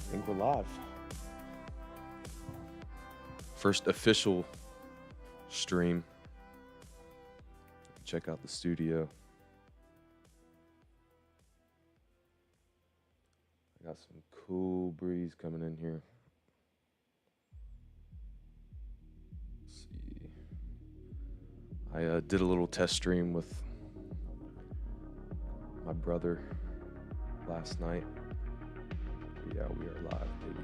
I think we're live. First official stream. Check out the studio. I got some cool breeze coming in here. Let's see. I did a little test stream with my brother last night. Yeah, we are live, baby.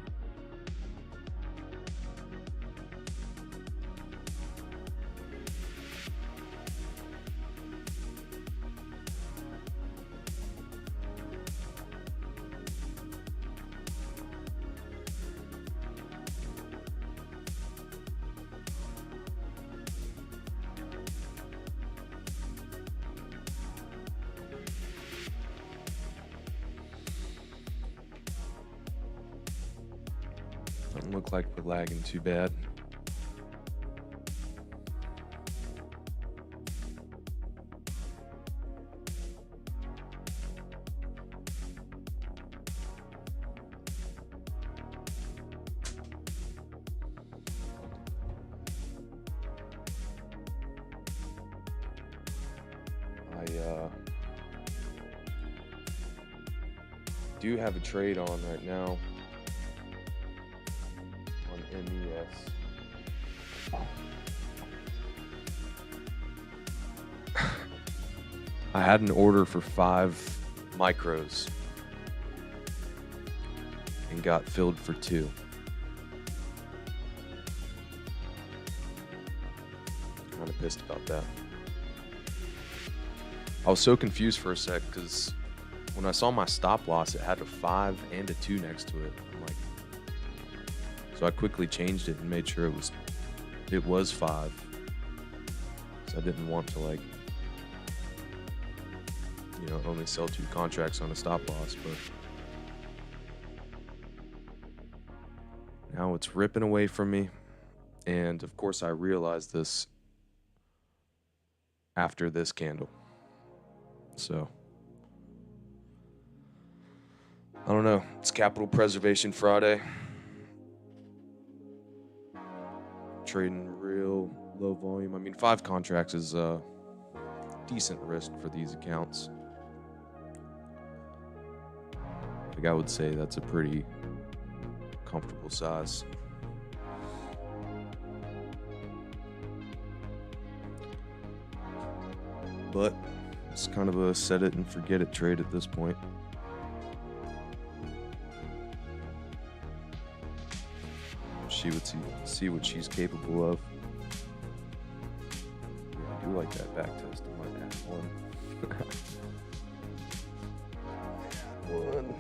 Doesn't look like we're lagging too bad. I do have a trade on right now on MES. I had an order for 5 micros and got filled for 2. Kind of pissed about that. I was so confused for a sec because when I saw my stop loss, it had a 5 and a 2 next to it. I'm like, so I quickly changed it and made sure it was 5. So I didn't want to, like, you know, only sell 2 contracts on a stop loss, but now it's ripping away from me. And of course I realized this after this candle. So I don't know. It's Capital Preservation Friday. Trading real low volume. I mean, 5 contracts is a decent risk for these accounts. Like, I would say that's a pretty comfortable size. But it's kind of a set it and forget it trade at this point. See what she's capable of. Yeah, I do like that back test. I might add one. One.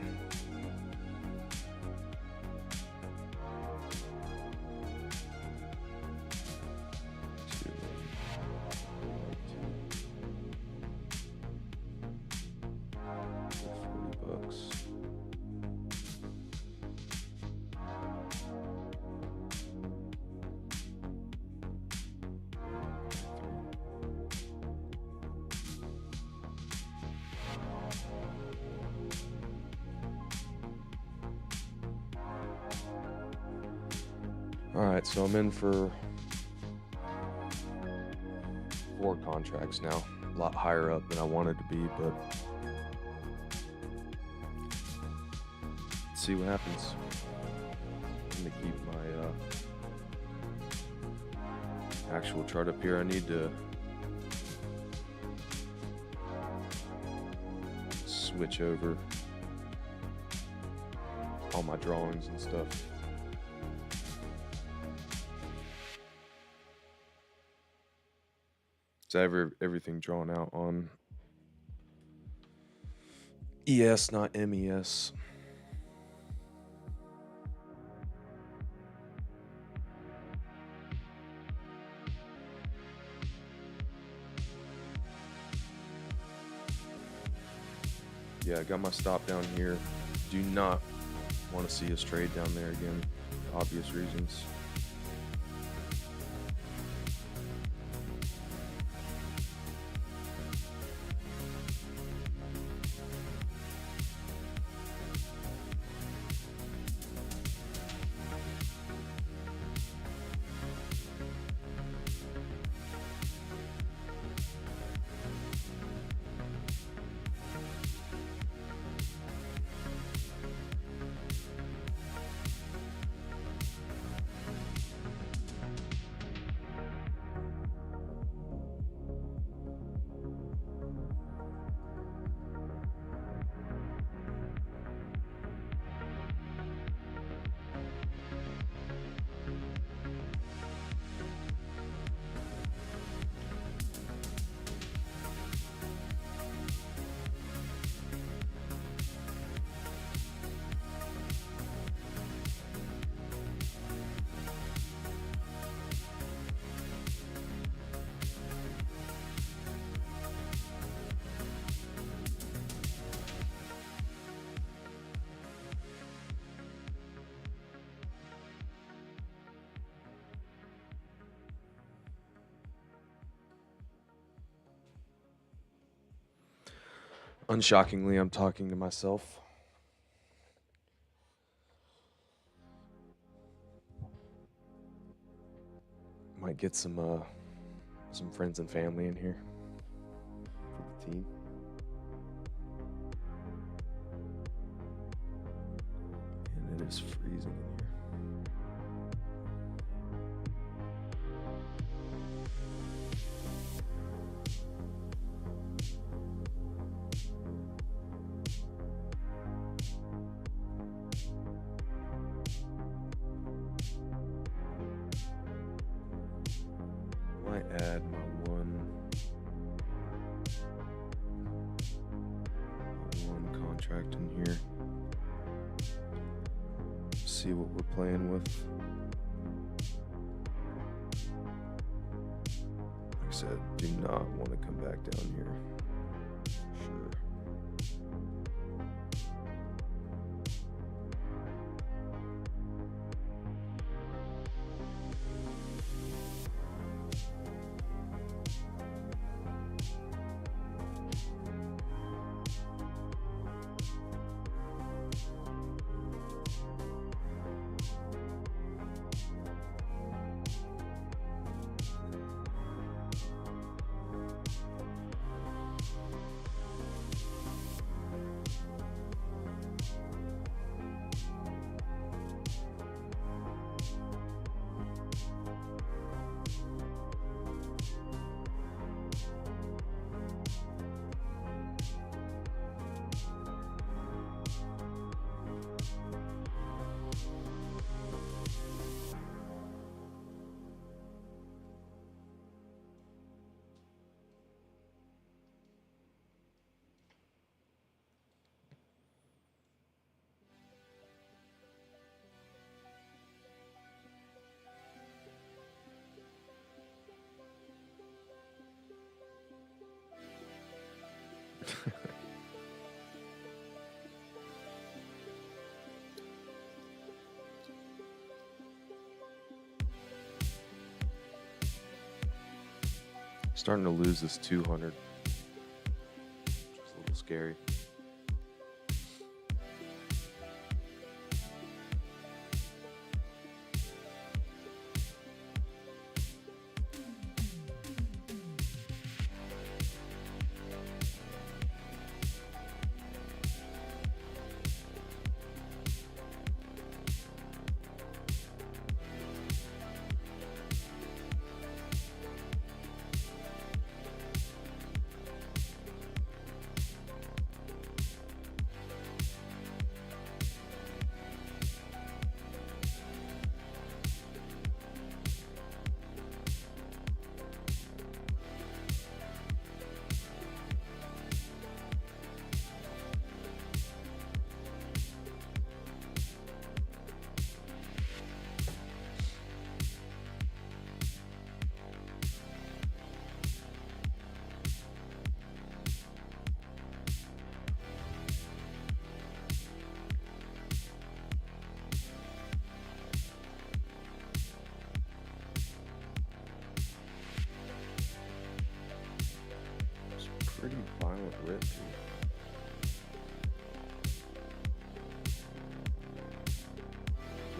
Two. $40. All right, so I'm in for 4 contracts now. A lot higher up than I wanted to be, but let's see what happens. I'm gonna keep my actual chart up here. I need to switch over all my drawings and stuff. So everything drawn out on ES, not MES. Yeah, I got my stop down here. Do not want to see us trade down there again, for obvious reasons. Unshockingly, I'm talking to myself. Might get some friends and family in here for the team. And it is freezing in here. Might add my one contract in here. See what we're playing with. Like I said, do not want to come back down here. Sure. Starting to lose this 200. Which is a little scary. Pretty violent rip here.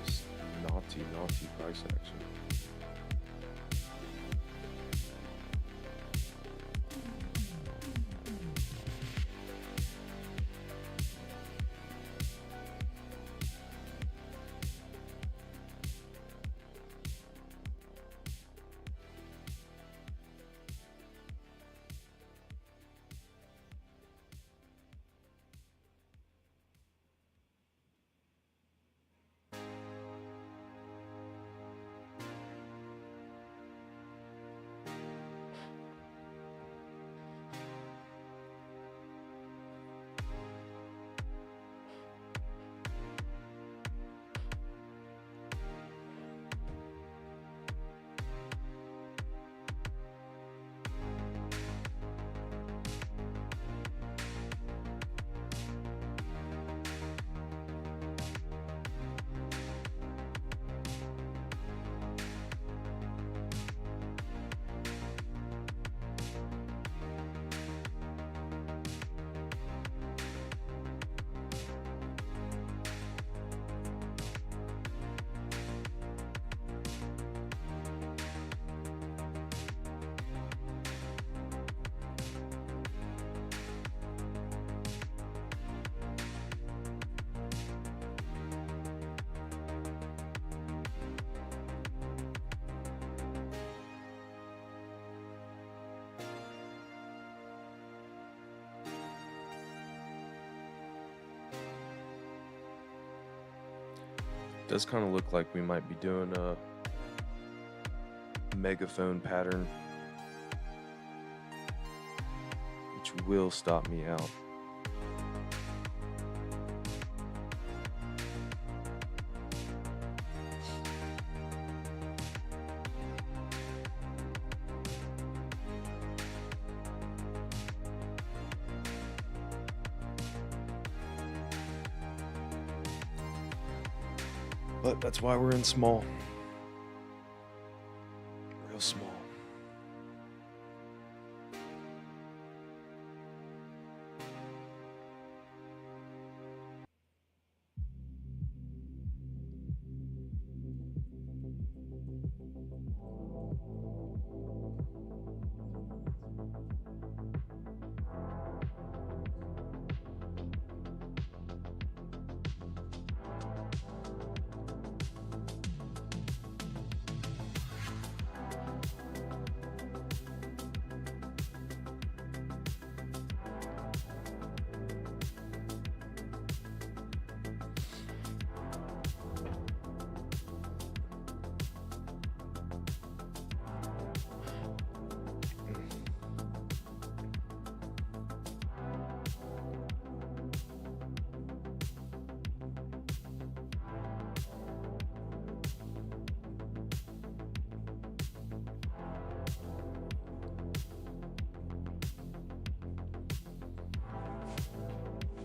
Just naughty price action. Does kind of look like we might be doing a megaphone pattern, which will stop me out. But that's why we're in small. Real small.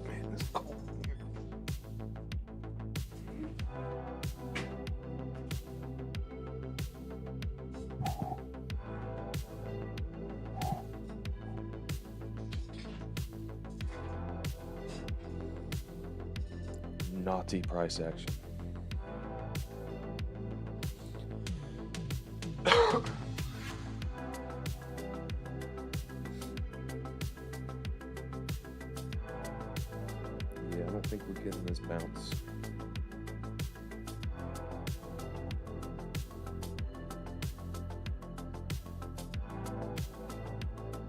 Man, it's cold in here. Naughty price action. Yeah, I don't think we're getting this bounce.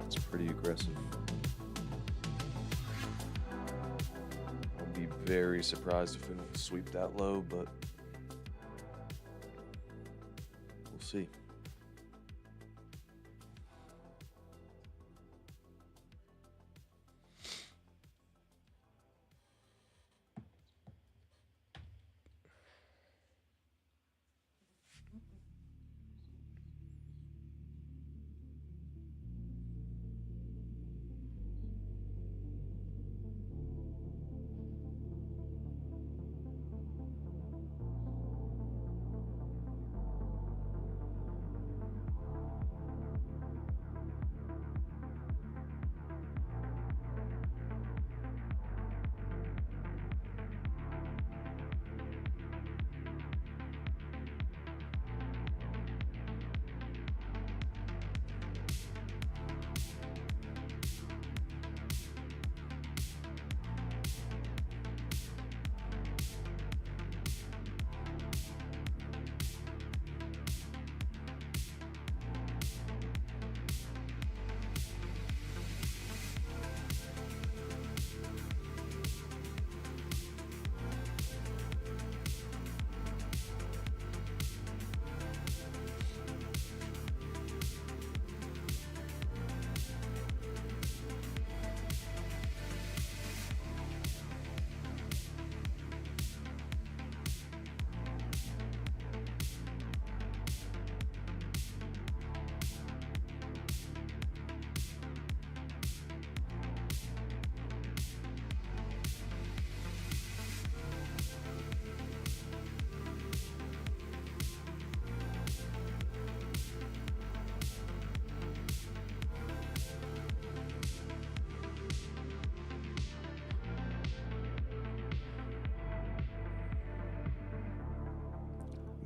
It's pretty aggressive. I'd be very surprised if we don't sweep that low, but we'll see.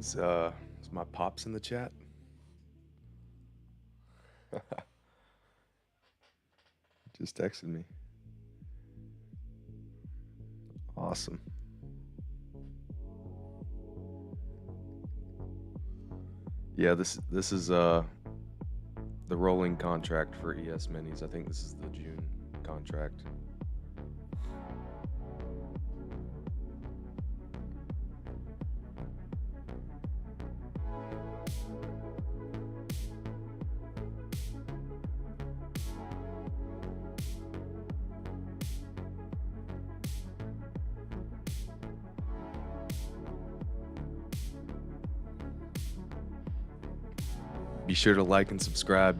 Is my pops in the chat? Just texted me. Awesome. Yeah, this is the rolling contract for ES Minis. I think this is the June contract. Be sure to like and subscribe,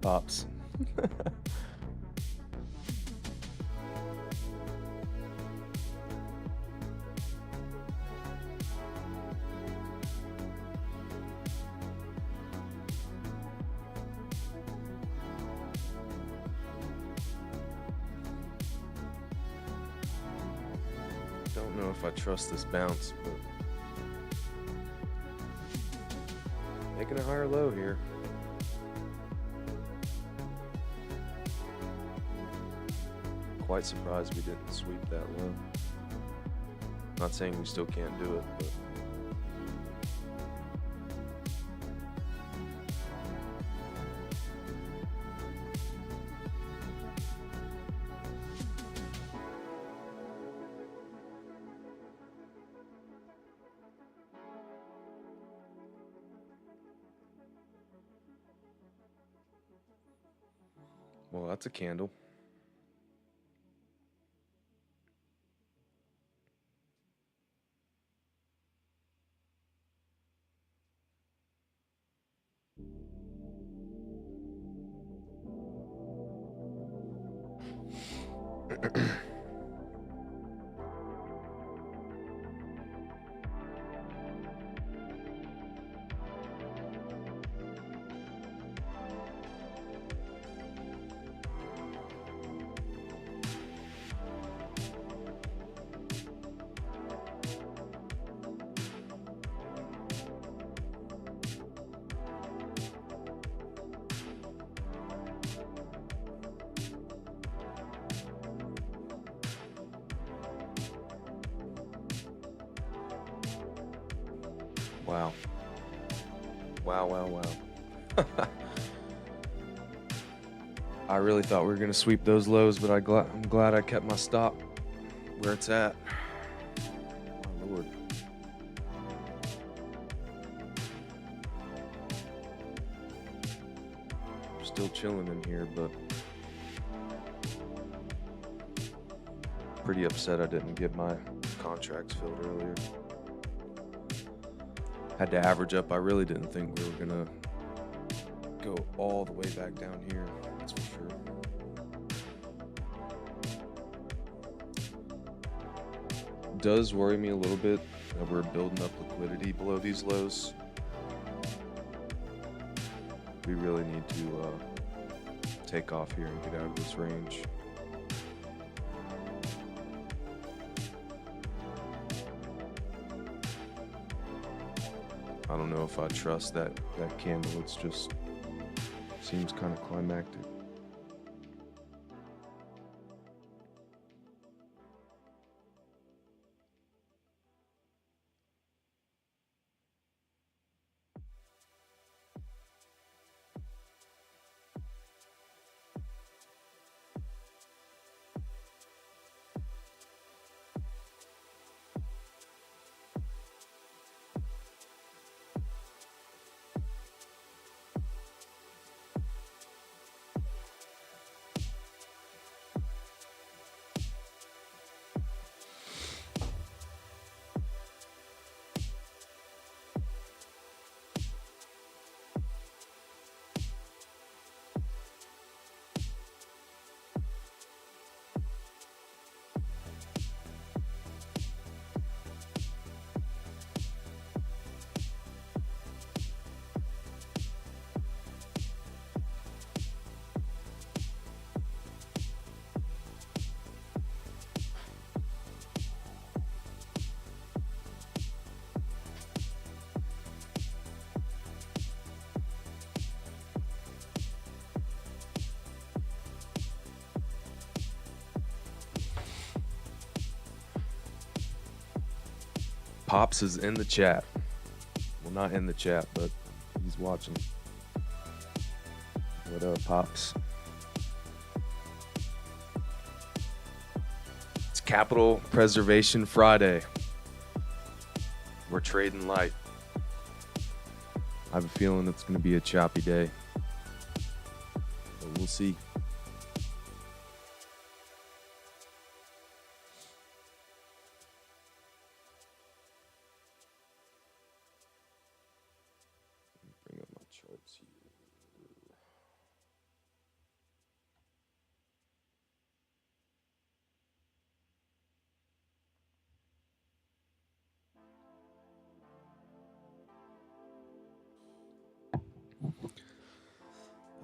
Pops. Don't know if I trust this bounce, but making a higher low here. Quite surprised we didn't sweep that low. Not saying we still can't do it, but well, that's a candle. Wow. Wow, wow, wow. I really thought we were going to sweep those lows, but I'm glad I kept my stop where it's at. My Lord. I'm still chilling in here, but pretty upset I didn't get my contracts filled earlier. Had to average up. I really didn't think we were gonna go all the way back down here, that's for sure. Does worry me a little bit that we're building up liquidity below these lows. We really need to take off here and get out of this range. I don't know if I trust that candle. It's just seems kind of climactic. Pops is in the chat. Well, not in the chat, but he's watching. What up, Pops? It's Capital Preservation Friday. We're trading light. I have a feeling it's going to be a choppy day, but we'll see. Bring up my chart. Let's see.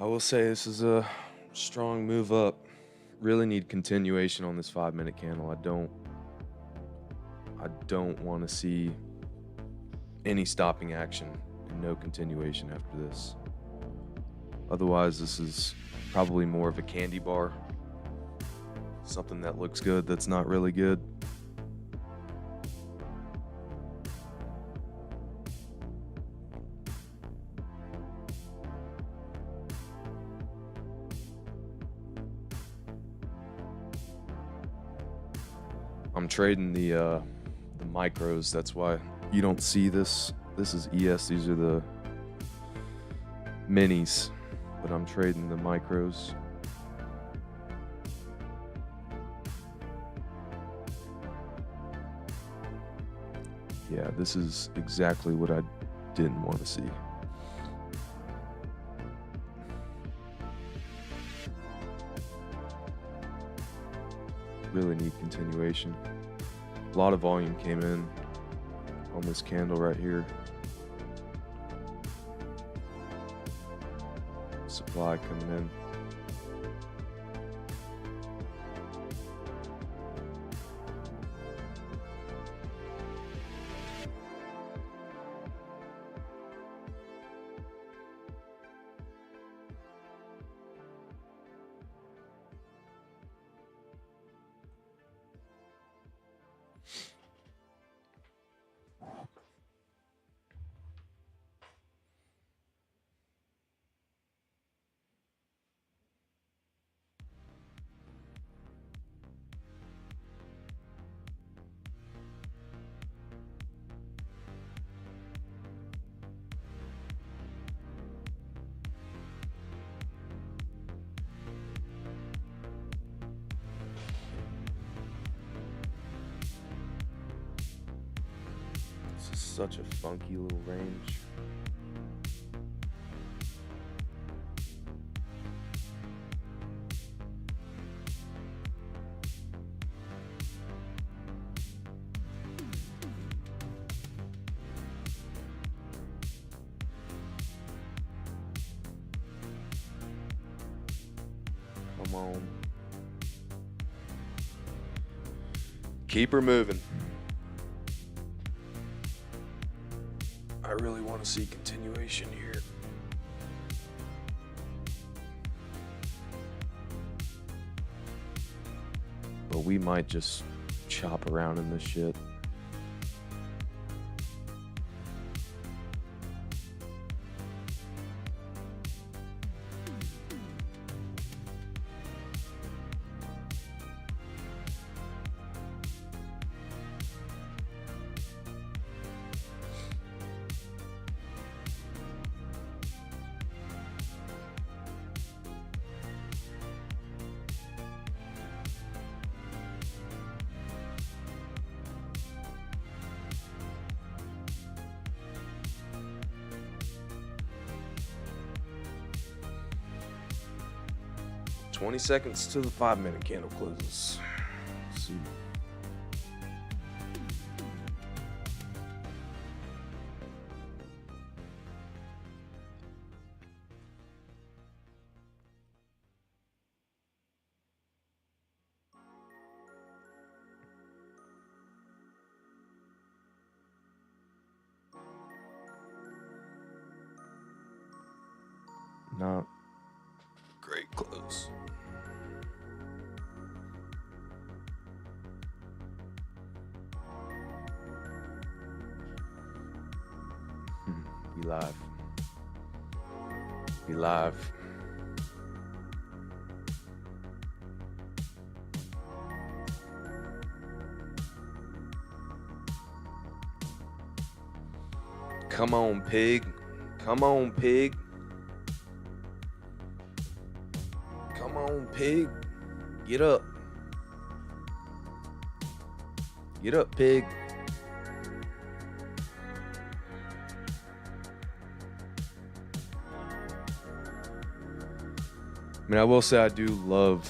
I will say this is a strong move up. Really need continuation on this 5-minute candle. I don't want to see any stopping action and no continuation after this. Otherwise, this is probably more of a candy bar. Something that looks good that's not really good. I'm trading the micros. That's why you don't see this. This is ES. These are the minis, but I'm trading the micros. Yeah, this is exactly what I didn't want to see. Really need continuation. A lot of volume came in on this candle right here. Supply coming in. This is such a funky little range. Come on. Keep her moving. I really want to see continuation here. But we might just chop around in this shit. "20 seconds to the 5-minute candle closes." Let's see. Not great close. We live. We live. Come on, pig. Come on, pig. Come on, pig. Get up. Get up, pig. I mean, I will say I do love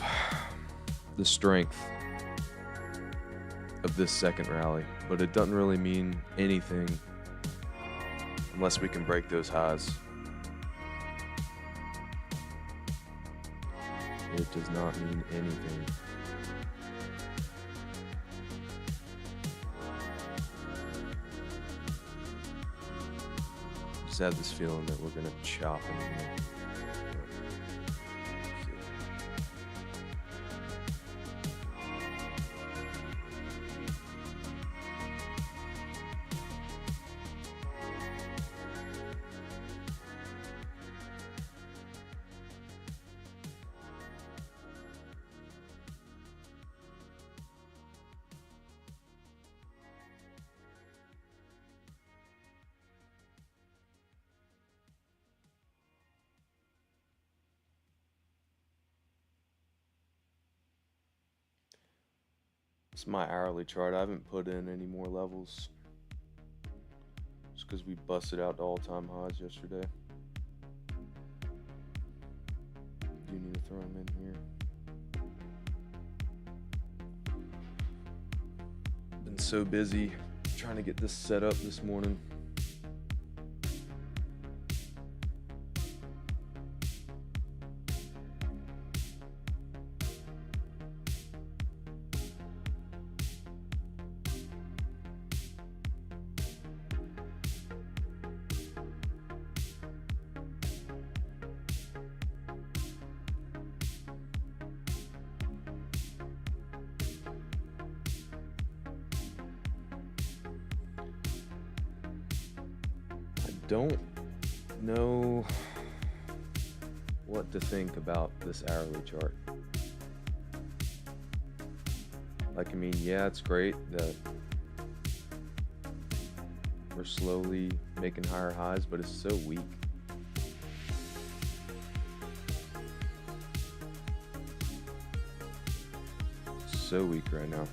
the strength of this second rally, but it doesn't really mean anything unless we can break those highs. It does not mean anything. Just have this feeling that we're gonna chop in here. It's my hourly chart. I haven't put in any more levels just because we busted out to all-time highs yesterday. Do need to throw them in here. Been so busy trying to get this set up this morning. Don't know what to think about this hourly chart. Like, I mean, yeah, it's great that we're slowly making higher highs, but it's so weak. So weak right now.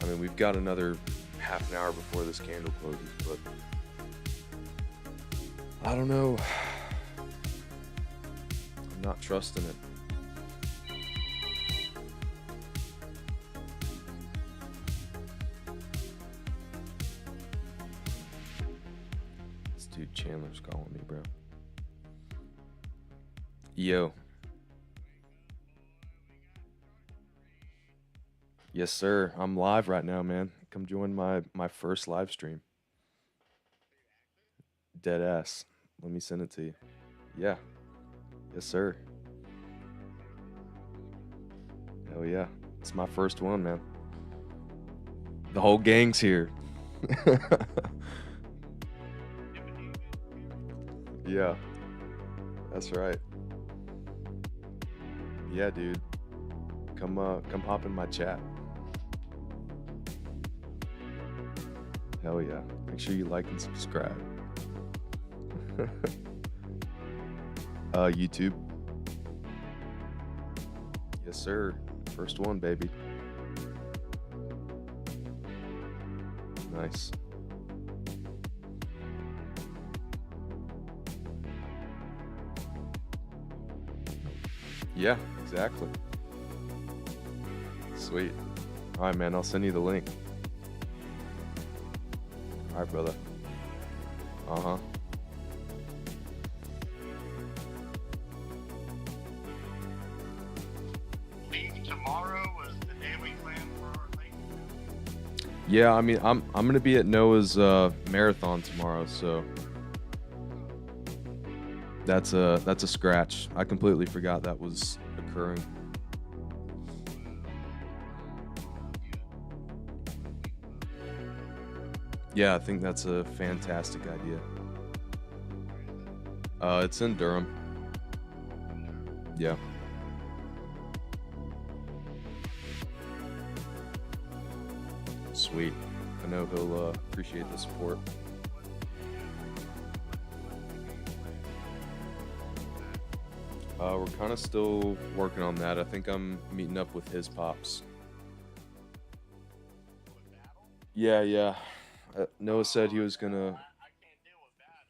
I mean, we've got another half an hour before this candle closes, but I don't know. I'm not trusting it. This dude Chandler's calling me, bro. Yo. Yes, sir. I'm live right now, man. Come join my first live stream. Dead ass. Let me send it to you. Yeah. Yes, sir. Hell yeah. It's my first one, man. The whole gang's here. Yeah. That's right. Yeah, dude. Come hop in my chat. Hell yeah. Make sure you like and subscribe. YouTube. Yes, sir. First one, baby. Nice. Yeah, exactly. Sweet. All right, man. I'll send you the link. All right, brother. Uh-huh. Leave tomorrow was the day we planned for our lake. Yeah, I mean, I'm gonna be at Noah's marathon tomorrow, so that's a scratch. I completely forgot that was occurring. Yeah, I think that's a fantastic idea. It's in Durham. Yeah. Sweet. I know he'll appreciate the support. We're kind of still working on that. I think I'm meeting up with his pops. Yeah. Noah said he was gonna. I can't deal with that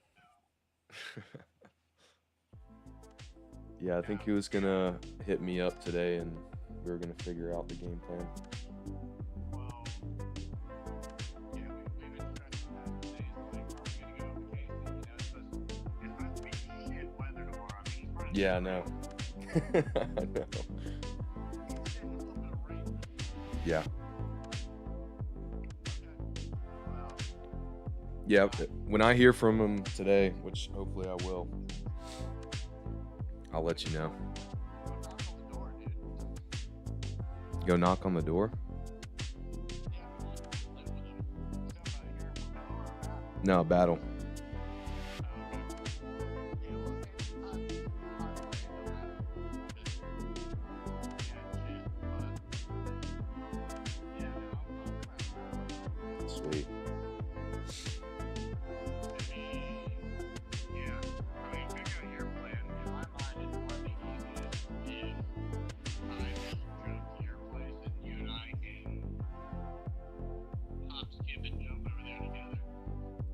now. Yeah, I think he was gonna hit me up today, and we were gonna figure out the game plan. Well, yeah, we've been stressing that today. It's like, are we gonna go vacation? You know, it's supposed to be shit weather tomorrow. I mean, he's running. Yeah, I know. I know. He's sitting with a little bit of rain. Yeah. Okay. Well, Yeah. When I hear from him today, which hopefully I will, I'll let you know. go knock on the door, dude. Go knock on the door? Yeah, like with him. Somebody here from Battle or No, battle. Sweet.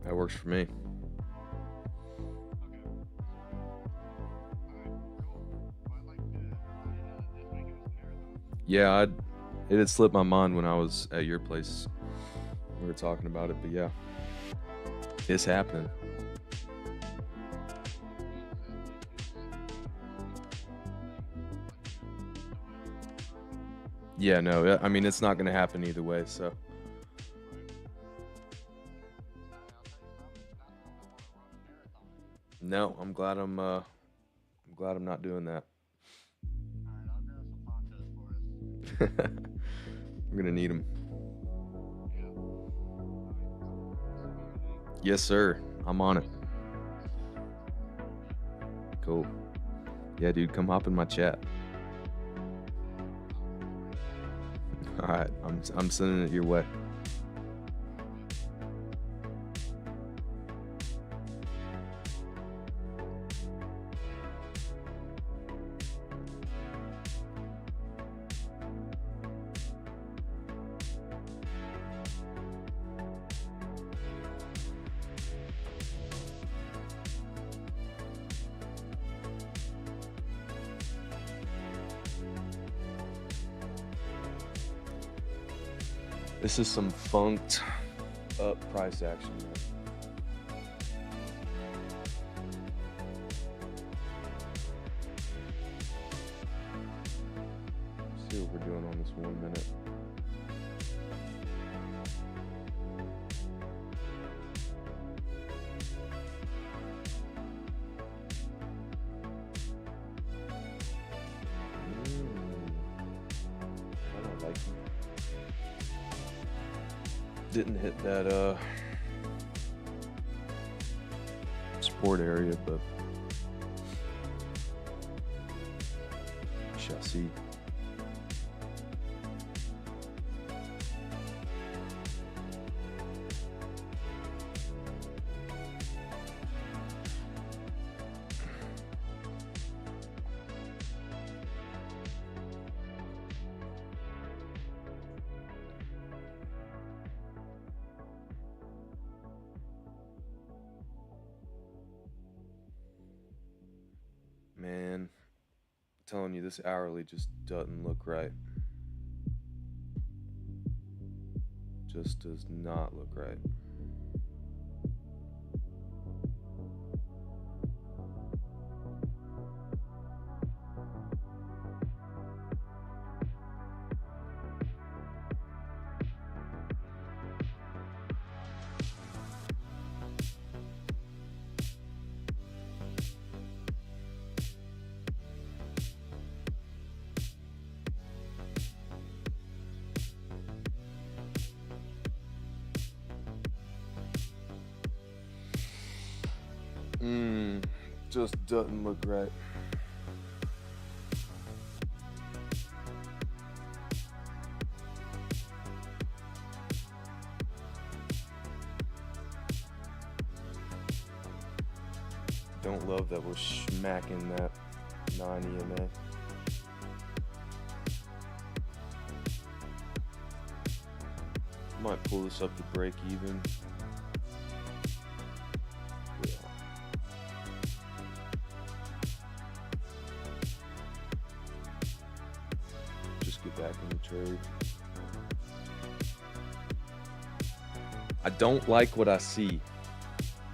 That works for me. Yeah, it had slipped my mind when I was at your place. We were talking about it, but yeah, it's happening. Yeah, no, I mean, it's not going to happen either way, so. No, I'm glad I'm not doing that. I'm gonna need them. Yes, sir. I'm on it. Cool. Yeah, dude, come hop in my chat. All right, I'm sending it your way. This is some funked up price action, man. Let's see what we're doing on this 1 minute. I don't like it. Didn't hit that support area, but we shall see. Man, I'm telling you, this hourly just doesn't look right. Just does not look right. Just doesn't look right. Don't love that we're smacking that 9 EMA. Might pull this up to break even. that. Can you trade? I don't like what I see.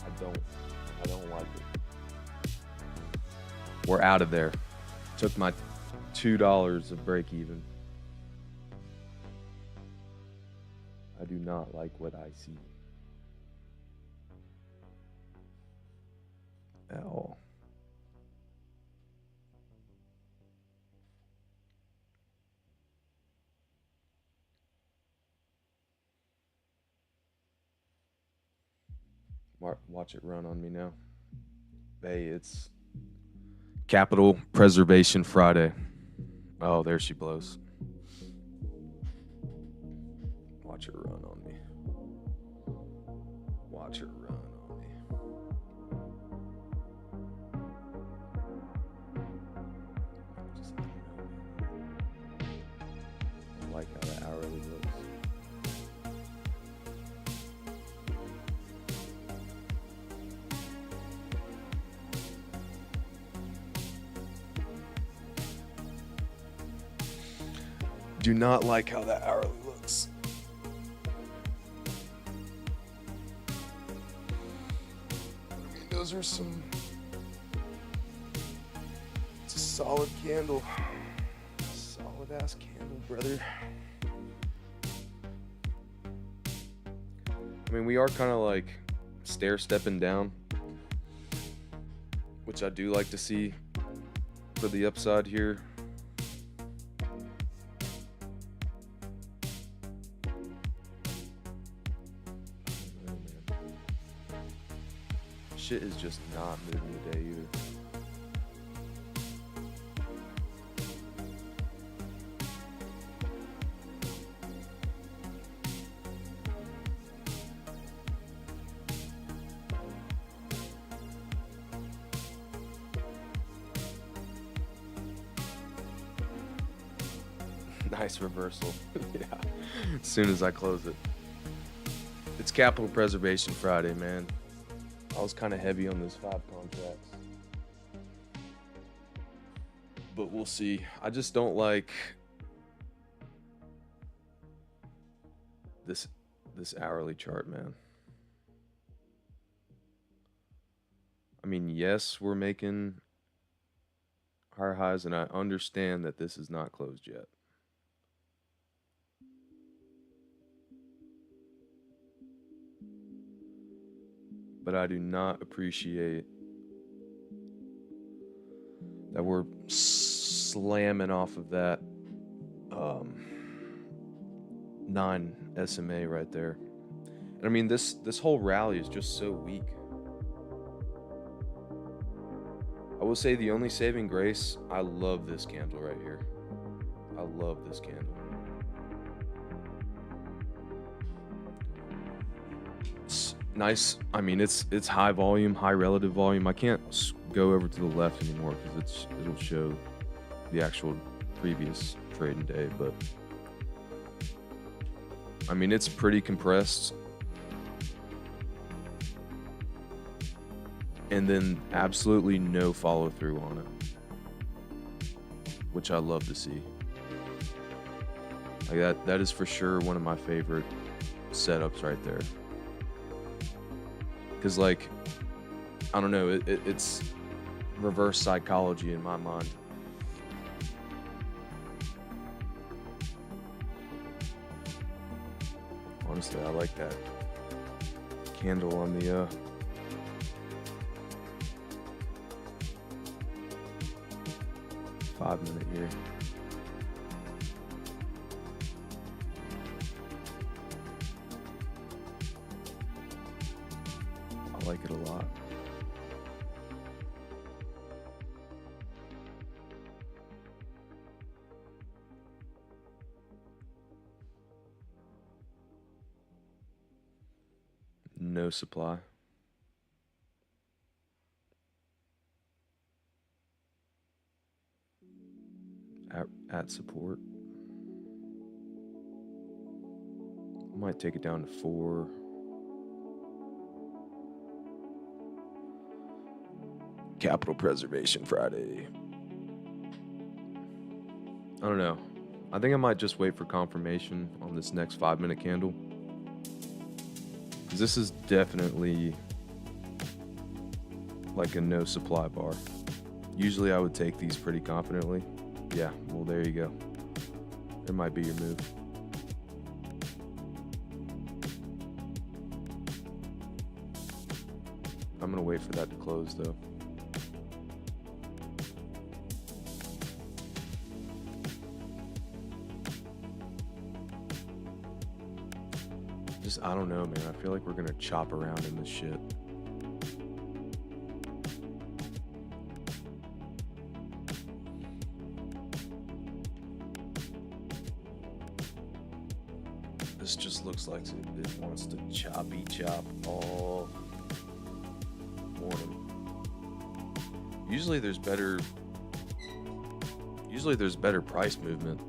I don't like it. We're out of there. Took my $2 of break even. I do not like what I see. At all. Watch it run on me now. Hey, it's Capital Preservation Friday. Oh, there she blows. Watch it run on me. Watch it run on me. Just, I don't know. I like how the hourly looks. Do not like how that hourly looks. I mean, those are some. It's a solid candle. Solid ass candle, brother. I mean, we are kind of like stair stepping down, which I do like to see for the upside here. Shit is just not moving today either. Nice reversal. Yeah. As soon as I close it. It's Capital Preservation Friday, man. I was kind of heavy on those 5 contracts. But we'll see. I just don't like this hourly chart, man. I mean, yes, we're making higher highs, and I understand that this is not closed yet. But I do not appreciate that we're slamming off of that 9 SMA right there. And I mean, this whole rally is just so weak. I will say the only saving grace, I love this candle right here. I love this candle. It's nice. I mean, it's high volume, high relative volume. I can't go over to the left anymore because it'll show the actual previous trading day, but I mean, it's pretty compressed. And then absolutely no follow through on it, which I love to see. Like that is for sure one of my favorite setups right there. Because, like, I don't know, it's reverse psychology in my mind. Honestly, I like that candle on the 5 minute here. I like it a lot. No supply. At support. Might take it down to 4. Capital Preservation Friday. I don't know. I think I might just wait for confirmation on this next 5-minute candle. Because this is definitely like a no supply bar. Usually I would take these pretty confidently. Yeah, well, there you go. There might be your move. I'm gonna wait for that to close though. I don't know, man. I feel like we're gonna chop around in this shit. This just looks like it wants to choppy chop all morning. Usually there's better price movement.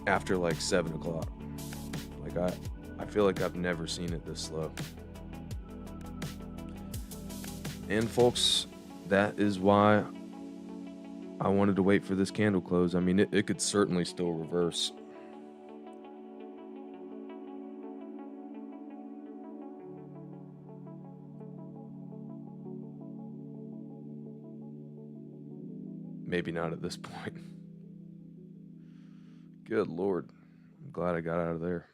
After like 7 o'clock. Like I feel like I've never seen it this slow. And folks, that is why I wanted to wait for this candle close. I mean, it could certainly still reverse. Maybe not at this point. Good Lord. I'm glad I got out of there.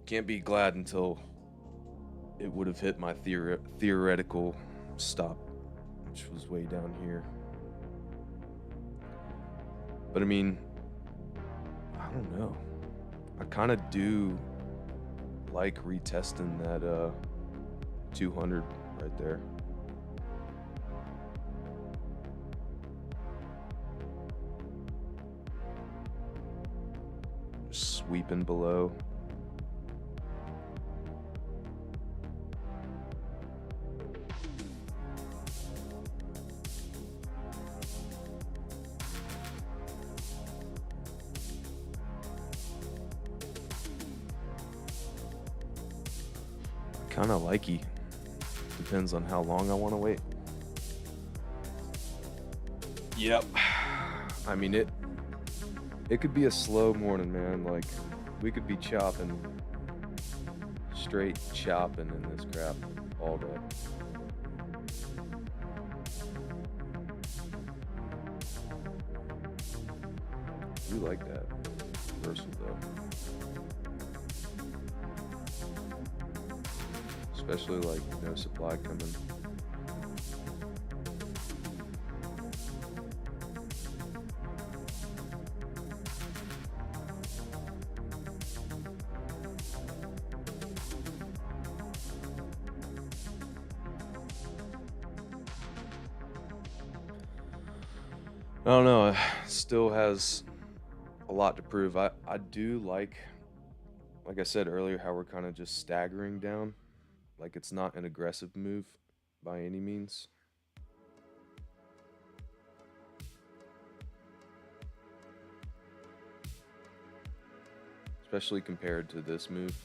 Can't be glad until it would have hit my theoretical stop, which was way down here. But I mean, I don't know. I kind of do like retesting that 200 right there. Sweeping below. Kind of likey. Depends on how long I want to wait. Yep. I mean, it could be a slow morning, man. Like, we could be straight chopping in this crap all day. I do like that reversal though. Especially like no supply coming. I don't know, it still has a lot to prove. I do like I said earlier, how we're kind of just staggering down. Like, it's not an aggressive move by any means. Especially compared to this move.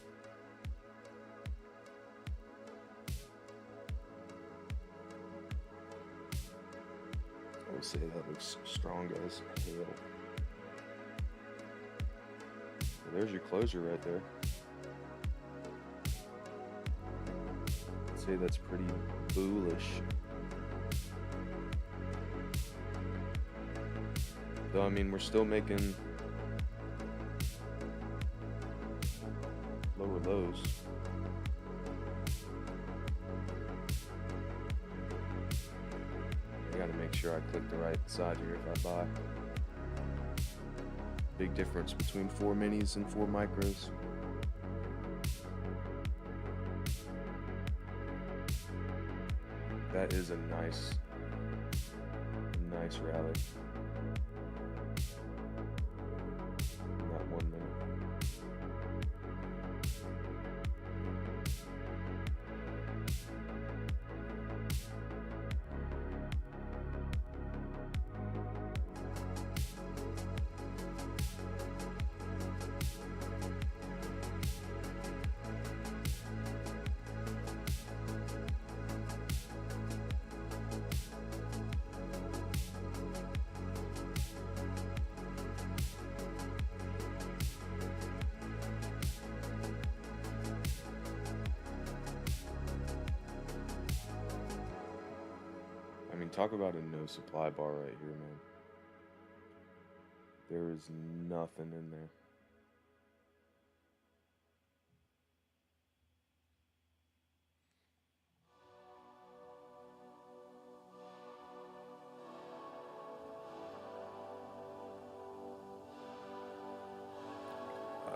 I would say that looks strong as hell. Well, there's your closer right there. I'd say that's pretty bullish. Though, I mean, we're still making lower lows. I gotta make sure I click the right side here if I buy. Big difference between 4 minis and 4 micros. That is a nice rally. In that 1 minute. mean, talk about a no supply bar right here, man. There is nothing in there.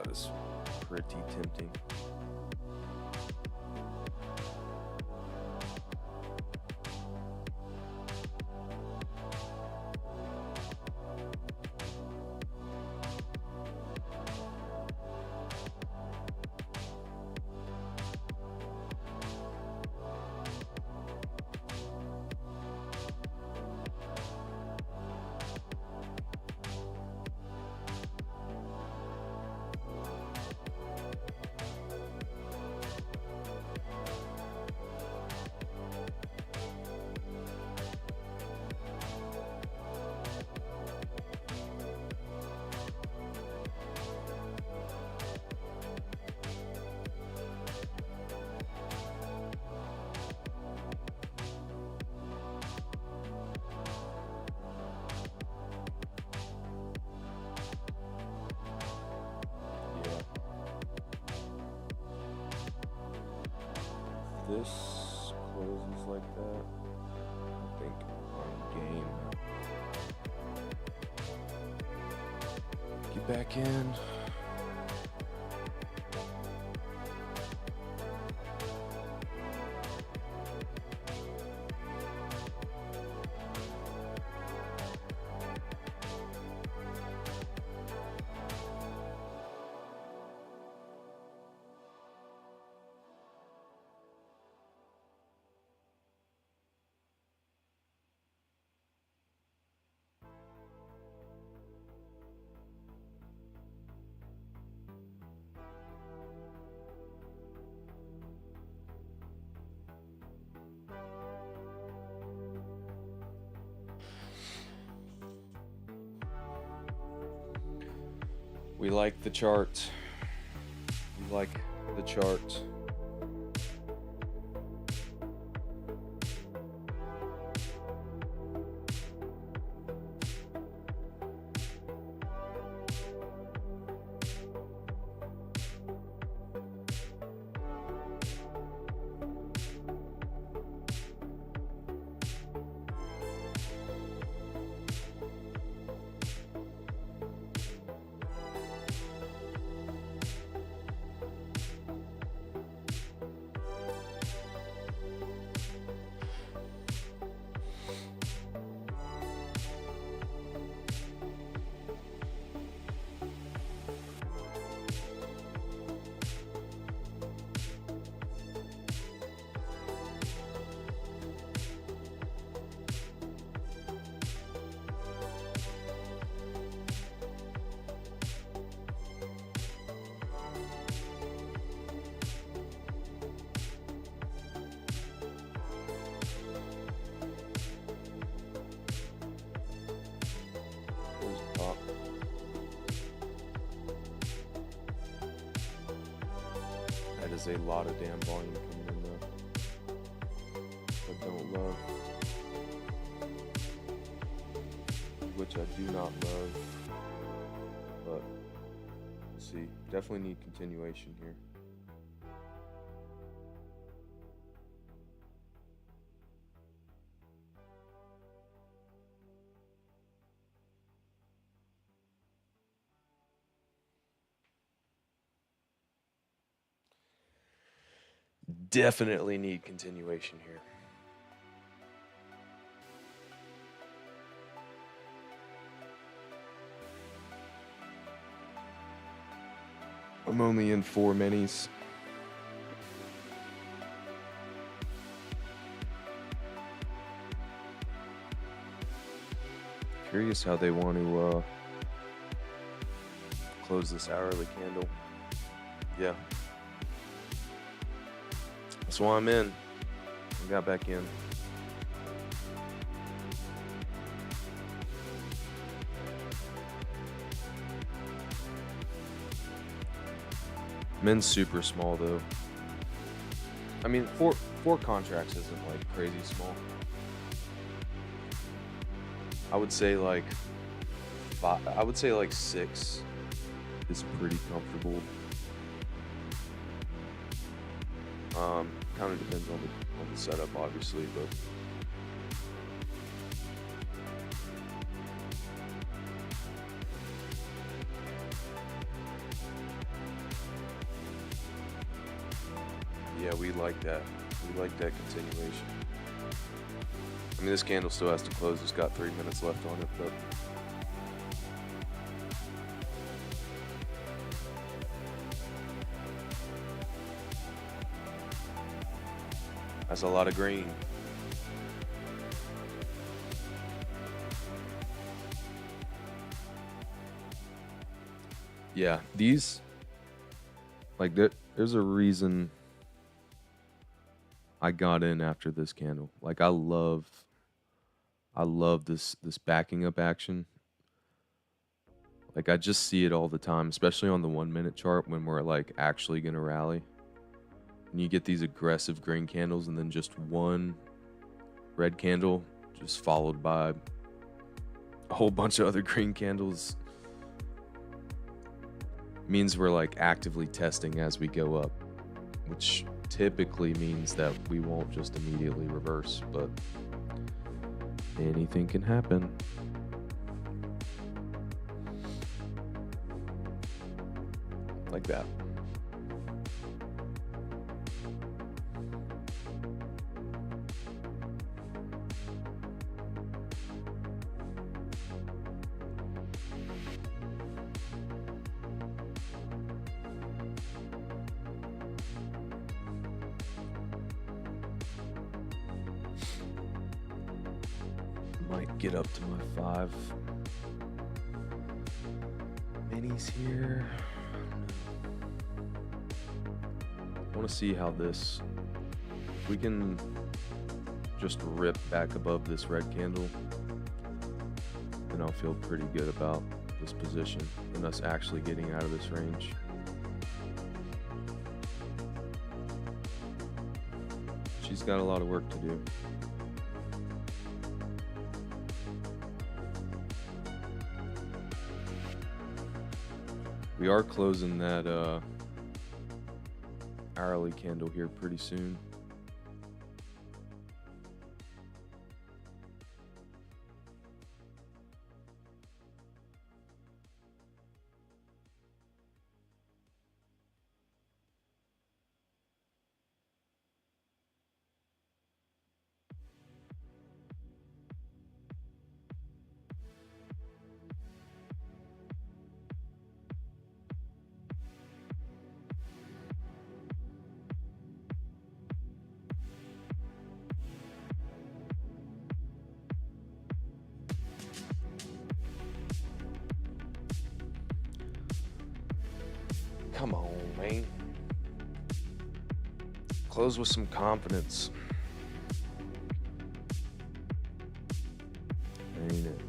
This is pretty tempting. This closes like that, I think I'm game. Get back in. We like the chart. We like the chart. That is a lot of damn volume coming in though. I don't love. Which I do not love. But let's see. Definitely need continuation here. Definitely need continuation here. I'm only in 4 minis. Curious how they want to close this hourly candle. Yeah. That's why I'm in. I got back in. Men's super small though. I mean, four contracts isn't like crazy small. I would say like I would say like 6 is pretty comfortable. Kind of depends on the setup, obviously, but yeah, we like that. We like that continuation. I mean, this candle still has to close. It's got 3 minutes left on it, but that's a lot of green. Yeah, these like there's a reason I got in after this candle. Like I love this backing up action. Like I just see it all the time, especially on the 1 minute chart when we're like actually gonna rally. And you get these aggressive green candles and then just one red candle just followed by a whole bunch of other green candles. Means we're like actively testing as we go up, which typically means that we won't just immediately reverse, but anything can happen. Like that. Might get up to my 5 minis here. I want to see how this, if we can just rip back above this red candle, then I'll feel pretty good about this position and us actually getting out of this range. She's got a lot of work to do. We are closing that hourly candle here pretty soon. Come on, man. Close with some confidence. Ain't it?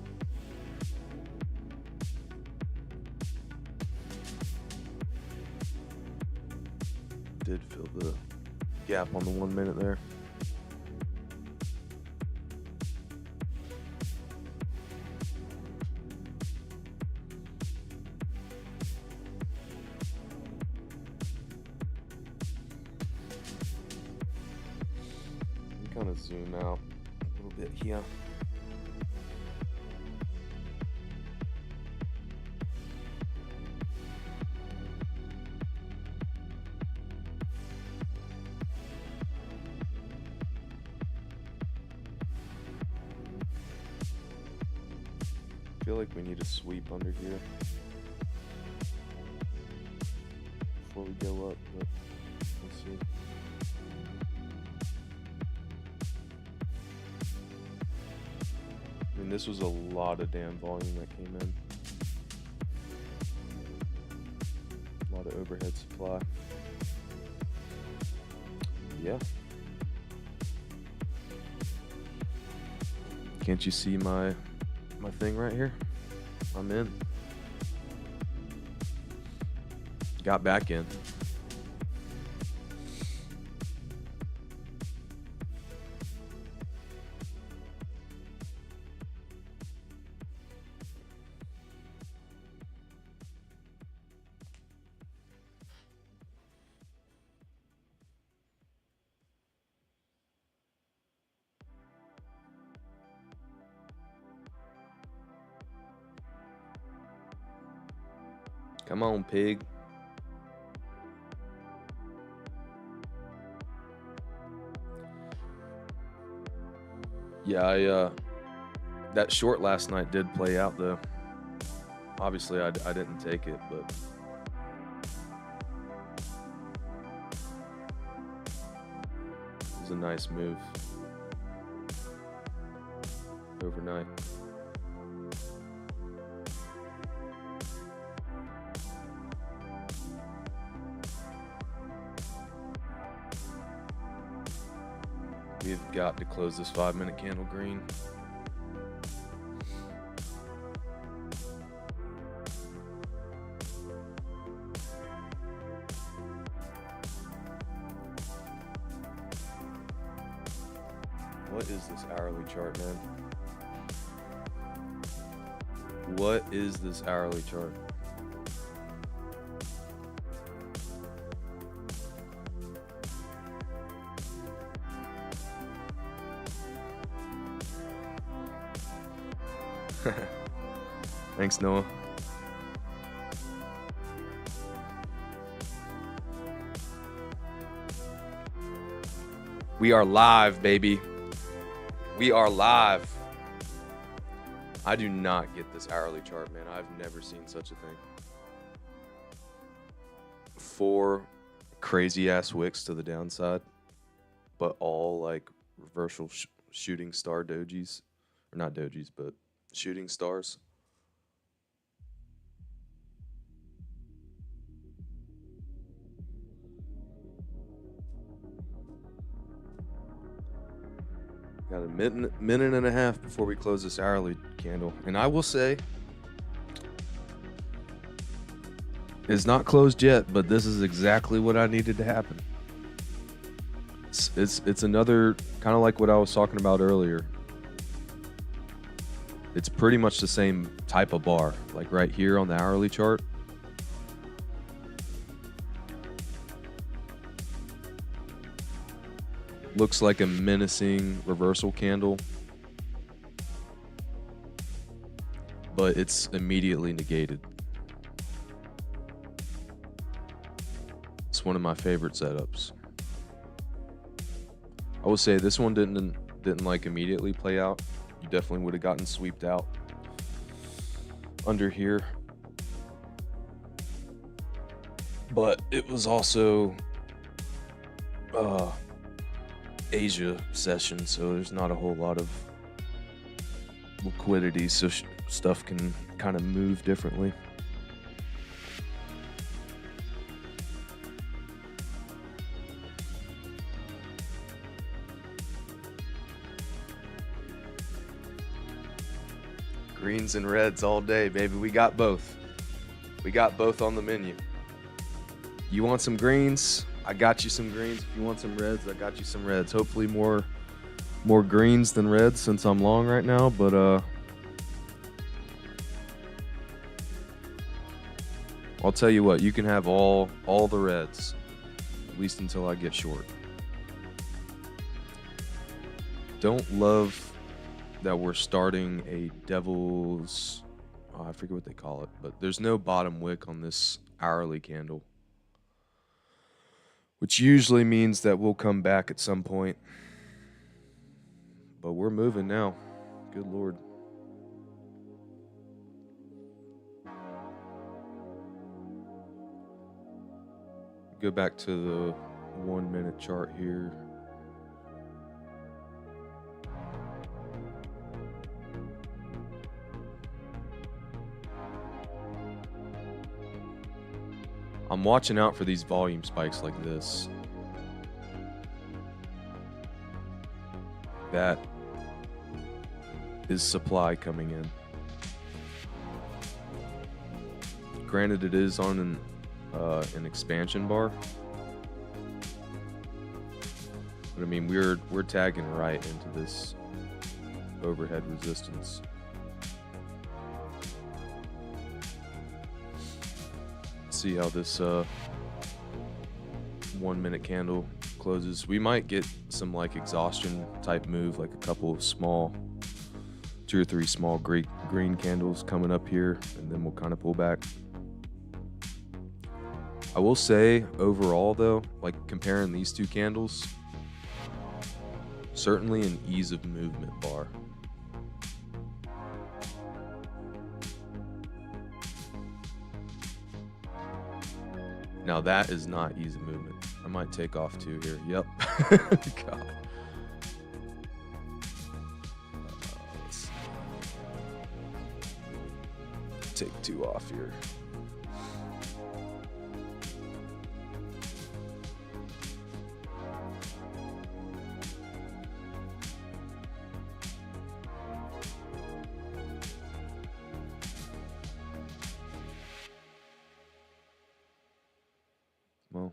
Did feel the gap on the 1 minute there. Kind of zoom out a little bit here. I feel like we need a sweep under here before we go up, but we'll see. I mean, this was a lot of damn volume that came in. A lot of overhead supply. Yeah. Can't you see my thing right here? I'm in. Got back in. Come on, pig. Yeah, that short last night did play out though. Obviously, I didn't take it, but it was a nice move overnight. We've got to close this 5-minute candle green. What is this hourly chart, man? What is this hourly chart? Thanks, Noah. We are live, baby. We are live. I do not get this hourly chart, man. I've never seen such a thing. 4 crazy ass wicks to the downside, but all like reversal shooting star dojis, or not dojis, but shooting stars. Got a minute and a half before we close this hourly candle. And I will say, it's not closed yet, but this is exactly what I needed to happen. It's another, kind of like what I was talking about earlier. It's pretty much the same type of bar, like right here on the hourly chart. Looks like a menacing reversal candle, but it's immediately negated. It's one of my favorite setups. I will say this one didn't like immediately play out. You definitely would have gotten sweeped out under here, but it was also Asia session, so there's not a whole lot of liquidity, so stuff can kind of move differently. Greens and reds all day, baby. We got both. We got both on the menu. You want some greens? I got you some greens. If you want some reds, I got you some reds. Hopefully more greens than reds since I'm long right now, but I'll tell you what, you can have all the reds, at least until I get short. Don't love that we're starting a devil's, I forget what they call it, but there's no bottom wick on this hourly candle, which usually means that we'll come back at some point. But we're moving now. Good Lord. Go back to the 1-minute chart here. I'm watching out for these volume spikes like this. That is supply coming in. Granted, it is on an expansion bar, but I mean we're tagging right into this overhead resistance. See how this 1-minute candle closes. We might get some like exhaustion type move, like a couple of small, 2 or 3 small green candles coming up here, and then we'll kind of pull back. I will say overall though, like comparing these two candles, certainly an ease of movement bar. Now that is not ease of movement. I might take off 2 here. Yep. God. Let's see. Take 2 off here. Well,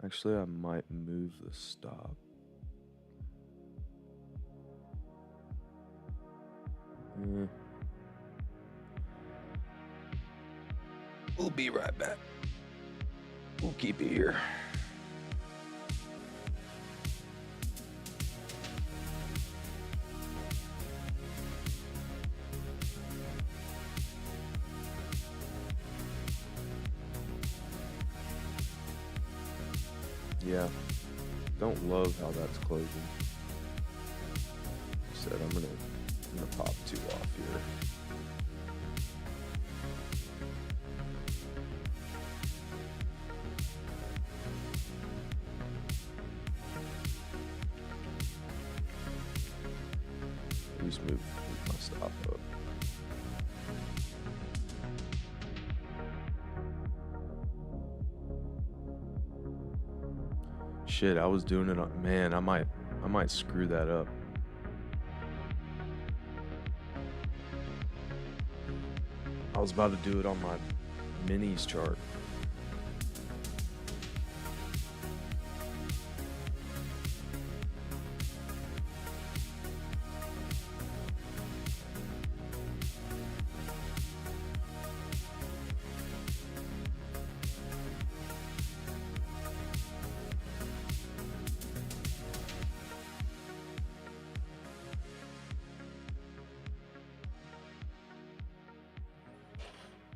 actually, I might move the stop. We'll be right back. We'll keep it here. Yeah, don't love how that's closing. Said I'm gonna pop 2 off here. Just move my stop up. Shit, I was doing it on, man, I might screw that up. I was about to do it on my minis chart.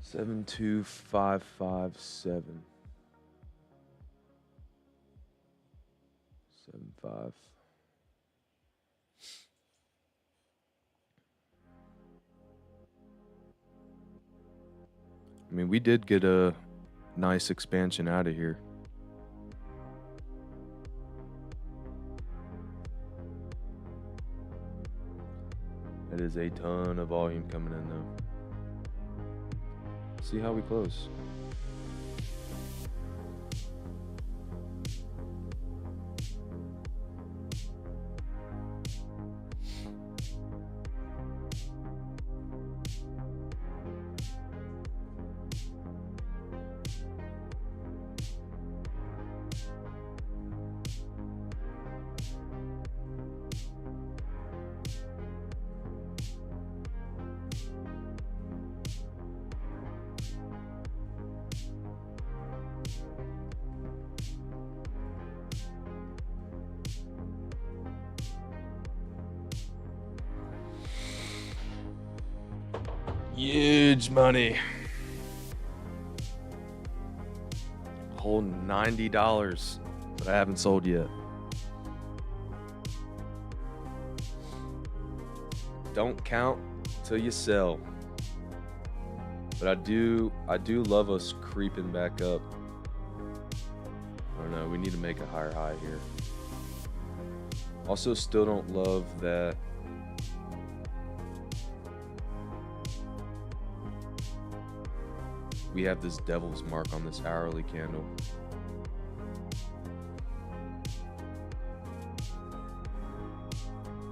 Seven, 2, 5, 5, 7. 7, 5. I mean, we did get a nice expansion out of here. That is a ton of volume coming in though. See how we close. Huge money. Whole $90 that I haven't sold yet. Don't count till you sell. But I do love us creeping back up. I don't know, we need to make a higher high here. Also still don't love that we have this devil's mark on this hourly candle.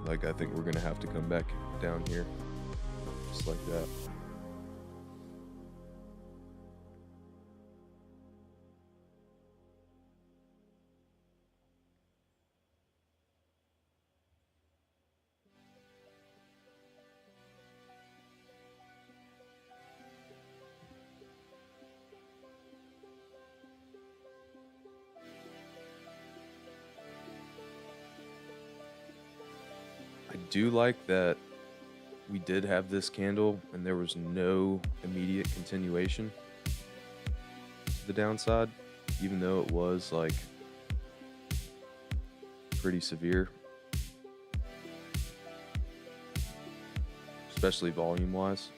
Like, I think we're gonna have to come back down here, just like that. I do like that we did have this candle and there was no immediate continuation. to the downside, even though it was like pretty severe, especially volume wise.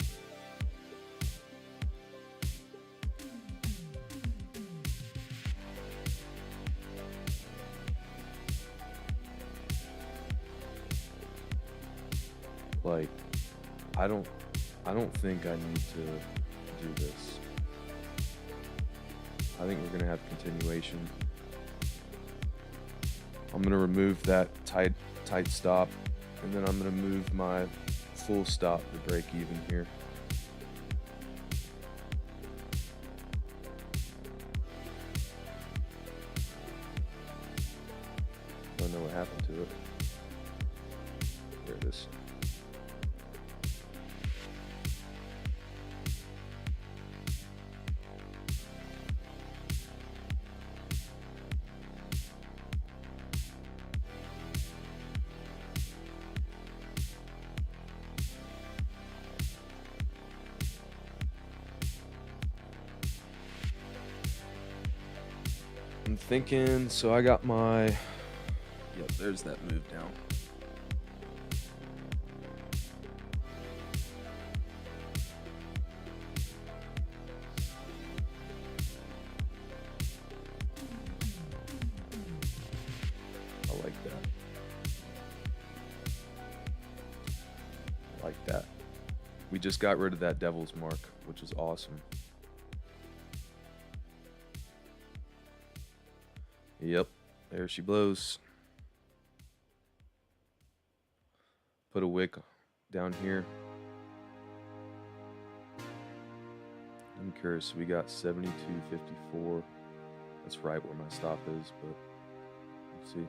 Like, I don't think I need to do this. I think we're gonna have continuation. I'm gonna remove that tight stop, and then I'm gonna move my full stop to break even here. Don't know what happened to it. There it is. I'm thinking, so I got my, yep, there's that move down. I like that. I like that. We just got rid of that devil's mark, which is awesome. Yep, there she blows. Put a wick down here. I'm curious, we got 72.54. That's right where my stop is, but let's see.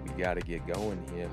We gotta get going here.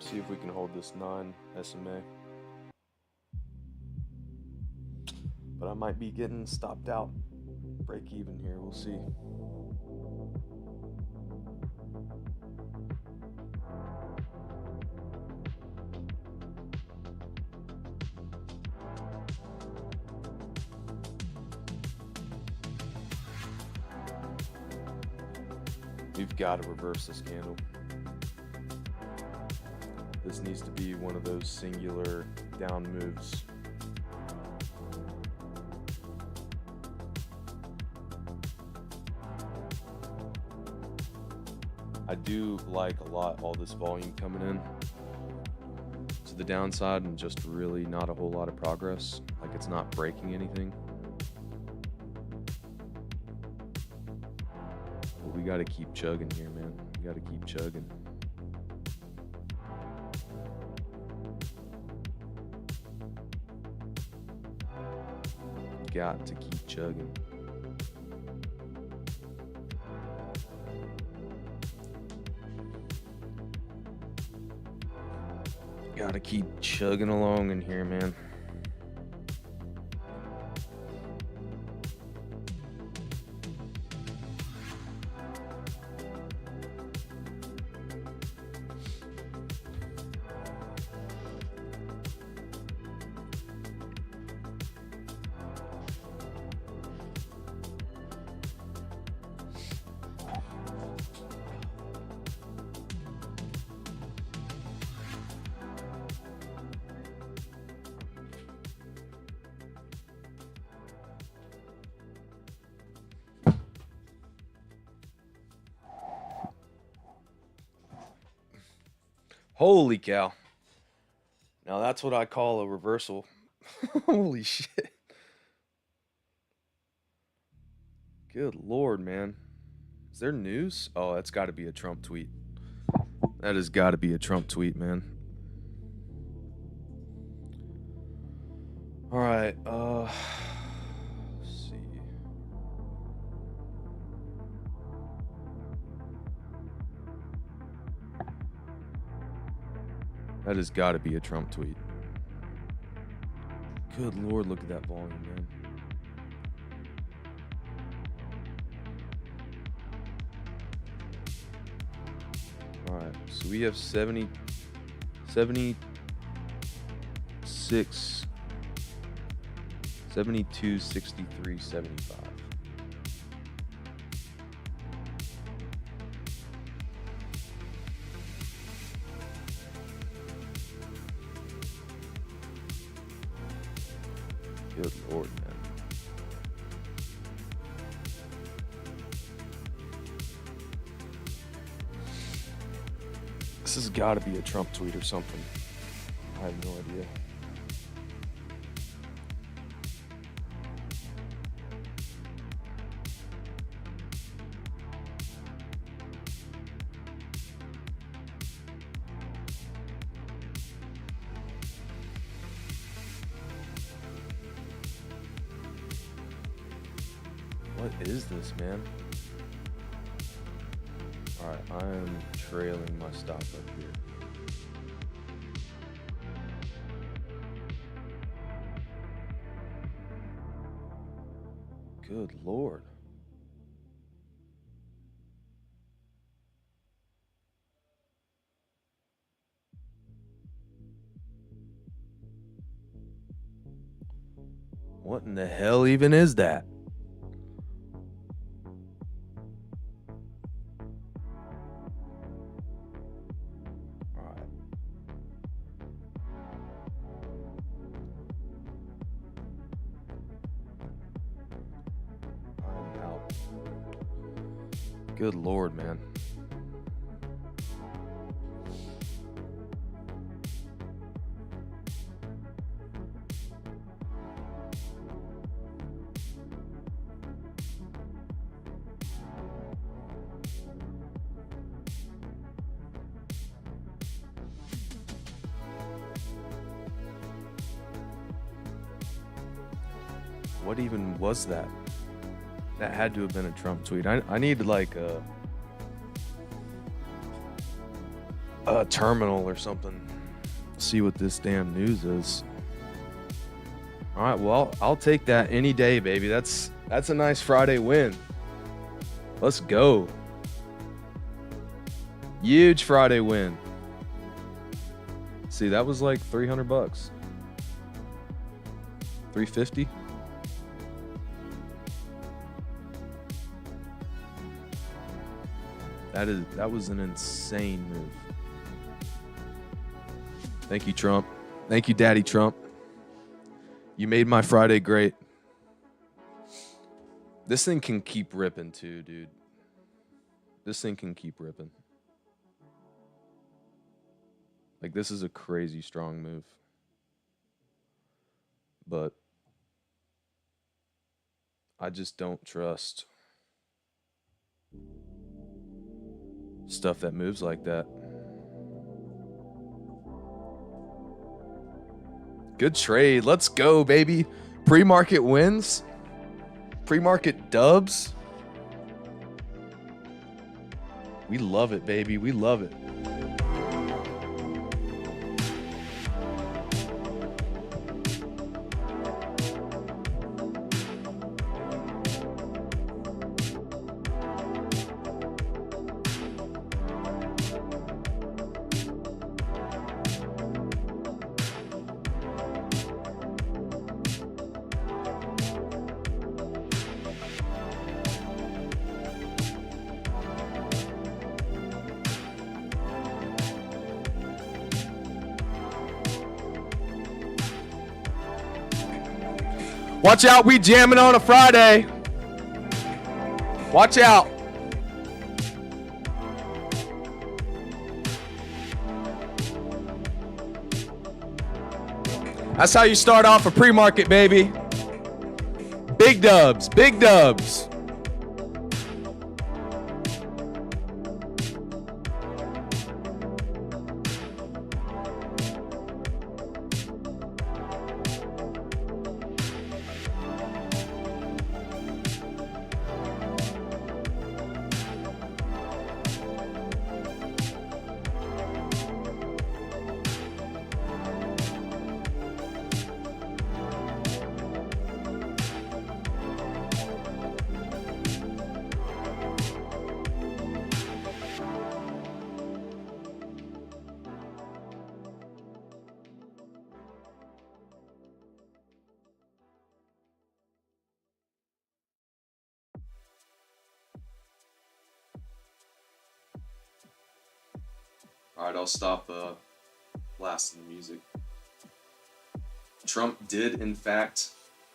See if we can hold this 9 SMA. But I might be getting stopped out. Break even here, we'll see. We've got to reverse this candle. This needs to be one of those singular down moves. I do like a lot all this volume coming in to the downside and just really not a whole lot of progress. Like it's not breaking anything. But we got to keep chugging here, man. We got to keep chugging. Got to keep chugging. Gotta keep chugging along in here, man. Holy cow. Now that's what I call a reversal. Holy shit. Good Lord, man. Is there news? Oh, that's got to be a Trump tweet. That has got to be a Trump tweet, man. All right. Let's see. That has got to be a Trump tweet. Good Lord, look at that volume, man. All right, so we have 76, 72, 63, 75. Good Lord, man. This has got to be a Trump tweet or something. I have no idea. What is this, man? Alright, I am trailing my stop up here. Good Lord. What in the hell even is that? Good Lord, man. What even was that? That had to have been a Trump tweet. I need like a terminal or something. See what this damn news is. All right, well, I'll take that any day, baby. That's a nice Friday win. Let's go. Huge Friday win. See, that was like $300. 350. That was an insane move. Thank you, Trump. Thank you, Daddy Trump. You made my Friday great. This thing can keep ripping too, dude. This thing can keep ripping. Like, this is a crazy strong move. But I just don't trust stuff that moves like that. Good trade. Let's go, baby. Pre-market wins. Pre-market dubs. We love it, baby. We love it. Watch out, we jamming on a Friday. Watch out. That's how you start off a pre-market, baby. Big dubs, big dubs. All right, I'll stop blasting the music. Trump did, in fact,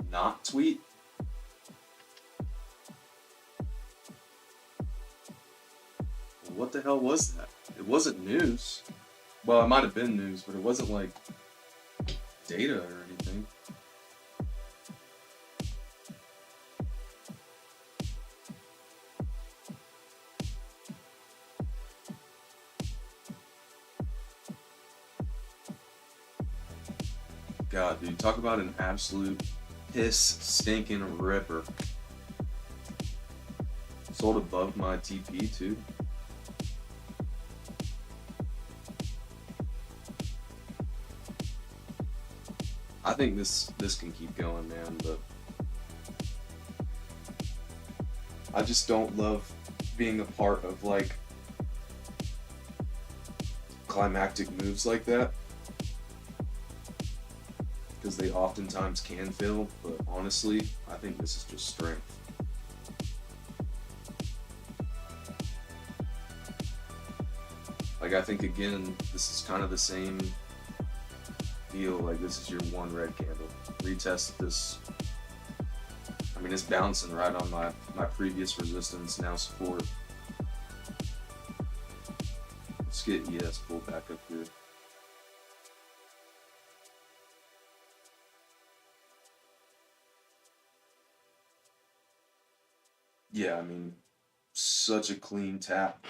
not tweet. What the hell was that? It wasn't news. Well, it might have been news, but it wasn't like data or anything. God, dude, talk about an absolute piss stinking ripper. Sold above my TP too. I think this can keep going, man, but I just don't love being a part of like climactic moves like that, because they oftentimes can fail, but honestly, I think this is just strength. Like, I think, again, this is kind of the same deal. Like, this is your one red candle. Retest this. I mean, it's bouncing right on my previous resistance, now support. Let's get ES pulled back up here. Yeah, I mean, such a clean tap.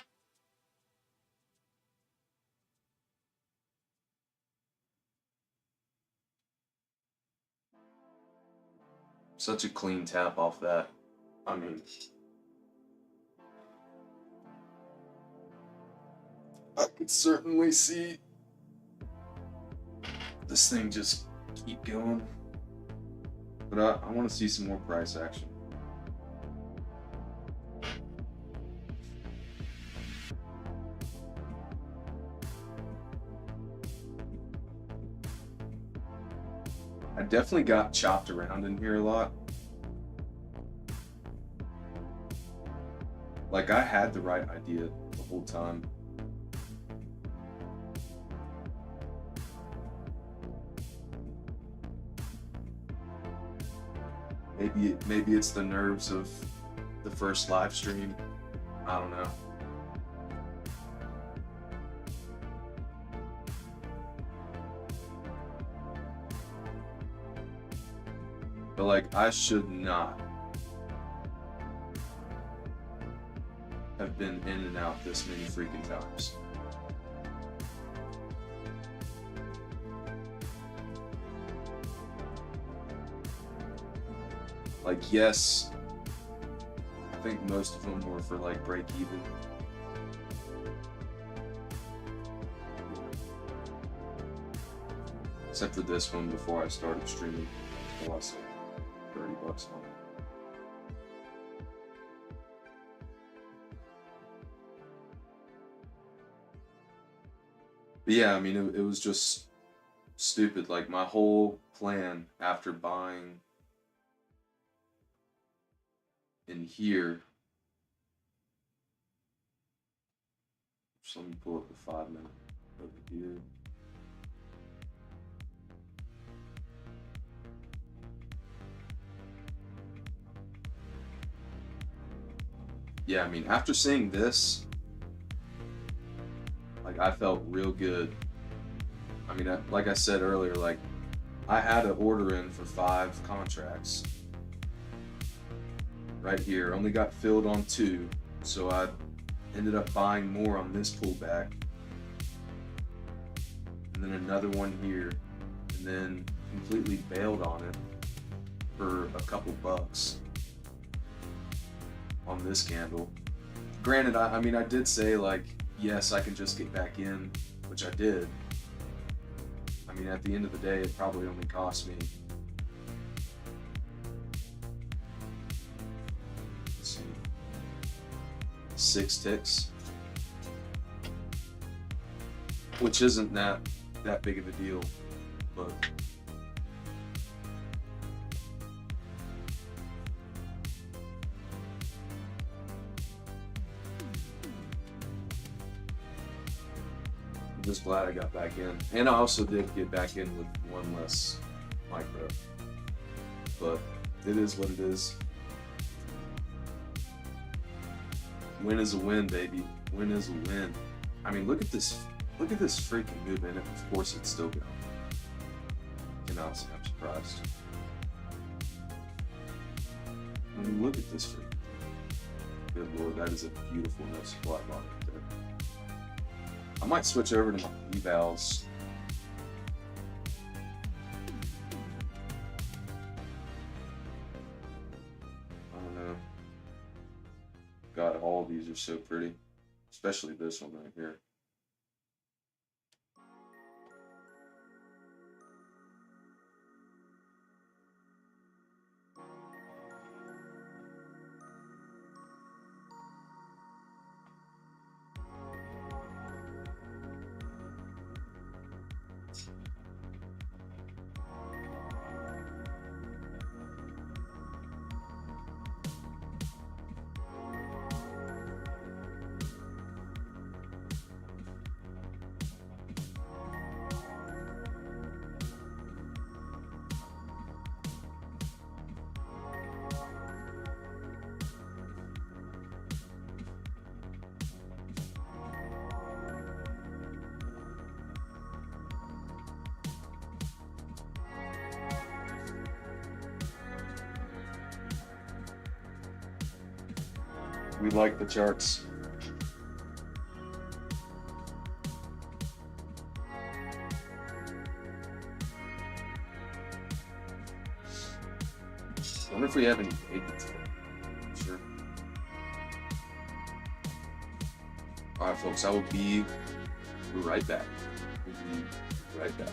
Such a clean tap off that. I mean, I could certainly see this thing just keep going. But I want to see some more price action. I definitely got chopped around in here a lot. Like, I had the right idea the whole time. Maybe it's the nerves of the first live stream. I don't know. But like, I should not have been in and out this many freaking times. Like, yes, I think most of them were for like break even. Except for this one before I started streaming. I lost like $30 on it. But yeah, I mean, it was just stupid. Like, my whole plan after buying in here. So let me pull up the 5 minute over here. yeah, I mean, after seeing this, like, I felt real good. I mean, like I said earlier, like, I had an order in for 5 contracts right here. Only got filled on 2, so I ended up buying more on this pullback, and then another one here, and then completely bailed on it for a couple bucks on this candle. Granted, I mean, I did say, like, yes, I can just get back in, which I did. I mean, at the end of the day, it probably only cost me, let's see, 6 ticks, which isn't that big of a deal, but I'm just glad I got back in. And I also did get back in with one less micro, but it is what it is. Win is a win, baby. Win is a win. I mean, look at this freaking movement. Of course, it's still going. Cannot say I'm surprised. I mean, look at this freaking thing. Good lord, that is a beautiful no supply bar right there. I might switch over to my evals. I don't know. God, all of these are so pretty, especially this one right here. We like the charts. I wonder if we have any pagans today. Sure. Alright, folks, I will be right back. We'll be right back.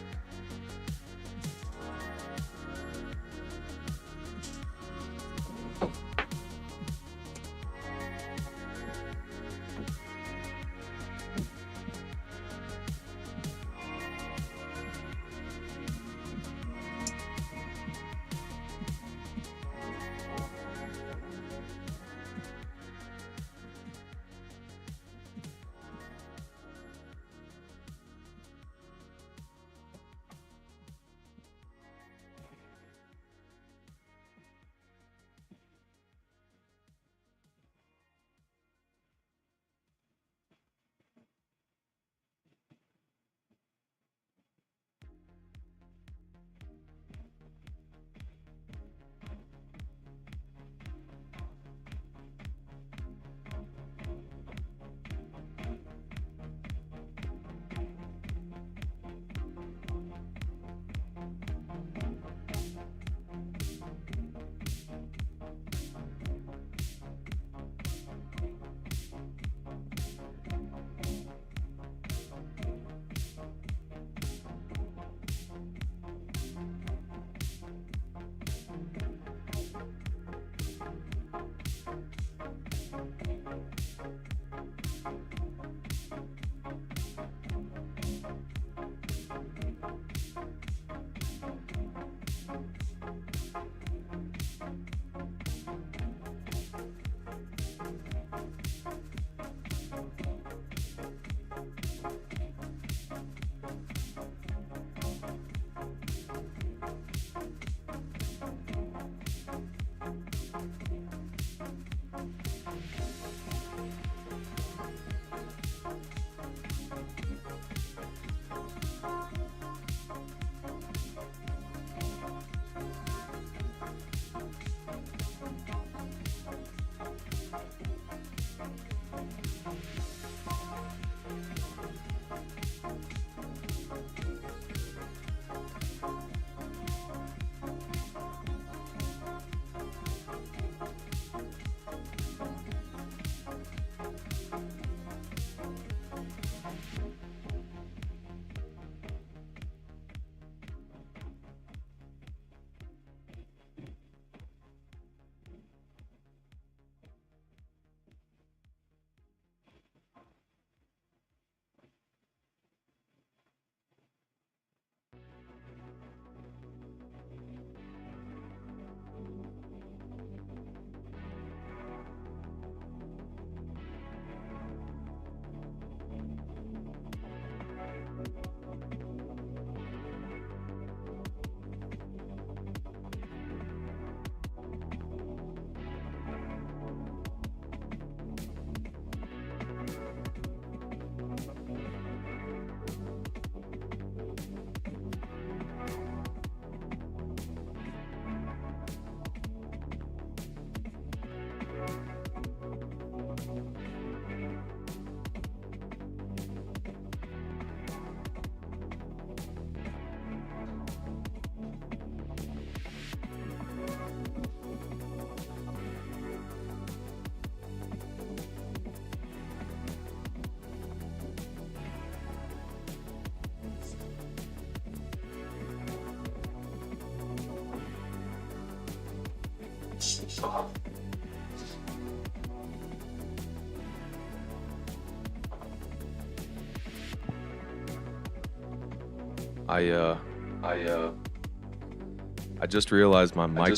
I just realized my mic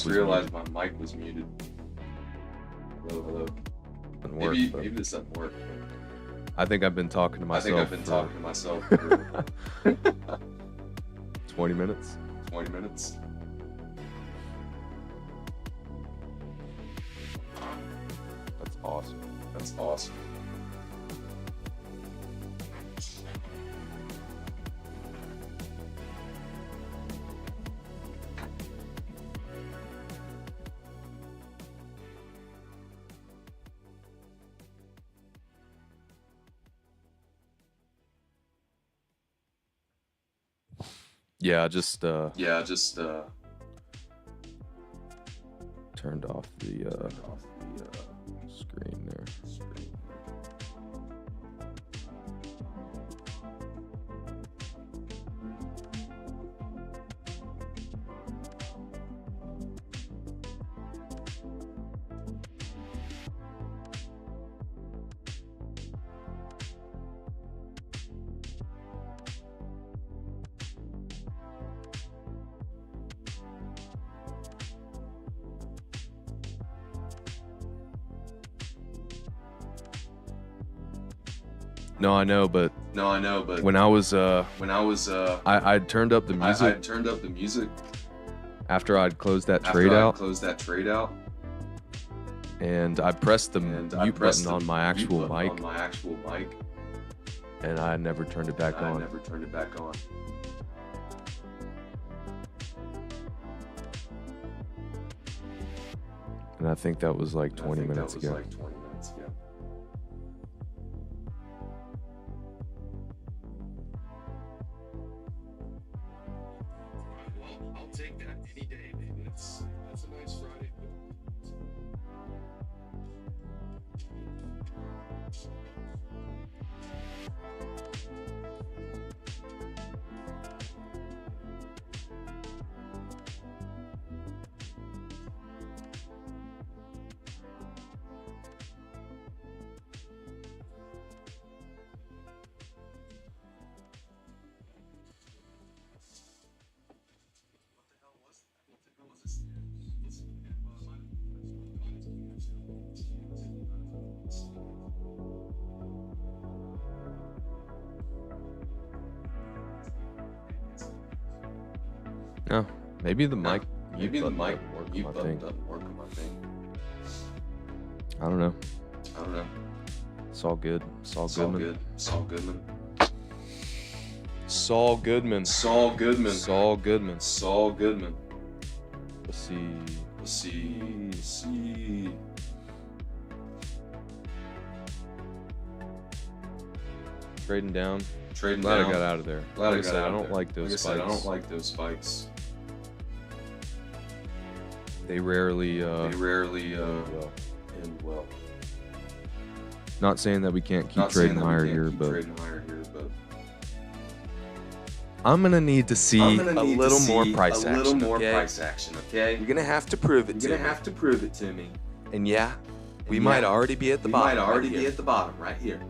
was muted. Hello. Doesn't work, but Maybe this doesn't work. I think I've been talking to myself. For 20 minutes. 20 minutes. That's awesome. Yeah, I just Turned off the screen there. No, I know, but when I was I turned up the music. After I'd closed that trade out, and I pressed the mute button on my actual mic, and I never turned it back on. And I think that was like 20 minutes ago. I'll take that any day, baby. That's a nice Friday. No, maybe the mic. Maybe the mic mute button doesn't work on my thing. I don't know. I don't know. It's all good. Saul Saul Goodman. Saul Goodman. Saul Goodman. Saul Goodman. Saul Goodman. Saul Goodman. Let's see. Let's see. Trading down. Trading Glad down. I got out of there. Glad Like I got said, out I don't there. like those Like I spikes. said, I don't like those spikes. They rarely They rarely well. end well. Not saying that we can't keep Not saying trading that we higher can't here, keep but trading higher here, but I'm gonna need to see I'm gonna a need to little more see price a action. little more okay? price action, okay? You're gonna have to prove it You're to gonna me. have to prove it to me. And yeah, we And might yeah, already be at the We bottom. might already right be here. at the bottom right here.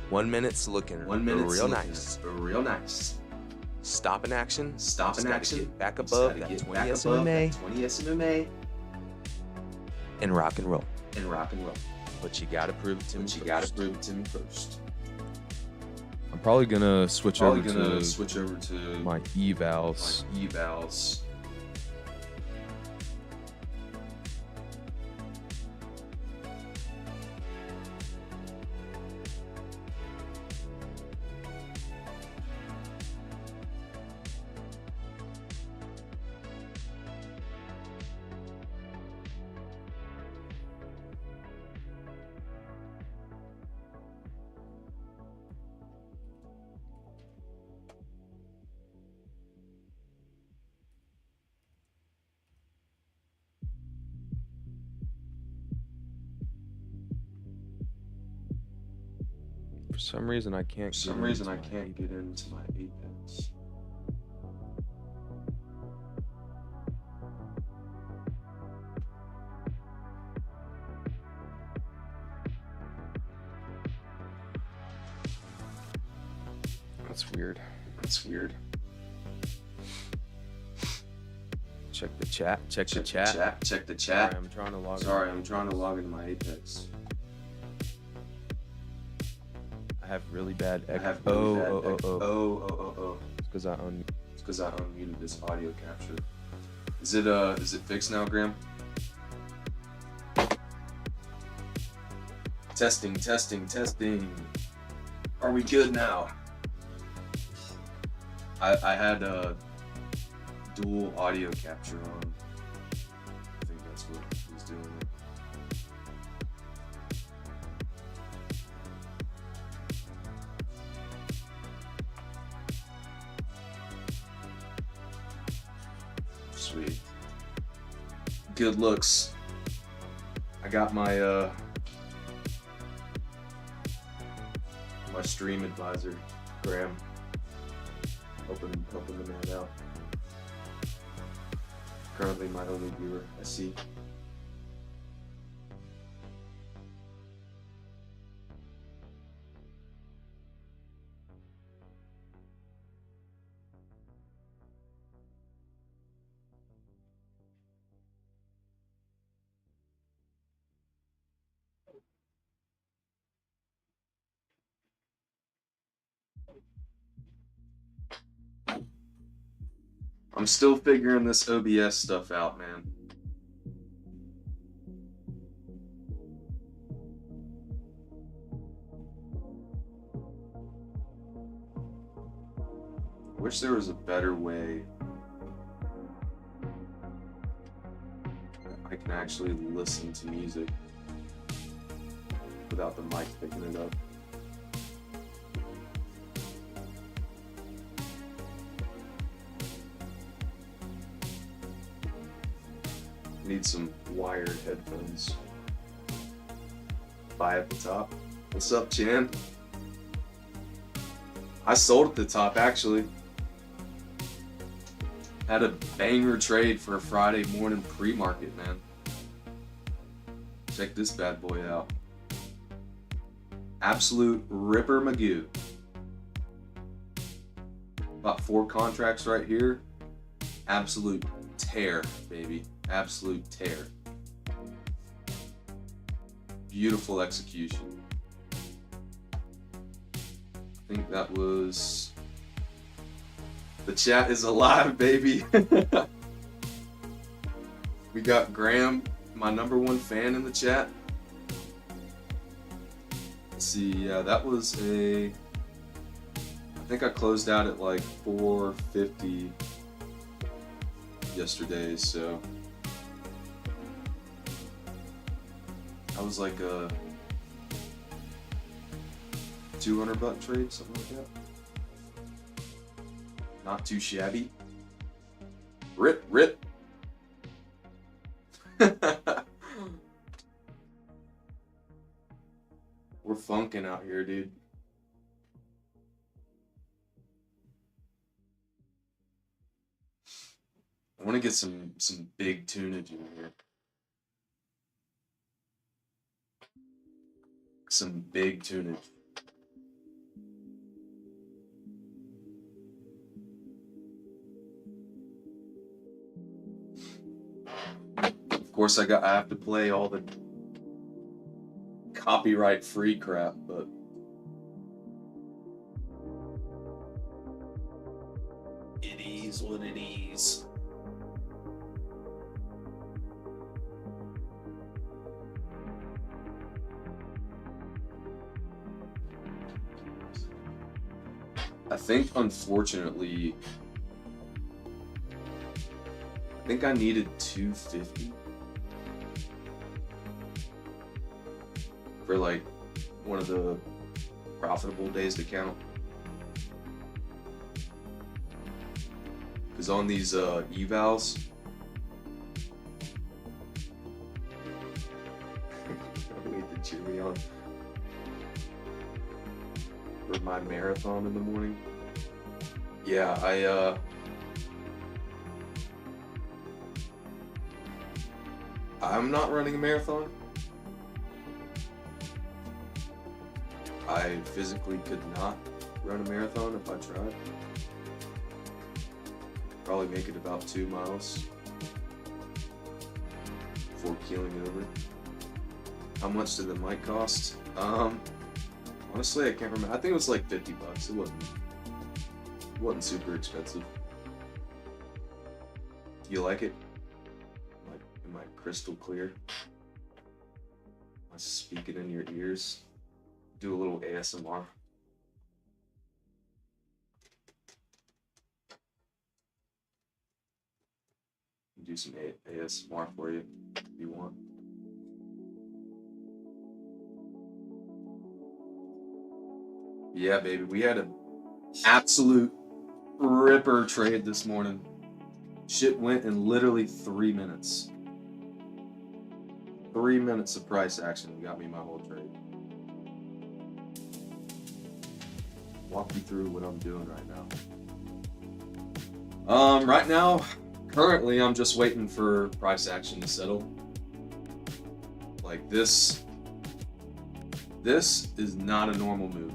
1 minute's looking 1 minute real nice. real nice. Stop in action. Stop in Just gotta action. get back Just above gotta that get 20 back above SMA that 20 SMA and rock and roll. and rock and roll. But you gotta prove it to me. But you first. gotta prove it to me first. I'm probably gonna switch Probably over gonna to switch over to my evals. my evals. For some reason, I can't. For some reason, I can't get into my Apex. weird. That's weird. Check the chat. Check the chat. Check the Sorry, chat. I'm trying to log in. Sorry, I'm trying to log into my Apex. I have really bad I echo. have really bad oh. oh. It's because I It's because I unmuted this audio capture. Is it fixed now, Graham? Testing. Are we good now? I had dual audio capture on. I think that's what was doing it. Sweet. Good looks. I got my my stream advisor, Graham, helping the man out. Currently my only viewer, I see. I'm still figuring this OBS stuff out, man. Wish there was a better way I can actually listen to music without the mic picking it up. Need some wired headphones. Buy at the top. What's up, Chan? I sold at the top, actually. Had a banger trade for a Friday morning pre-market, man. Check this bad boy out. Absolute Ripper Magoo. About 4 contracts right here. Absolute tear, baby. Absolute tear. Beautiful execution. I think that was... The chat is alive, baby. We got Graham, my #1 fan, in the chat. Let's see, yeah, that was a... I think I closed out at like 450 yesterday, so... That was like a $200 trade, something like that. Not too shabby. Rip. We're funking out here, dude. I want to get some big tunage in here. Some big tunage. Of course, I have to play all the copyright free crap, but it is what it is. I think, unfortunately, I needed 250 for like one of the profitable days to count. Because on these evals, wait to cheer me on for my marathon in the morning. Yeah, I'm not running a marathon. I physically could not. run a marathon if I tried. Probably make it about 2 miles before keeling over. How much did the mic cost? Honestly, I can't remember. I think it was like $50. It wasn't super expensive. Do you like it? Am I crystal clear? Am I speaking in your ears? Do a little ASMR. Do some ASMR for you if you want. Yeah, baby, we had an absolute ripper trade this morning. Shit went in literally 3 minutes. 3 minutes of price action got me my whole trade. Walk you through what I'm doing right now. Right now, currently, I'm just waiting for price action to settle. Like this is not a normal move.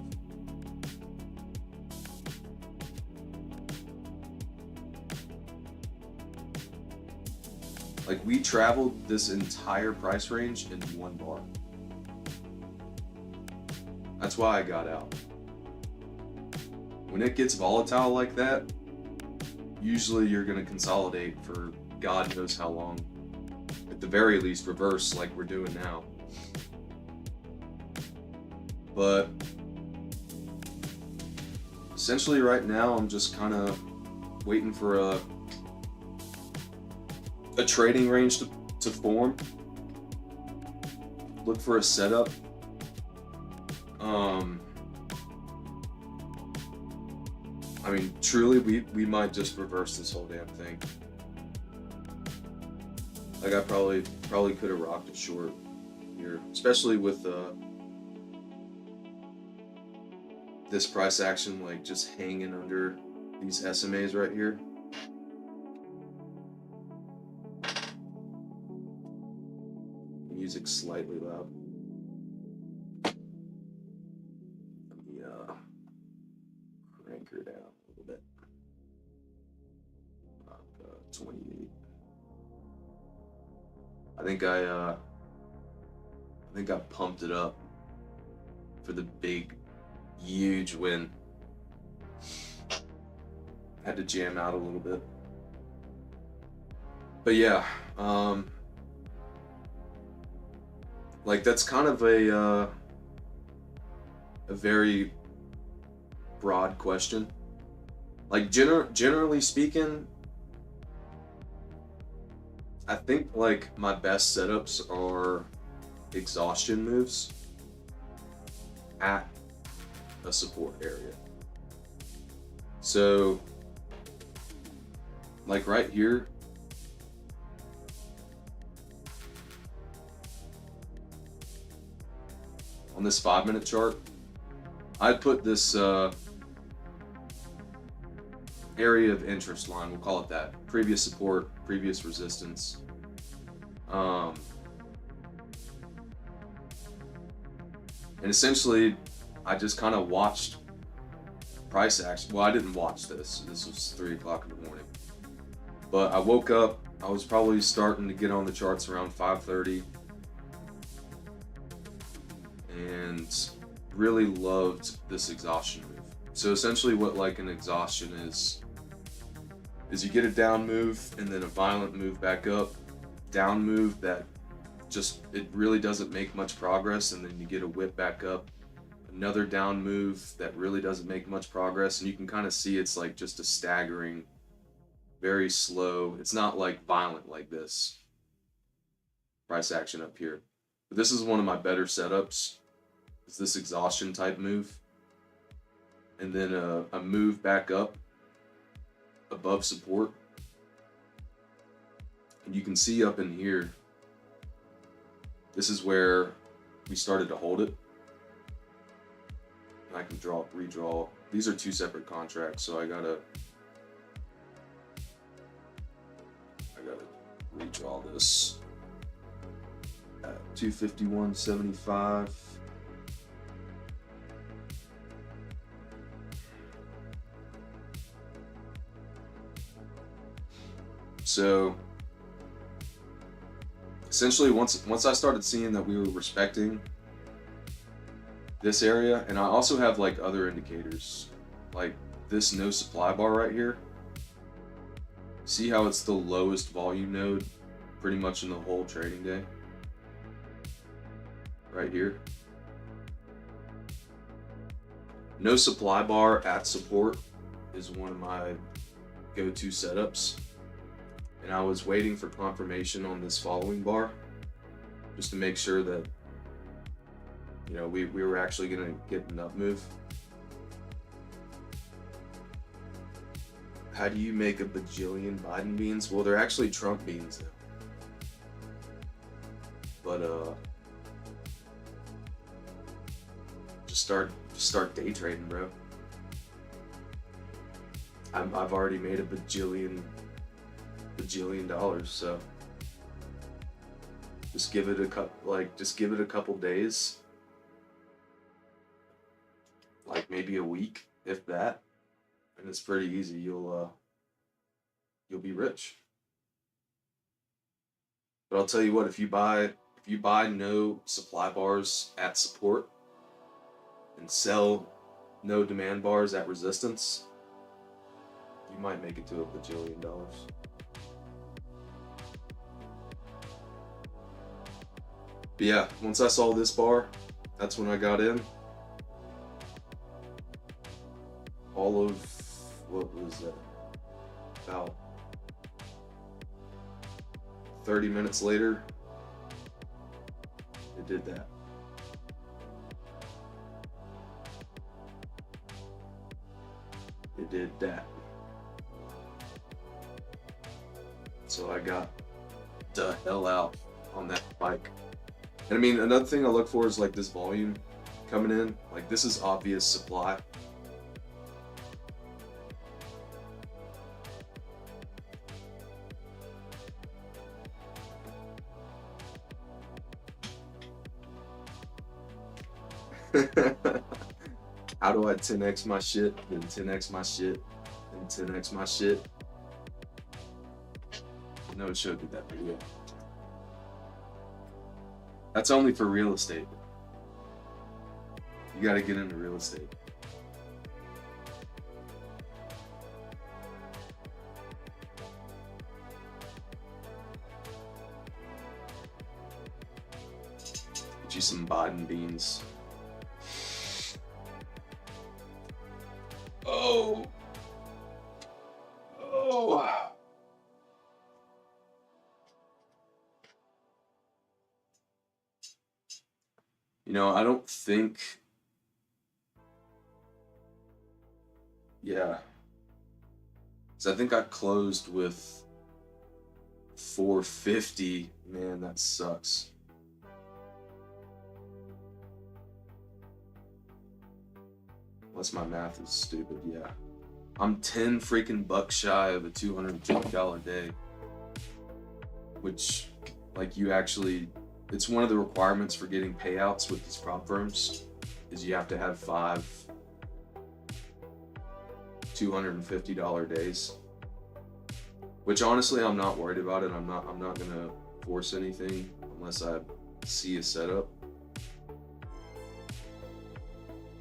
Like we traveled this entire price range in one bar. That's why I got out. When it gets volatile like that, usually you're gonna consolidate for God knows how long. At the very least, reverse like we're doing now. But essentially right now, I'm just kind of waiting for a trading range to form. Look for a setup. I mean, truly, we might just reverse this whole damn thing. Like I probably could have rocked it short here, especially with this price action, like just hanging under these SMAs right here. Music slightly loud. Let me crank her down a little bit. About 28. I think I pumped it up for the big, huge win. Had to jam out a little bit. But yeah, like that's kind of a very broad question. Like generally speaking, I think like my best setups are exhaustion moves at a support area. So like right here, on this 5-minute chart, I'd put this area of interest line, we'll call it that, previous support, previous resistance. And essentially, I just kind of watched price action. Well, I didn't watch this. This was 3 o'clock in the morning. But I woke up, I was probably starting to get on the charts around 5:30. And really loved this exhaustion move. So essentially what like an exhaustion is you get a down move and then a violent move back up, down move that just, it really doesn't make much progress, and then you get a whip back up, another down move that really doesn't make much progress, and you can kind of see it's like just a staggering, very slow, it's not like violent like this price action up here. But this is one of my better setups. Is this exhaustion type move, and then a move back up above support, and you can see up in here, this is where we started to hold it. And I can redraw. These are 2 separate contracts, so I gotta redraw this at 251.75. So essentially, once I started seeing that we were respecting this area, and I also have like other indicators, like this no supply bar right here. See how it's the lowest volume node pretty much in the whole trading day? Right here. No supply bar at support is one of my go-to setups. And I was waiting for confirmation on this following bar just to make sure that, you know, we were actually gonna get an up move. How do you make a bajillion Biden beans? Well, they're actually Trump beans though. But just start day trading, bro. I've already made a bajillion dollars, so just give it a couple days, like maybe a week, if that, and it's pretty easy. You'll be rich. But I'll tell you what, if you buy no supply bars at support and sell no demand bars at resistance, you might make it to a bajillion dollars. But yeah, once I saw this bar, that's when I got in. All of, what was that? About 30 minutes later, it did that. It did that. So I got the hell out on that bike. And I mean, another thing I look for is like this volume coming in. Like this is obvious supply. How do I 10x my shit, then 10x my shit, then 10x my shit? No, it showed me that video. That's only for real estate. You gotta get into real estate. Get you some Biden beans. Oh. Oh. You know, I don't think. Yeah. So I think I closed with 450. Man, that sucks. Unless my math is stupid, yeah. I'm 10 freaking bucks shy of a $250 day. Which, like, you actually, it's one of the requirements for getting payouts with these prop firms, is you have to have 5 $250 days. Which honestly, I'm not worried about it. I'm not gonna force anything unless I see a setup.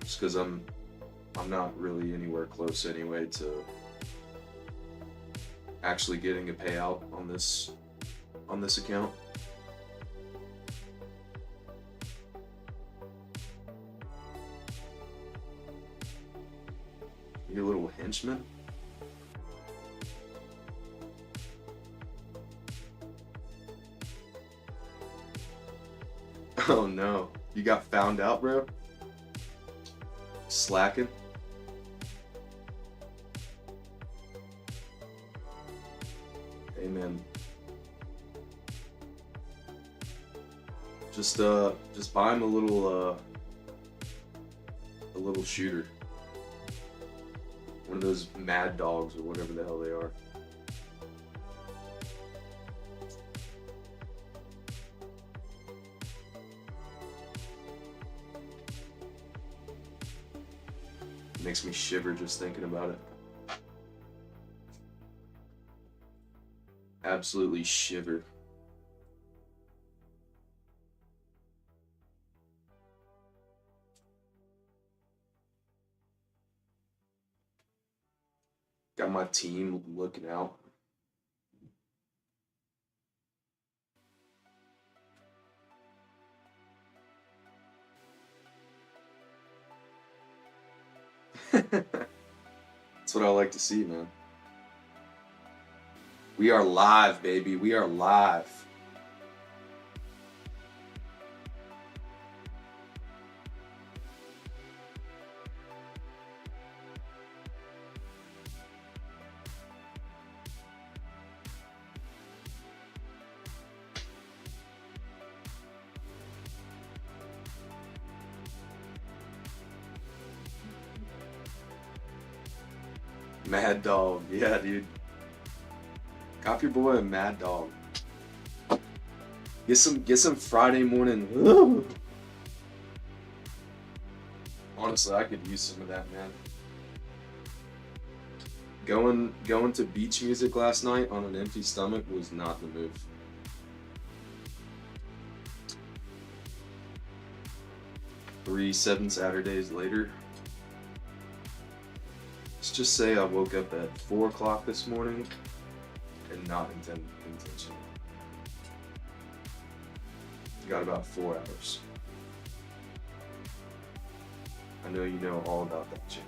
Just because I'm not really anywhere close anyway to actually getting a payout on this account. Your little henchman. Oh no, you got found out, bro? Slacking? Amen. Just buy him a little shooter. One of those mad dogs or whatever the hell they are. It makes me shiver just thinking about it. absolutely shiver. Got my team looking out. That's what I like to see, man. We are live, baby. We are live. Mad Dog, yeah, dude. Cop your boy a Mad Dog. Get some Friday morning. Honestly, I could use some of that, man. Going to beach music last night on an empty stomach was not the move. Three 7 Saturdays later. Let's just say I woke up at 4 o'clock this morning and not intentional. Got about 4 hours. I know you know all about that shit.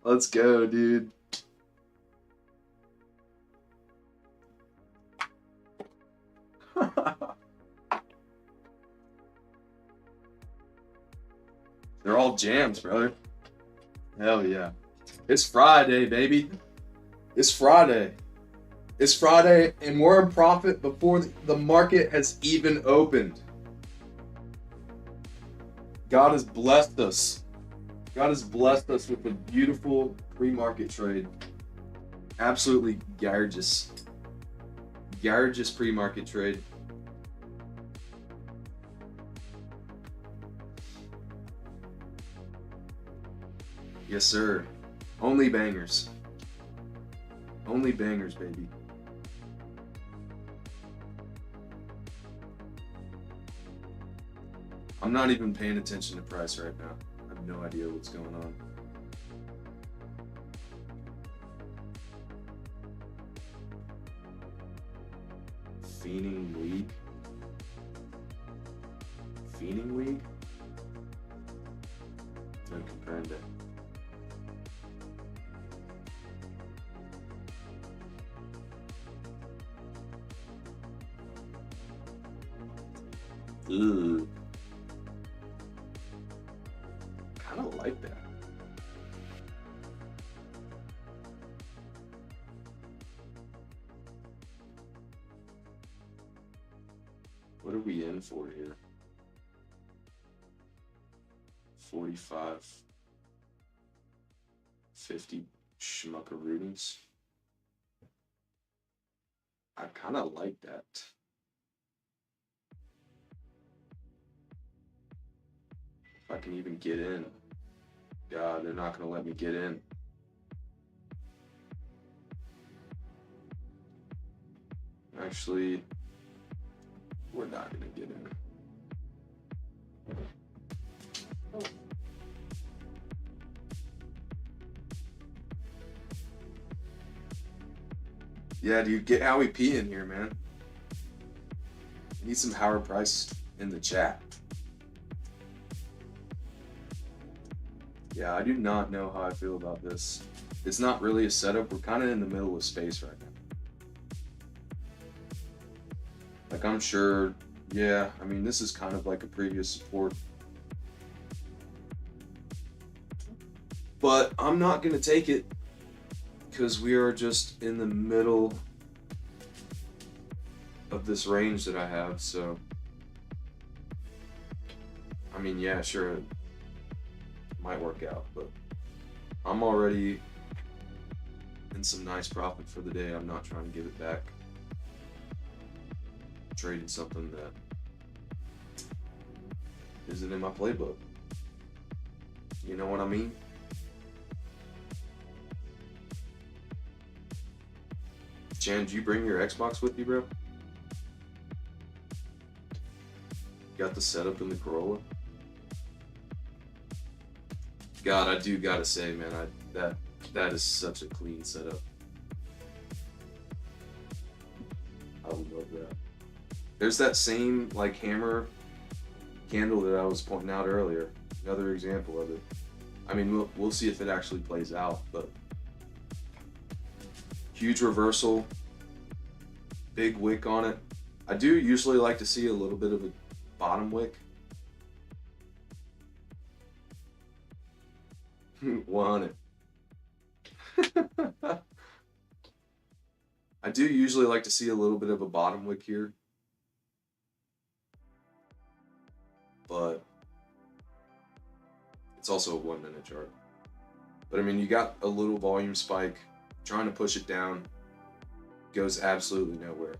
Let's go, dude. They're all jams, brother. Hell yeah. It's Friday, baby. It's Friday. It's Friday, and we're in profit before the market has even opened. God has blessed us. God has blessed us with a beautiful pre-market trade. Absolutely gorgeous. Gorgeous pre-market trade. Yes, sir. Only bangers. Only bangers, baby. I'm not even paying attention to price right now. I have no idea what's going on. Fiending League? Fiending League? No comprende. Ugh. Kind of like that. What are we in for here? 45, 50 schmuckaroonies. I kind of like that. If I can even get in. God, they're not going to let me get in. Actually, we're not going to get in. Yeah, dude, get Howie P in here, man. Need some Howard Price in the chat. Yeah, I do not know how I feel about this. It's not really a setup. We're kind of in the middle of space right now. Like, I'm sure, yeah, I mean, this is kind of like a previous support. But I'm not going to take it because we are just in the middle of this range that I have. So I mean, yeah, sure, it might work out, but I'm already in some nice profit for the day. I'm not trying to give it back. Trading something that isn't in my playbook. You know what I mean? Chan, did you bring your Xbox with you, bro? Got the setup in the Corolla? God, I do gotta say, man, that is such a clean setup. I would love that. There's that same like hammer candle that I was pointing out earlier. Another example of it. I mean, we'll see if it actually plays out, but huge reversal, big wick on it. I do usually like to see a little bit of a bottom wick. 100. I do usually like to see a little bit of a bottom wick here, but it's also a 1 minute chart. But I mean, you got a little volume spike, trying to push it down, goes absolutely nowhere.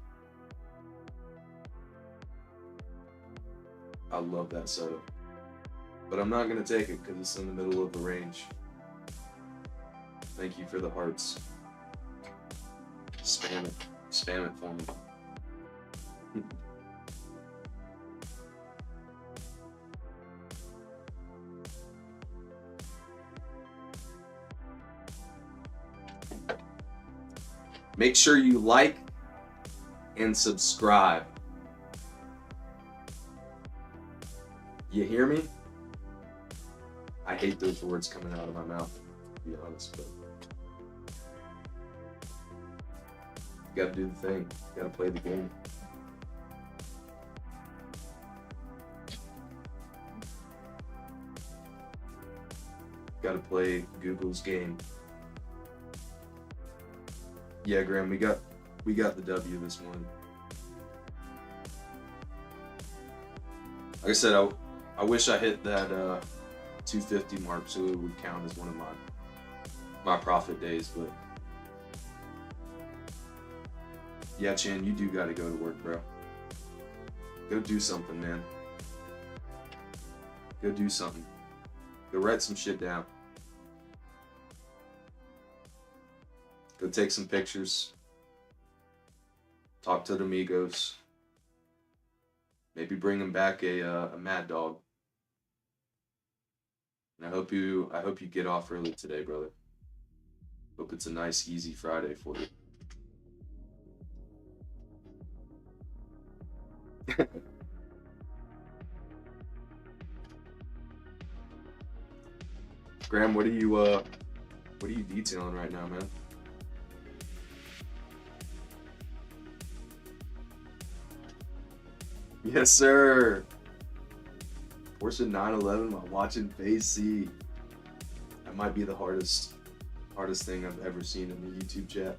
I love that setup, but I'm not gonna take it because it's in the middle of the range. Thank you for the hearts. Spam it for me. Make sure you like and subscribe. You hear me? I hate those words coming out of my mouth, to be honest, but you gotta do the thing. You gotta play the game. Gotta play Google's game. Yeah, Graham, we got the W this morning. Like I said, I wish I hit that 250 mark so it would count as one of my profit days, but yeah, Chan, you do gotta go to work, bro. Go do something, man. Go do something. Go write some shit down. Go take some pictures. Talk to the amigos. Maybe bring them back a Mad Dog. And I hope you get off early today, brother. Hope it's a nice, easy Friday for you. Graham, what are you detailing right now, man? Yes, sir. Porsche 911 while watching Phase C. That might be the hardest thing I've ever seen in the YouTube chat.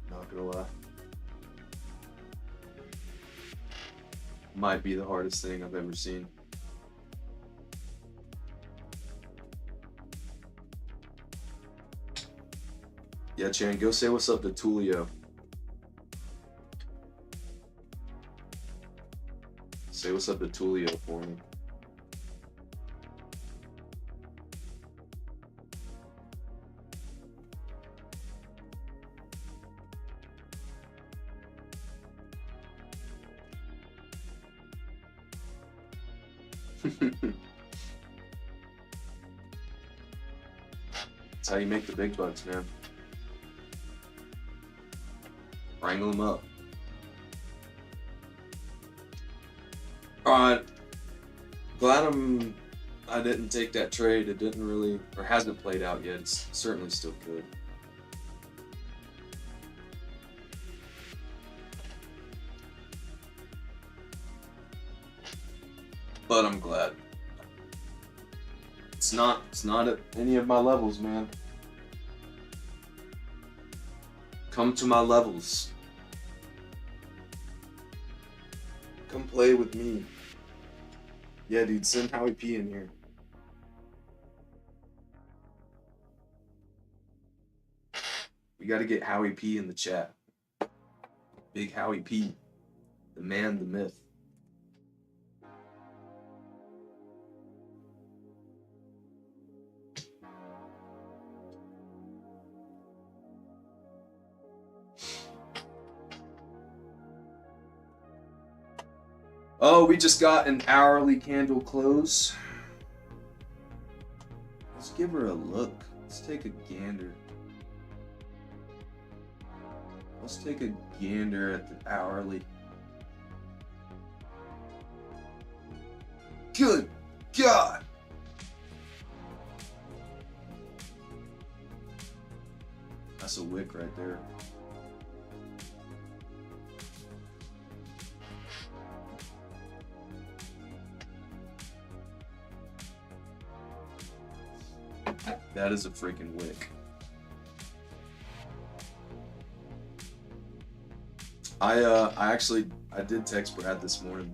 Not gonna lie. Might be the hardest thing I've ever seen. Yeah, Chan, go say what's up to Tulio. Say what's up to Tulio for me. That's how you make the big bucks, man. Wrangle them up. Alright. Glad I didn't take that trade. It didn't really, or hasn't played out yet. It's certainly still could. But I'm glad. It's not at any of my levels, man. Come to my levels. Come play with me. Yeah, dude, send Howie P in here. We got to get Howie P in the chat. Big Howie P. The man, the myth. Oh, we just got an hourly candle close. Let's give her a look. Let's take a gander. Let's take a gander at the hourly. Good God! That's a wick right there. That is a freaking wick. I did text Brad this morning.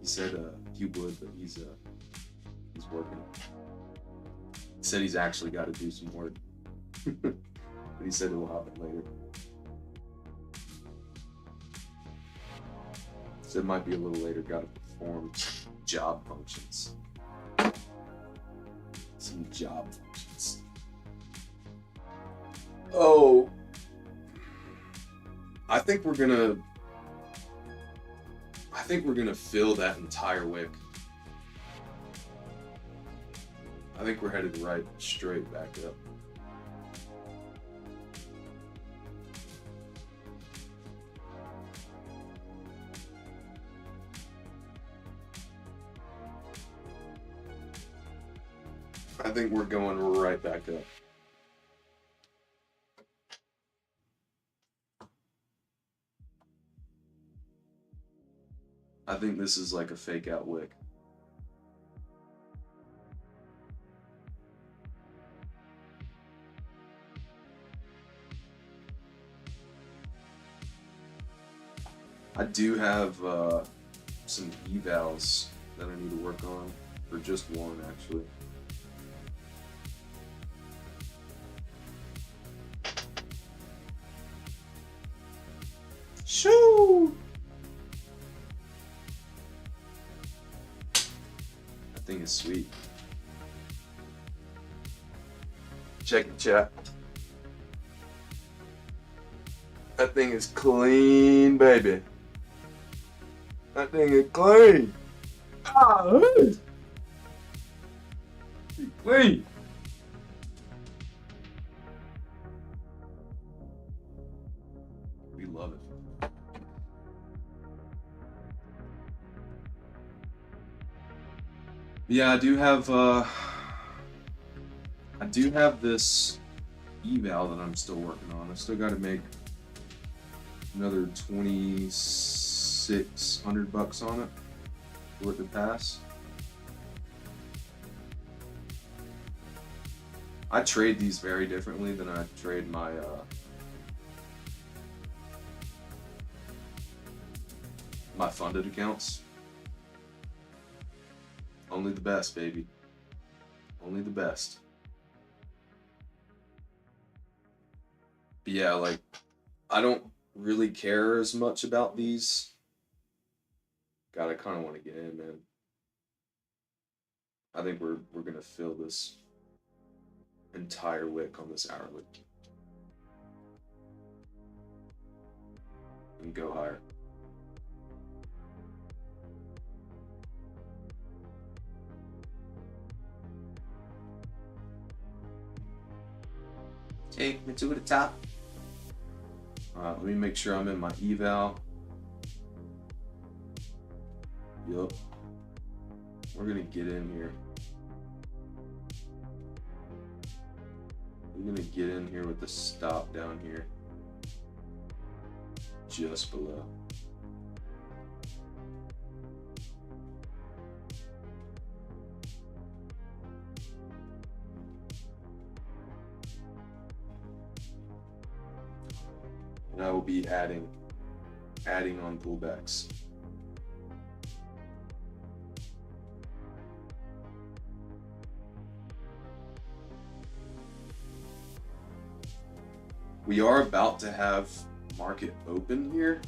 He said he would, but he's working. He said he's actually got to do some work. But he said it will happen later. So it might be a little later. Got to perform job functions. Some job functions. Oh, I think we're gonna fill that entire wick. I think we're headed right straight back up. I think we're going right back up. I think this is like a fake out wick. I do have some evals that I need to work on, or just one actually. Shoo! That thing is sweet. Check the chat. That thing is clean, baby. That thing is clean. Ah, it's clean. We love it. Yeah, I do have this eval that I'm still working on. I still got to make another $2,600 on it for it to pass. I trade these very differently than I trade my my funded accounts. Only the best, baby. Only the best. But yeah, like, I don't really care as much about these. God, I kind of want to get in, man. I think we're gonna fill this entire wick on this hourly and go higher. Take me to the top. Alright, let me make sure I'm in my eval. Yup. We're gonna get in here. We're gonna get in here with the stop down here. Just below. And I will be adding on pullbacks. We are about to have market open here.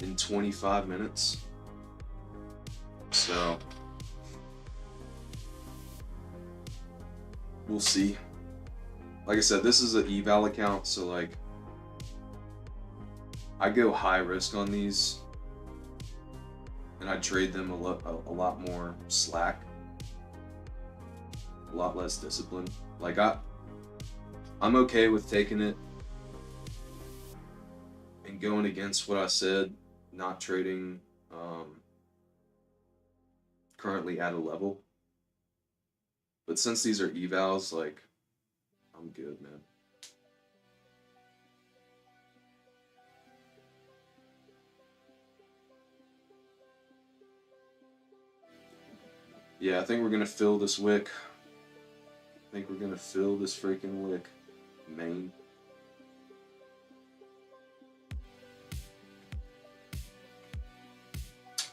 In 25 minutes. So we'll see. Like I said, this is an eval account, so like I go high risk on these, and I trade them a lot more slack, a lot less disciplined. Like I'm okay with taking it and going against what I said, not trading currently at a level. But since these are evals, like, I'm good, man. Yeah, I think we're gonna fill this wick. I think we're gonna fill this freaking wick, main.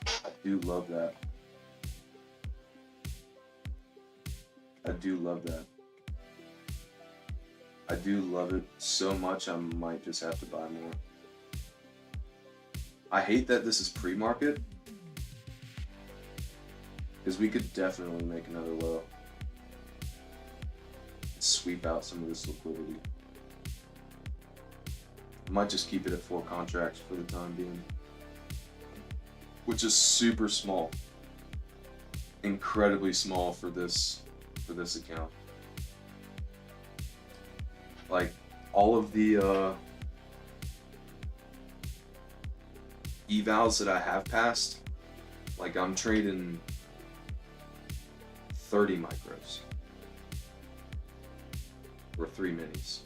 I do love that. I do love that. I do love it so much I might just have to buy more. I hate that this is pre-market, because we could definitely make another low. Sweep out some of this liquidity. I might just keep it at 4 contracts for the time being, which is super small, incredibly small for this account. Like all of the evals that I have passed, like I'm trading 30 micros or 3 minis.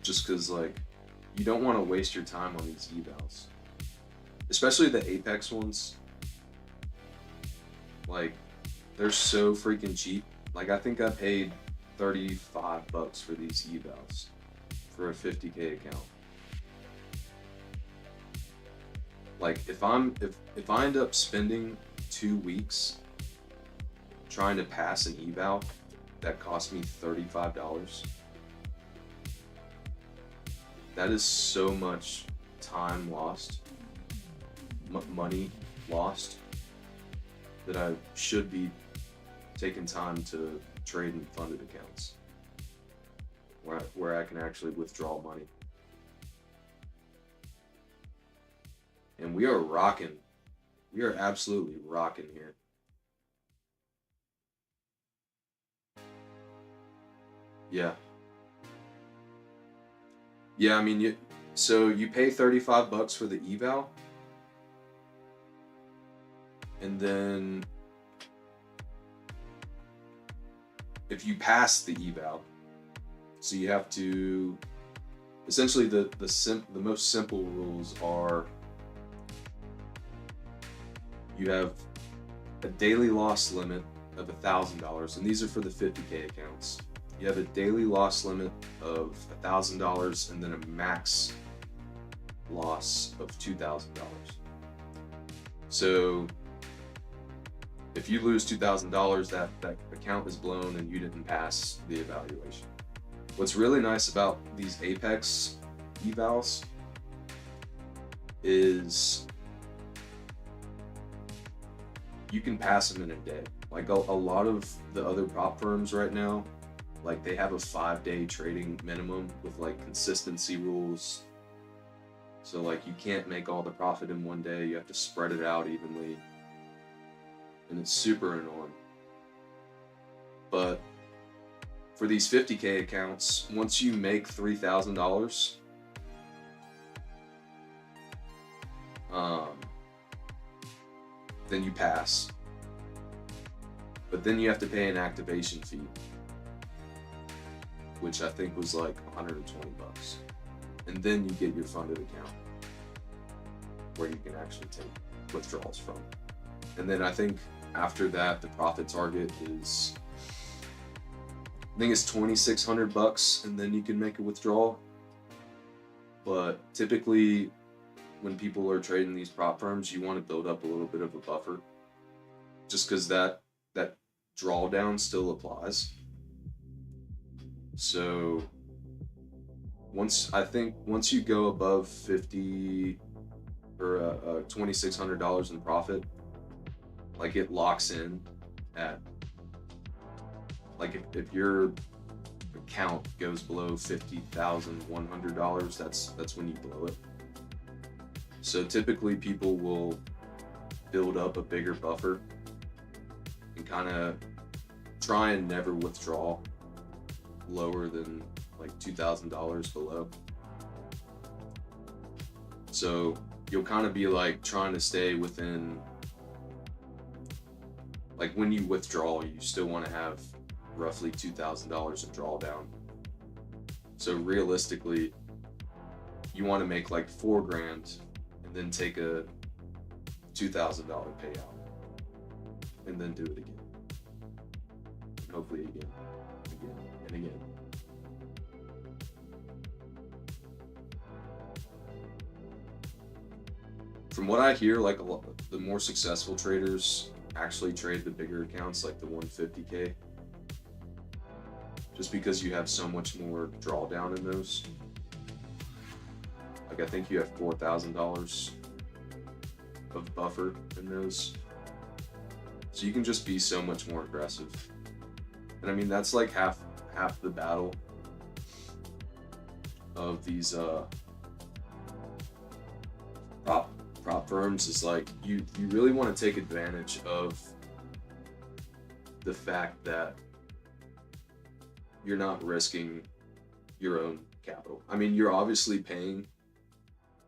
Just cause like you don't want to waste your time on these evals. Especially the Apex ones. Like, they're so freaking cheap. Like, I think I paid $35 for these evals for a 50K account. Like, if I end up spending 2 weeks trying to pass an eval that cost me $35, that is so much time lost, money lost, that I should be taking time to trade in funded accounts where I can actually withdraw money. And we are rocking. We are absolutely rocking here. Yeah. Yeah, I mean, so you pay $35 for the eval, and then if you pass the eval, so you have to, essentially the most simple rules are you have a daily loss limit of $1,000, and these are for the 50K accounts. You have a daily loss limit of $1,000 and then a max loss of $2,000. So if you lose $2,000, that account is blown and you didn't pass the evaluation. What's really nice about these Apex evals is you can pass them in a day. Like a lot of the other prop firms right now, like they have a 5-day trading minimum with like consistency rules. So like you can't make all the profit in one day, you have to spread it out evenly. And it's super annoying. But for these 50K accounts, once you make $3,000, then you pass. But then you have to pay an activation fee, which I think was like $120. And then you get your funded account where you can actually take withdrawals from. And then I think after that, the profit target is, I think it's $2,600, and then you can make a withdrawal. But typically, when people are trading these prop firms, you want to build up a little bit of a buffer, just because that drawdown still applies. So once you go above 50 or $2,600 in profit, like it locks in at, like if your account goes below $50,100, that's when you blow it. So typically people will build up a bigger buffer and kind of try and never withdraw lower than like $2,000 below. So you'll kind of be like trying to stay within, like when you withdraw, you still want to have roughly $2,000 in drawdown. So realistically, you want to make like $4,000 and then take a $2,000 payout and then do it again. And hopefully again, and again. From what I hear, like the more successful traders actually trade the bigger accounts, like the 150K, just because you have so much more drawdown in those. Like I think you have $4,000 of buffer in those, so you can just be so much more aggressive. And I mean that's like half the battle of these prop firms is like you really want to take advantage of the fact that you're not risking your own capital. I mean, you're obviously paying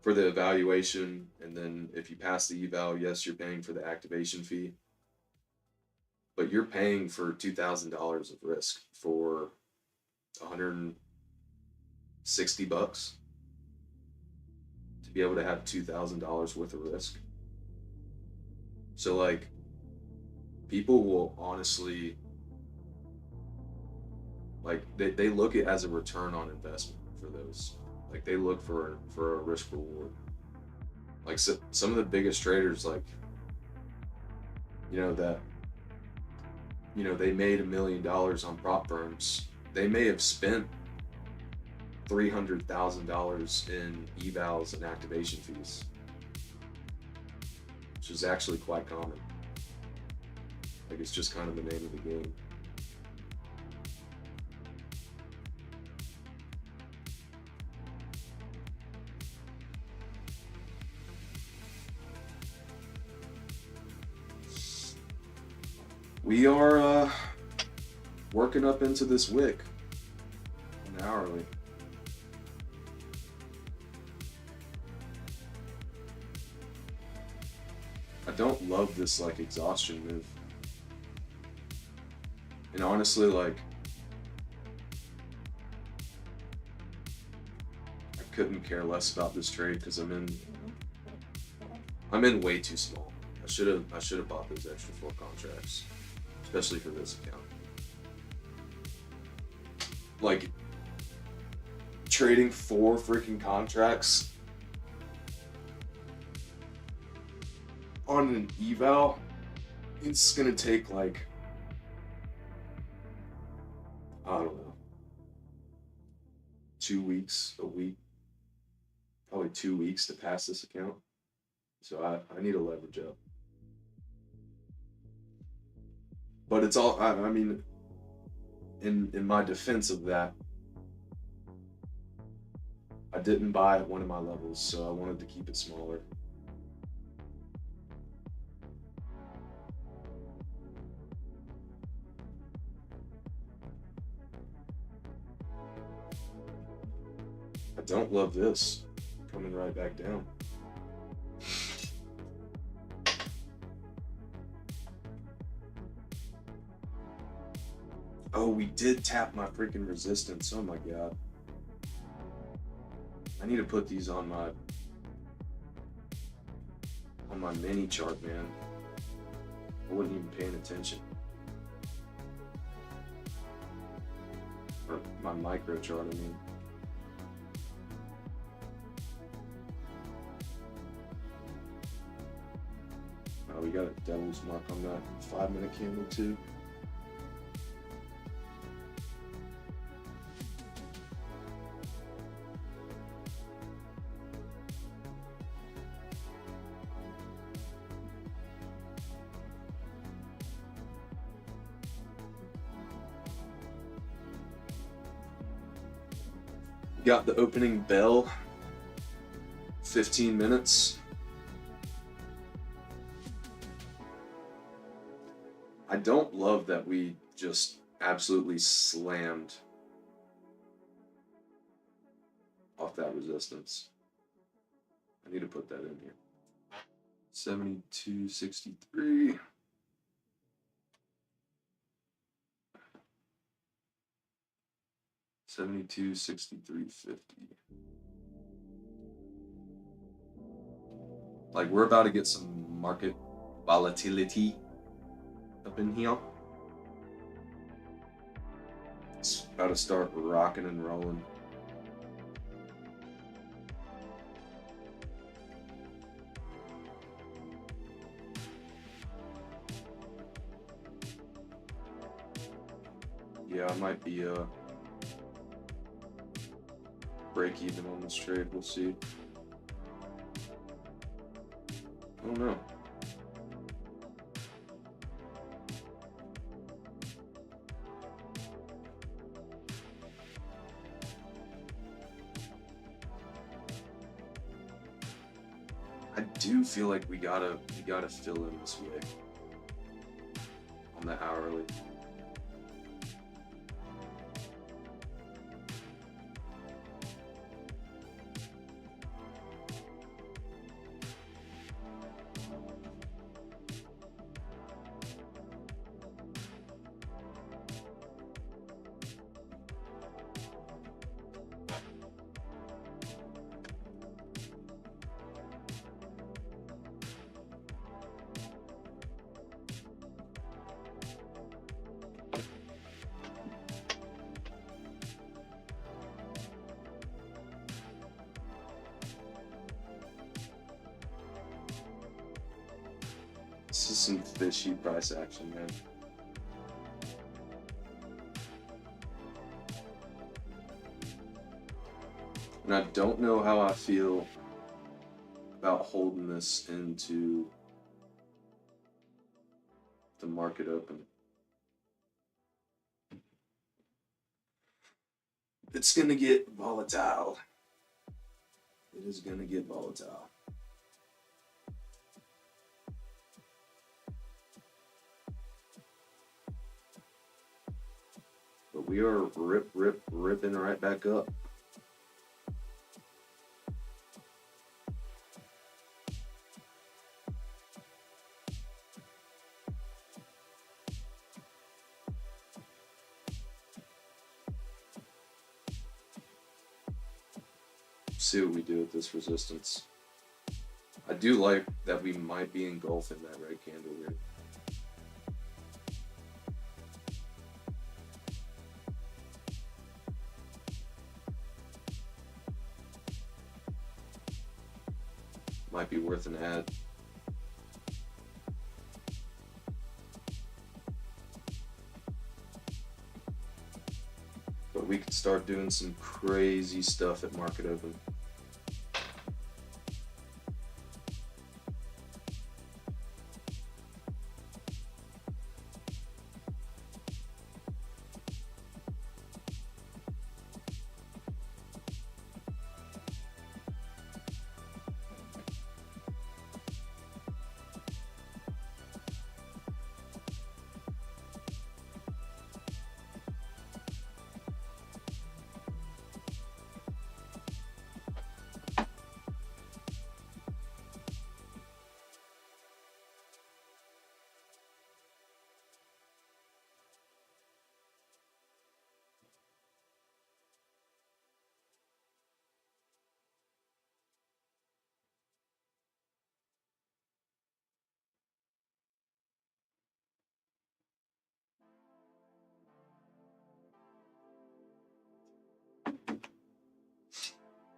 for the evaluation, and then if you pass the eval, yes, you're paying for the activation fee, but you're paying for $2,000 of risk for $160 to be able to have $2,000 worth of risk. So like people will honestly, like they look at it as a return on investment for those. Like they look for a risk reward. Like so, some of the biggest traders, like they made $1 million on prop firms. They may have spent $300,000 in evals and activation fees, which is actually quite common. Like it's just kind of the name of the game. We are working up into this wick an hourly. I don't love this like exhaustion move. And honestly, like I couldn't care less about this trade because I'm in way too small. I should have bought those extra 4 contracts, especially for this account. Like trading 4 freaking contracts on an eval, it's gonna take like, I don't know, 2 weeks, a week, probably 2 weeks to pass this account. So I need to leverage up. But it's all, I mean, in my defense of that, I didn't buy at one of my levels, so I wanted to keep it smaller. I don't love this coming right back down. Oh, we did tap my freaking resistance. Oh my god. I need to put these on my mini chart, man. I wasn't even paying attention. Or my micro chart, I mean. devil's mark on that 5-minute candle too. Got the opening bell, 15 minutes. I don't love that we just absolutely slammed off that resistance. I need to put that in here. 72.63. $72.63.50. Like, we're about to get some market volatility up in here. It's about to start rocking and rolling. Yeah, I might be break even on this trade. We'll see. I don't know. I do feel like we gotta fill in this way on the hourly. This is some fishy price action, man. And I don't know how I feel about holding this into the market open. It's gonna get volatile. It is gonna get volatile. But we are ripping right back up. See what we do with this resistance. I do like that we might be engulfing that red candle here. Might be worth an ad. But we could start doing some crazy stuff at market open.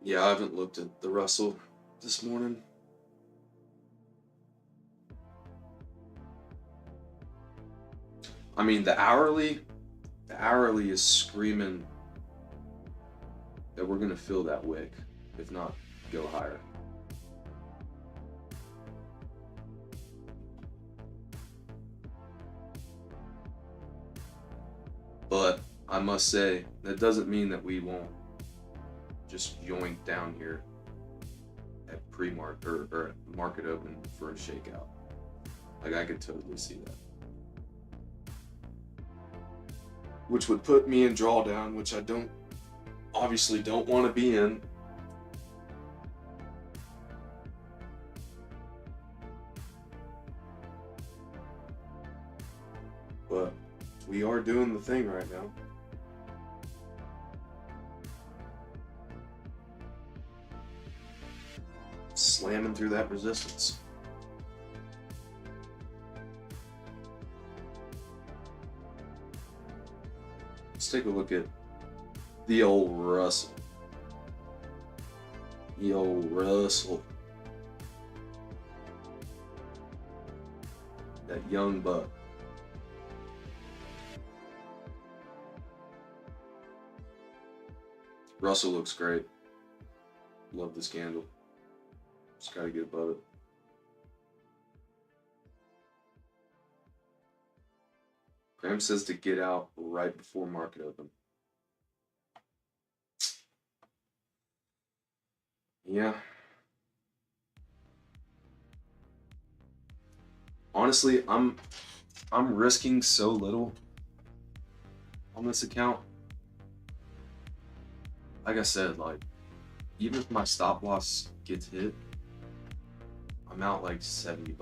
Yeah, I haven't looked at the Russell this morning. I mean, the hourly is screaming that we're gonna fill that wick, if not go higher. But I must say, that doesn't mean that we won't just yoink down here at pre-market or at market open for a shakeout. Like, I could totally see that. Which would put me in drawdown, which I obviously don't want to be in. But we are doing the thing right now. Slamming through that resistance. Let's take a look at the old Russell. The old Russell. That young buck. Russell looks great. Love this candle. Just gotta get above it. Graham says to get out right before market open. Yeah. Honestly, I'm risking so little on this account. Like I said, like, even if my stop loss gets hit, I'm out like $70.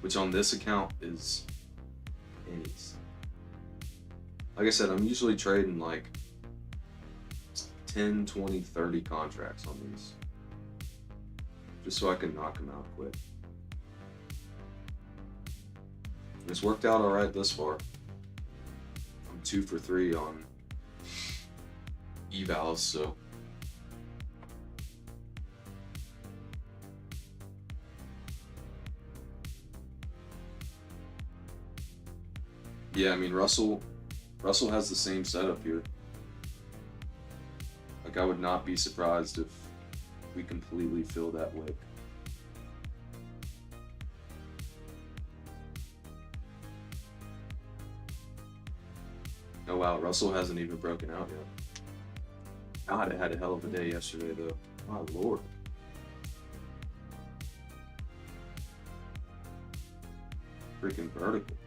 Which on this account is pennies. Like I said, I'm usually trading like 10, 20, 30 contracts on these. Just so I can knock them out quick. It's worked out alright thus far. I'm 2 for 3 on evals, so yeah, I mean Russell has the same setup here. Like, I would not be surprised if we completely fill that wick. Oh wow, Russell hasn't even broken out yet. God, it had a hell of a day yesterday, though. My lord. Freaking vertical.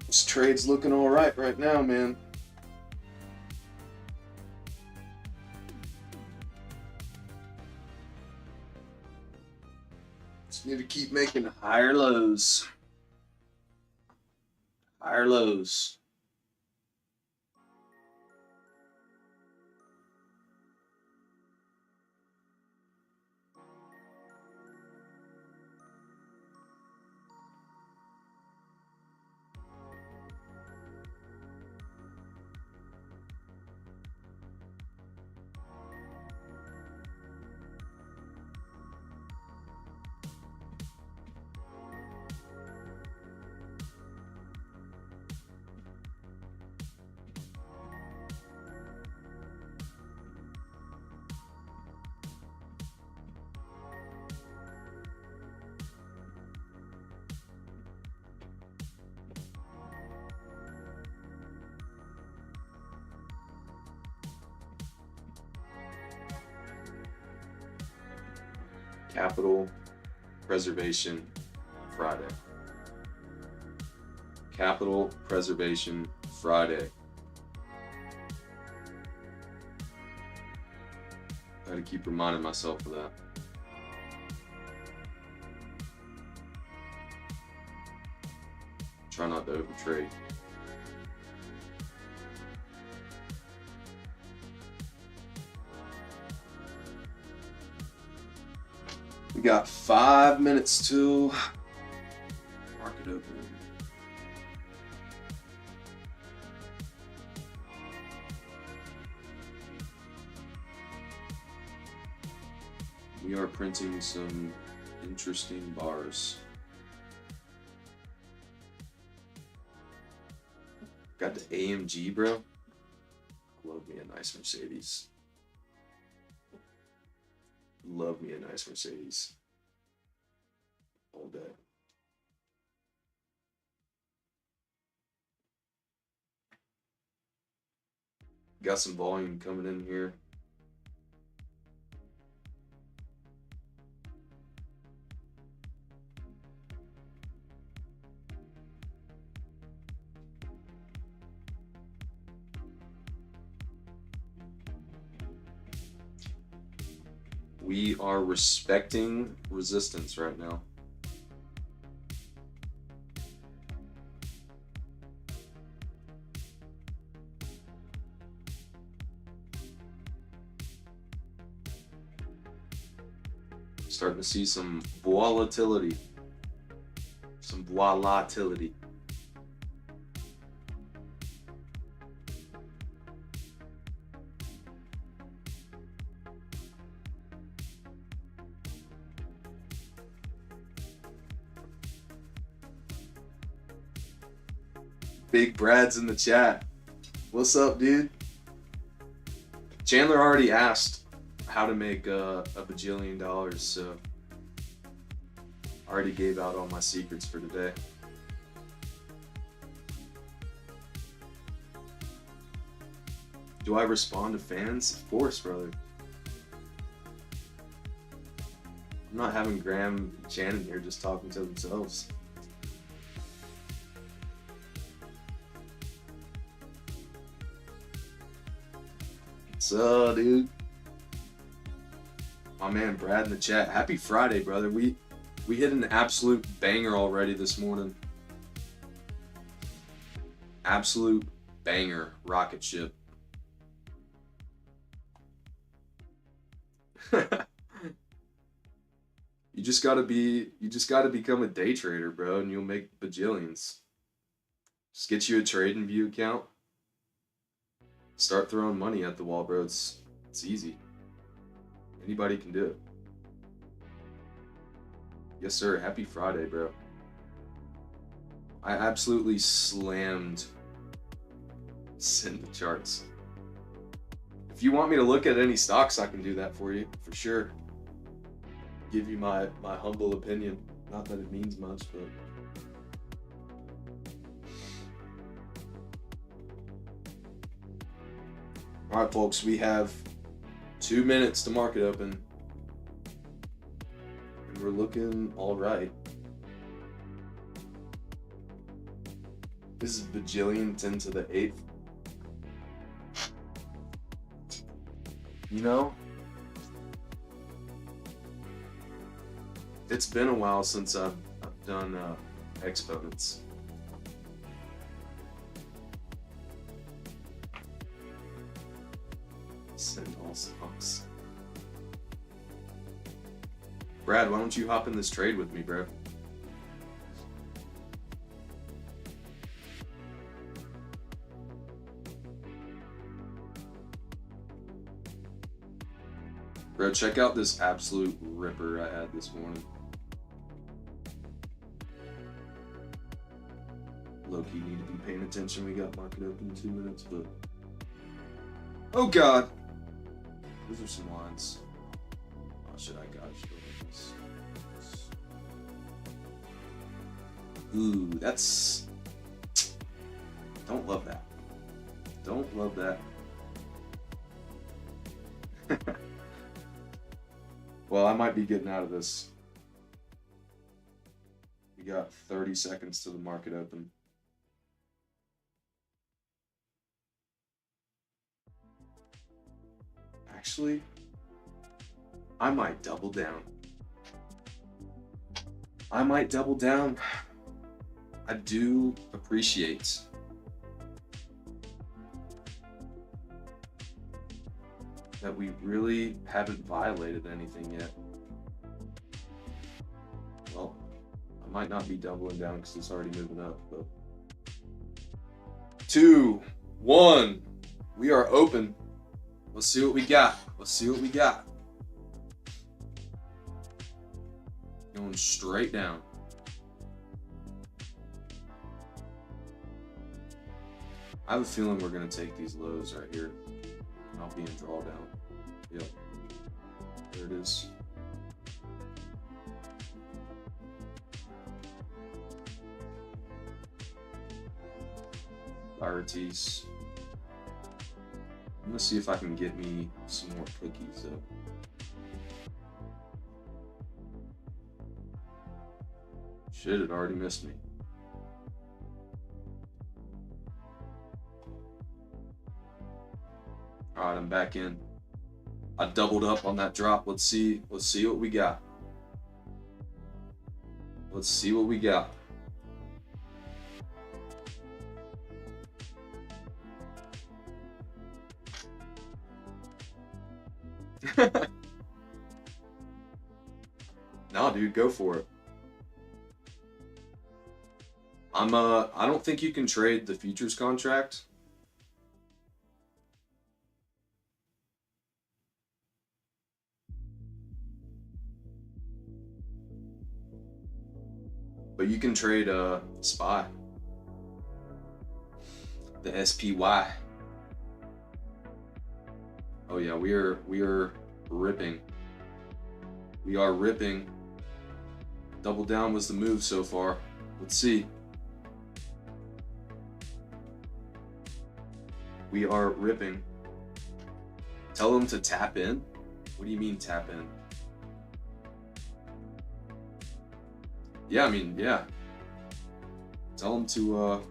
This trade's looking all right now, man. Just need to keep making higher lows. Higher lows. Capital Preservation Friday. Capital Preservation Friday. Gotta keep reminding myself of that. Try not to overtrade. We got 5 minutes till market open. We are printing some interesting bars. Got the AMG, bro. Love me a nice Mercedes. Love me a nice Mercedes. All day. Got some volume coming in here. We are respecting resistance right now. Starting to see some volatility. Some volatility. Big Brad's in the chat. What's up, dude? Chandler already asked how to make a bajillion dollars, so I already gave out all my secrets for today. Do I respond to fans? Of course, brother. I'm not having Graham and Shannon here just talking to themselves. What's up, dude? My man Brad in the chat. Happy Friday, brother. We hit an absolute banger already this morning. Absolute banger, rocket ship. You just gotta become a day trader, bro, and you'll make bajillions. Just get you a TradingView account. Start throwing money at the wall, bro. It's easy. Anybody can do it. Yes, sir. Happy Friday, bro. I absolutely slammed send the charts. If you want me to look at any stocks, I can do that for you, for sure. Give you my humble opinion. Not that it means much, but... All right, folks, we have 2 minutes to market open. And we're looking all right. This is bajillion 10 to the 8th. You know, it's been a while since I've done exponents. Send all stocks. Brad, why don't you hop in this trade with me, bro? Bro, check out this absolute ripper I had this morning. Low-key need to be paying attention. We got market open in 2 minutes, but... Oh, God! Those are some lines. Oh, shit, I got this. Ooh, that's... Don't love that. Don't love that. Well, I might be getting out of this. We got 30 seconds to the market open. Actually, I might double down. I might double down. I do appreciate that we really haven't violated anything yet. I might not be doubling down because it's already moving up. But 2, 1. We are open. Let's see what we got. Let's see what we got. Going straight down. I have a feeling we're going to take these lows right here. And I'll be in drawdown. Yep. There it is. Priorities. I'm gonna see if I can get me some more cookies though. Shit, it already missed me. Alright, I'm back in. I doubled up on that drop. Let's see what we got. Let's see what we got. No, dude, go for it. I don't think you can trade the futures contract. But you can trade SPY. The SPY. Oh yeah, we are ripping. We are ripping. Double down was the move so far. Let's see. We are ripping. Tell them to tap in. What do you mean tap in? Yeah, I mean, yeah. Tell them to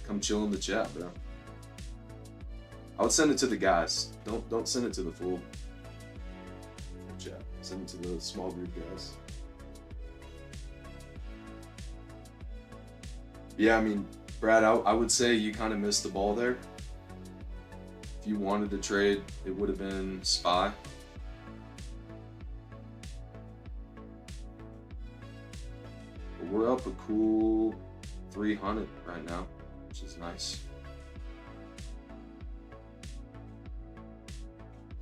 come chill in the chat, bro. I would send it to the guys. Don't send it to the full chat. Send it to the small group guys. Yeah, I mean, Brad, I would say you kind of missed the ball there. If you wanted to trade, it would have been SPY. But we're up a cool 300 right now, which is nice.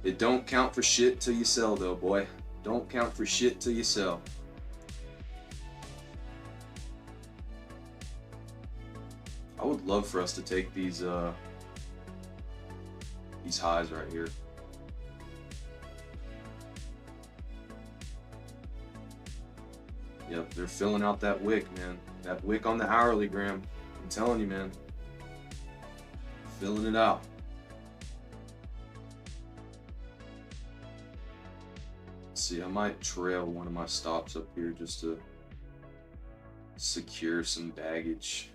It don't count for shit till you sell though, boy. Don't count for shit till you sell. I would love for us to take these highs right here. Yep, they're filling out that wick, man. That wick on the hourly gram. I'm telling you, man. Filling it out. Let's see, I might trail one of my stops up here just to secure some baggage.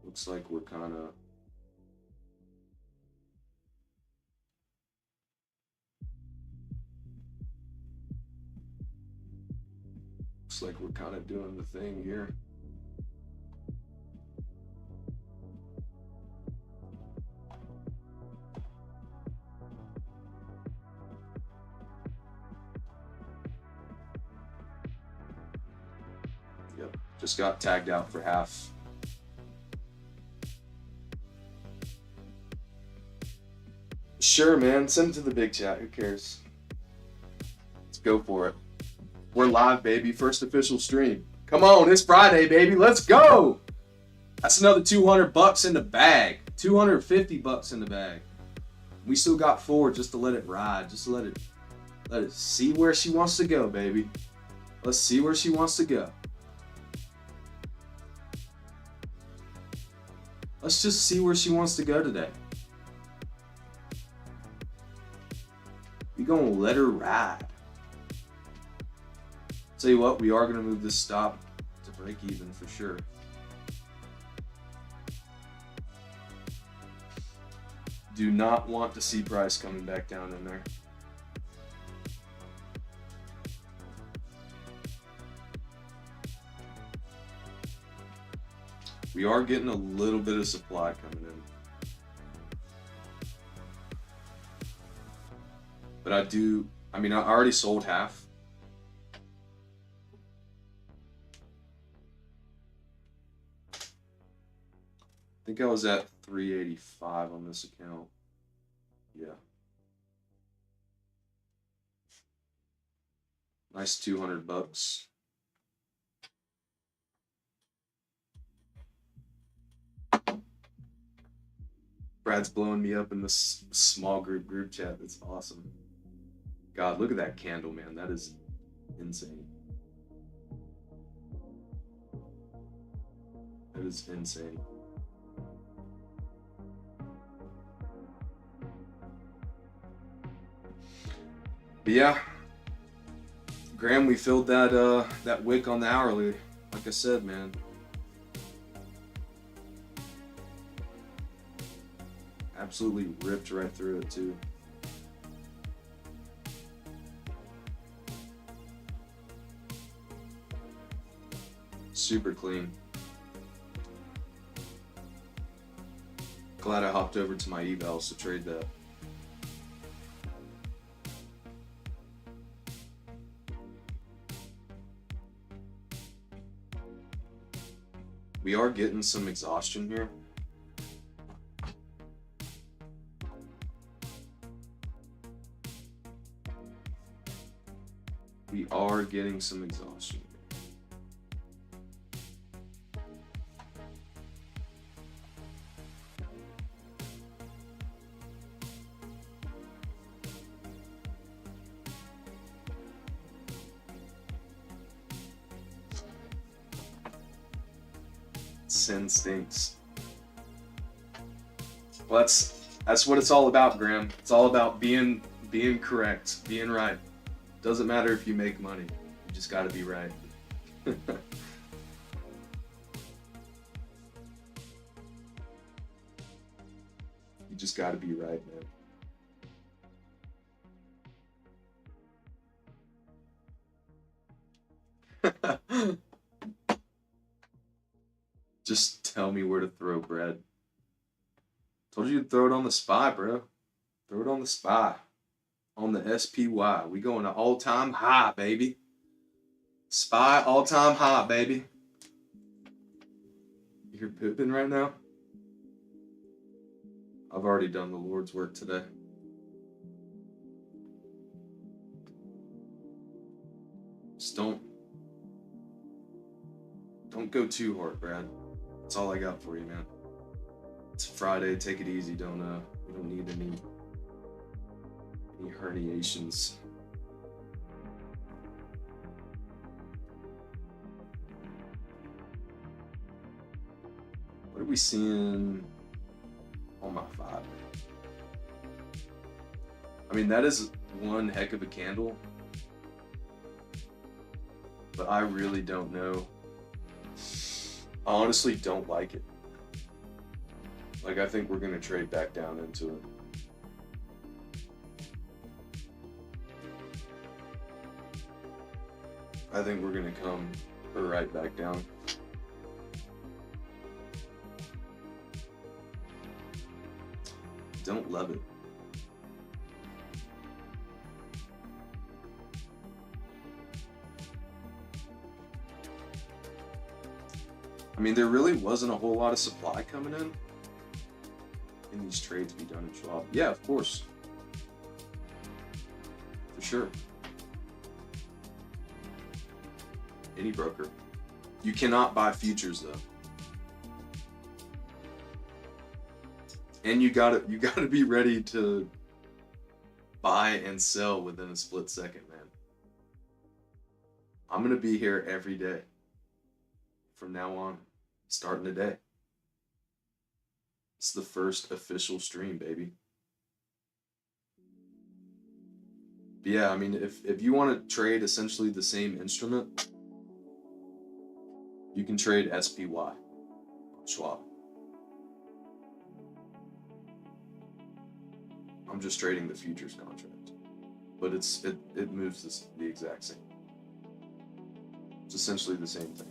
Looks like we're kind of doing the thing here. Yep, just got tagged out for half. Sure, man. Send it to the big chat. Who cares? Let's go for it. We're live, baby. First official stream. Come on, it's Friday, baby. Let's go. That's another $200 in the bag. $250 in the bag. We still got 4 just to let it ride. Just to let it see where she wants to go, baby. Let's see where she wants to go. Let's just see where she wants to go today. We gonna let her ride. Tell you what, we are gonna move this stop to break even for sure. Do not want to see price coming back down in there. We are getting a little bit of supply coming in. But I already sold half. I was at 385 on this account. Yeah. Nice $200. Brad's blowing me up in this small group chat. That's awesome. God, look at that candle, man. That is insane. That is insane. But yeah, Graham, we filled that wick on the hourly. Like I said, man. Absolutely ripped right through it too. Super clean. Glad I hopped over to my evals to trade that. We are getting some exhaustion here. We are getting some exhaustion. Sin stinks. Well, that's what it's all about, Graham. It's all about being correct, being right. Doesn't matter if you make money. You just got to be right. You just got to be right, man. Just tell me where to throw, Brad. Told you to throw it on the SPY, bro. Throw it on the SPY. On the SPY. We going to all-time high, baby. SPY all-time high, baby. You hear Pippin right now? I've already done the Lord's work today. Just don't go too hard, Brad. That's all I got for you, man. It's Friday. Take it easy. We don't need any herniations. What are we seeing on my 5? I mean, that is one heck of a candle, but I really don't know. I honestly don't like it. Like, I think we're gonna trade back down into it. I think we're gonna come right back down. Don't love it. I mean, there really wasn't a whole lot of supply coming in. Can these trades be done in Schwab? Yeah, of course. For sure. Any broker. You cannot buy futures though. And you gotta be ready to buy and sell within a split second, man. I'm gonna be here every day from now on, starting today. It's the first official stream, baby. But yeah, I mean, if you want to trade essentially the same instrument, you can trade SPY, Schwab. I'm just trading the futures contract, but it moves the exact same. It's essentially the same thing.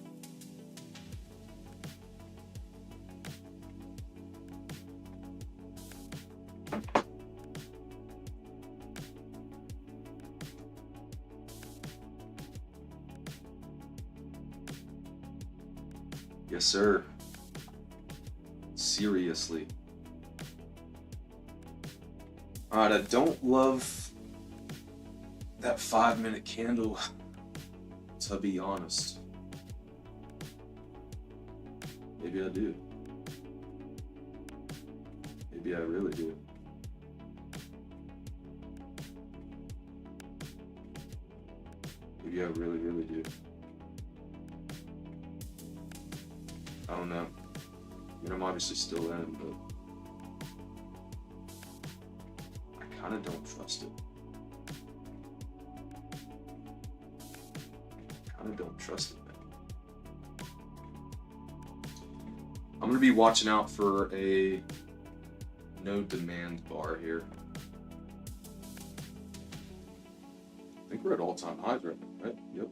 Yes, sir. seriously. Alright, I don't love that 5-minute candle, to be honest. Maybe I do. Maybe I really do. Maybe I really, really do. I don't know. I mean, I'm obviously still in, but I kind of don't trust it. I kind of don't trust it, man. I'm going to be watching out for a no demand bar here. I think we're at all-time highs right now, right? Yep.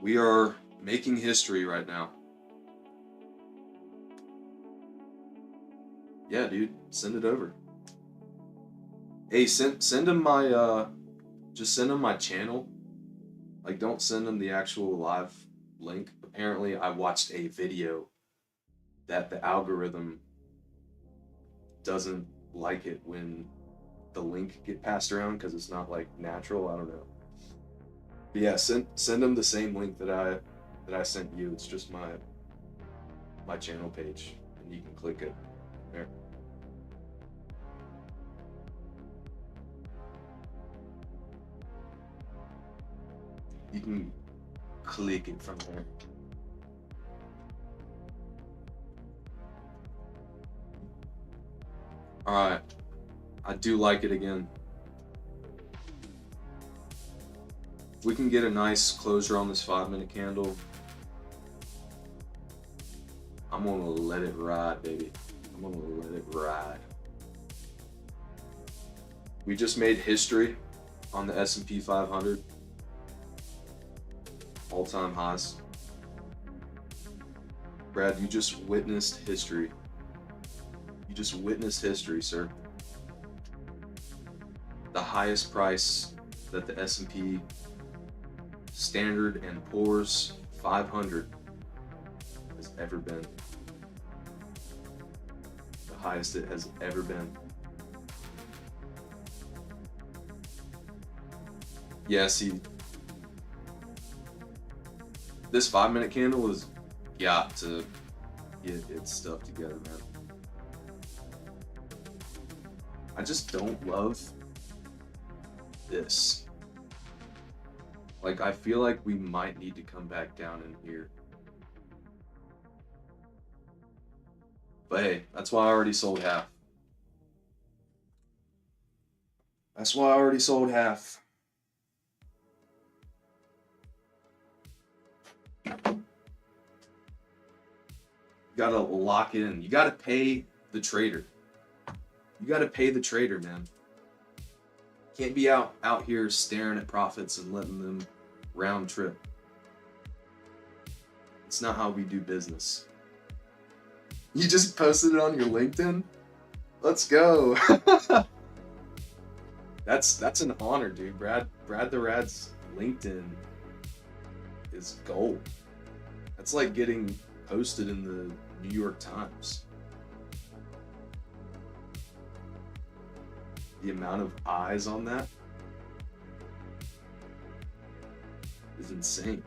We are making history right now. Yeah, dude, send it over. Hey, send him my just send him my channel. Like, don't send him the actual live link. Apparently, I watched a video that the algorithm doesn't like it when the link get passed around because it's not like natural. I don't know. But yeah, send him the same link that I sent you. It's just my channel page, and you can click it there. You can click it from there. Alright. I do like it again. If we can get a nice closure on this 5-minute candle, I'm gonna let it ride, baby. I'm gonna let it ride. We just made history on the S&P 500. All-time highs. Brad, you just witnessed history. You just witnessed history, sir. The highest price that the S&P Standard and Poor's 500 has ever been. The highest it has ever been. Yeah, see, this 5-minute candle has got to get its stuff together, man. I just don't love this. Like, I feel like we might need to come back down in here. But hey, that's why I already sold half. That's why I already sold half. You gotta lock in. You gotta pay the trader. You gotta pay the trader, man. Can't be out here staring at profits and letting them round trip. It's not how we do business. You just posted it on your LinkedIn? Let's go. That's an honor, dude. Brad the Rad's LinkedIn is gold. That's like getting posted in the New York Times. The amount of eyes on that is insane.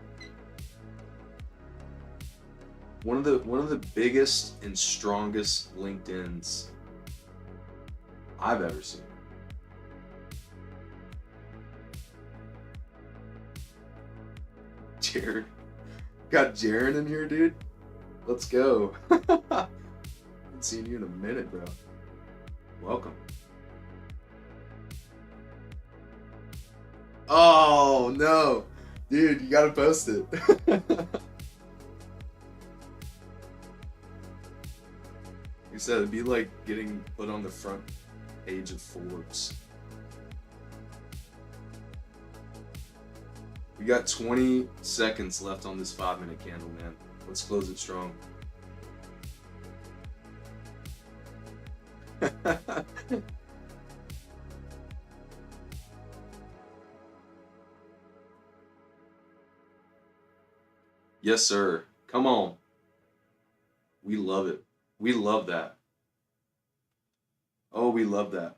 One of the biggest and strongest LinkedIns I've ever seen. Jared. Got Jared in here, dude. Let's go. Haven't seen you in a minute, bro. Welcome. Oh no, dude, you gotta post it. You said it'd be like getting put on the front page of Forbes. We got 20 seconds left on this 5-minute candle, man. Let's close it strong. Yes, sir. Come on. We love it. We love that. Oh, we love that.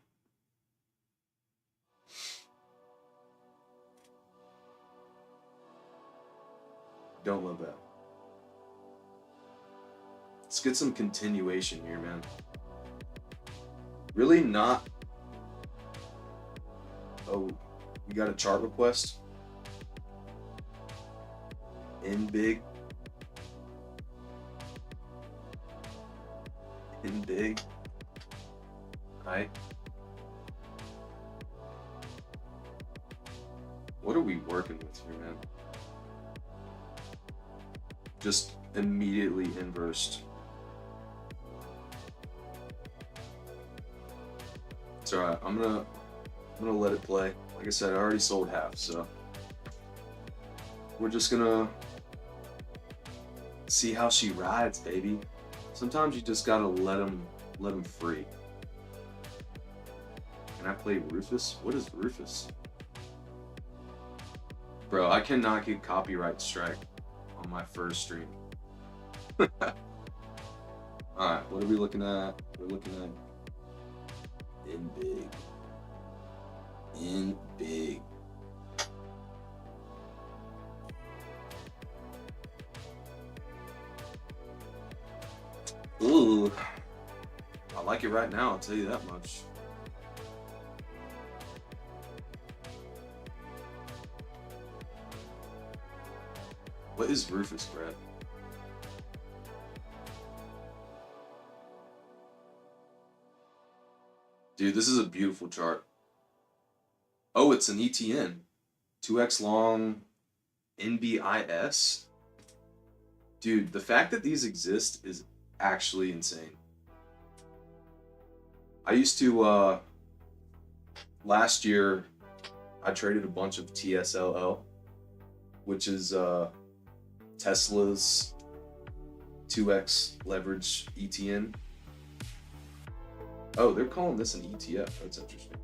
Don't love that. Let's get some continuation here, man. Really not. Oh, we got a chart request. In big. In big. Alright. What are we working with here, man? Just immediately inversed. It's alright. I'm gonna let it play. Like I said, I already sold half, so we're just gonna see how she rides, baby. Sometimes you just gotta let them free. Can I play Rufus? What is Rufus? Bro, I cannot get copyright strike on my first stream. Alright, what are we looking at? We're looking at in big. In big. Ooh. I like it right now, I'll tell you that much. What is Rufus, Brad? Dude, this is a beautiful chart. Oh, it's an ETN. 2x long NBIS. Dude, the fact that these exist is actually insane. I used to, last year, I traded a bunch of TSLL, which is Tesla's 2x leverage ETN. Oh, they're calling this an ETF. That's interesting.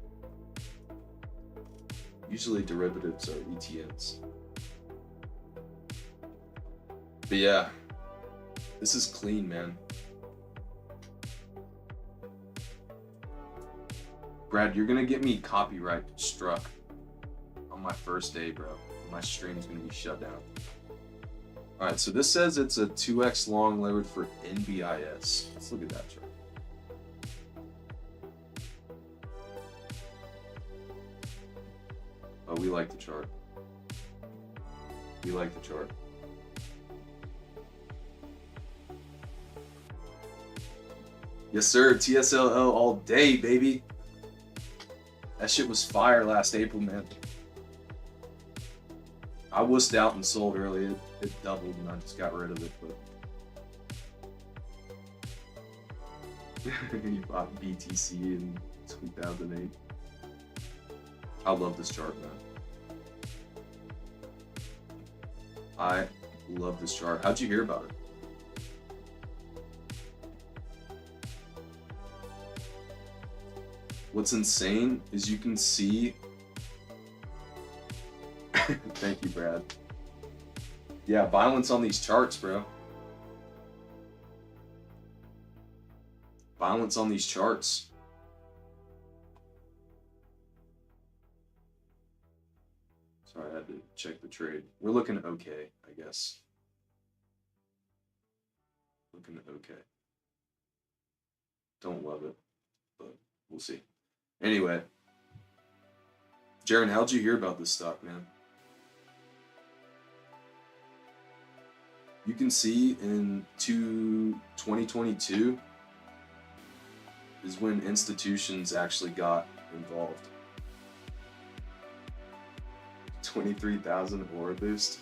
Usually derivatives are ETNs. But yeah, this is clean, man. Brad, you're gonna get me copyright struck on my first day, bro. My stream's gonna be shut down. Alright, so this says it's a 2x long levered for NBIS. Let's look at that chart. Oh, we like the chart. We like the chart. Yes, sir. TSLL all day, baby. That shit was fire last April, man. I wussed out and sold early. It doubled and I just got rid of it. But you bought BTC in 2008. I love this chart, man. I love this chart. How'd you hear about it? What's insane is you can see. Thank you, Brad. Yeah, violence on these charts, bro. Violence on these charts. Sorry, I had to check the trade. We're looking okay, I guess. Looking okay. Don't love it, but we'll see. Anyway, Jaron, how'd you hear about this stock, man? You can see in 2022 is when institutions actually got involved. 23,000 Aura boost.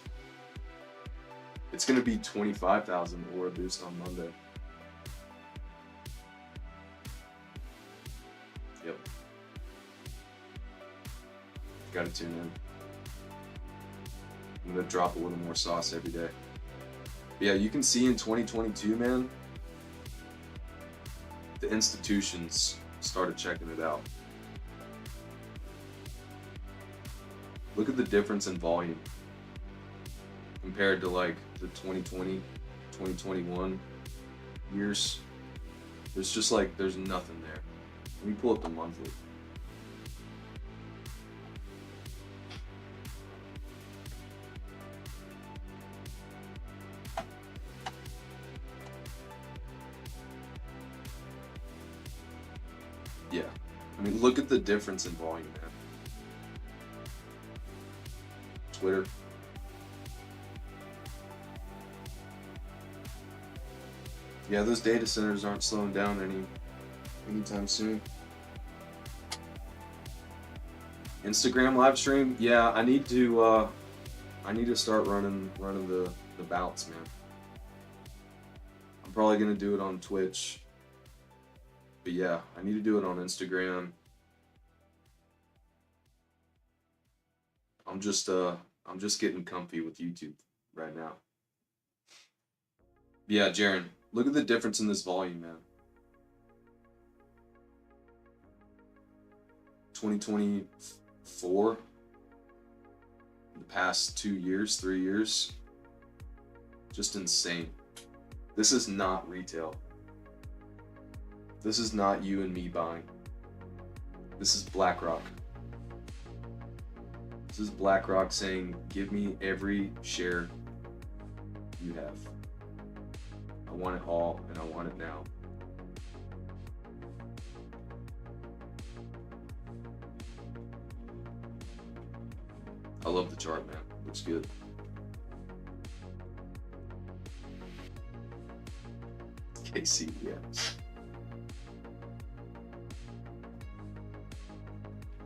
It's gonna be 25,000 Aura boost on Monday. Yep. Gotta tune in. I'm gonna drop a little more sauce every day. But yeah, you can see in 2022, man, the institutions started checking it out. Look at the difference in volume compared to like the 2020, 2021 years. There's just like, there's nothing there. Let me pull up the monthly. Yeah. I mean, look at the difference in volume, man. Twitter. Yeah, those data centers aren't slowing down anytime soon. Instagram live stream, yeah, I need to start running the bouts, man. I'm probably gonna do it on Twitch. But yeah, I need to do it on Instagram. I'm just getting comfy with YouTube right now. Yeah, Jaren, look at the difference in this volume, man. 2024, the past 2 years, 3 years, just insane. This is not retail. This is not you and me buying. This is BlackRock. This is BlackRock saying, give me every share you have. I want it all, and I want it now. I love the chart, man. Looks good. KCBS.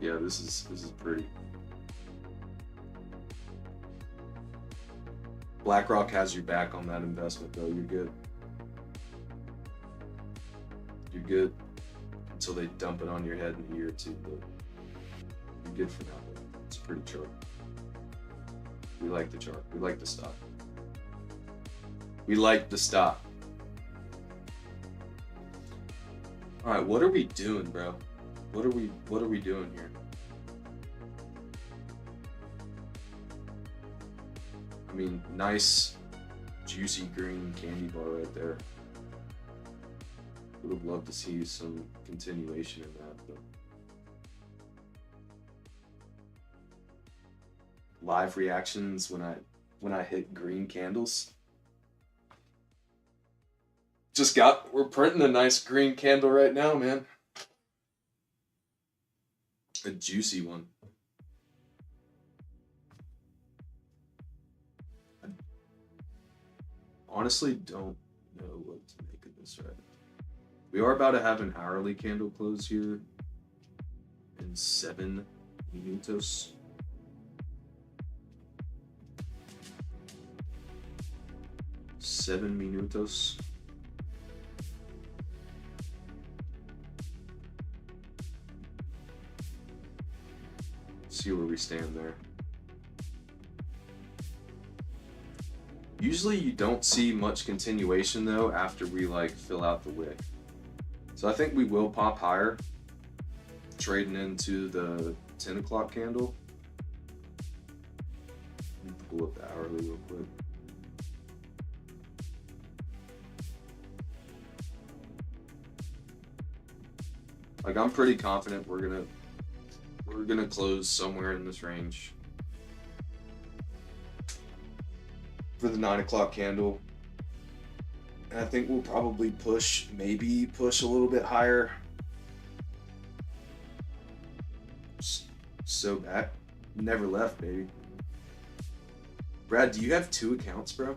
Yeah, this is pretty. BlackRock has your back on that investment, though. You're good. You're good until they dump it on your head in a year or two, but you're good for now. It's a pretty chart. We like the chart. We like the stock. We like the stock. All right, what are we doing, bro? What are we doing here? I mean, nice, juicy green candy bar right there. Would have loved to see some continuation in that, but live reactions when I hit green candles. We're printing a nice green candle right now, man. A juicy one. I honestly don't know what to make of this right now. We are about to have an hourly candle close here in 7 minutos. Seven minutos. See where we stand there. Usually you don't see much continuation though after we like fill out the wick. So I think we will pop higher, trading into the 10 o'clock candle. Let me pull up the hourly real quick. Like, I'm pretty confident we're gonna close somewhere in this range for the 9 o'clock candle. And I think we'll probably maybe push a little bit higher. So back, never left, baby. Brad, do you have 2 accounts, bro?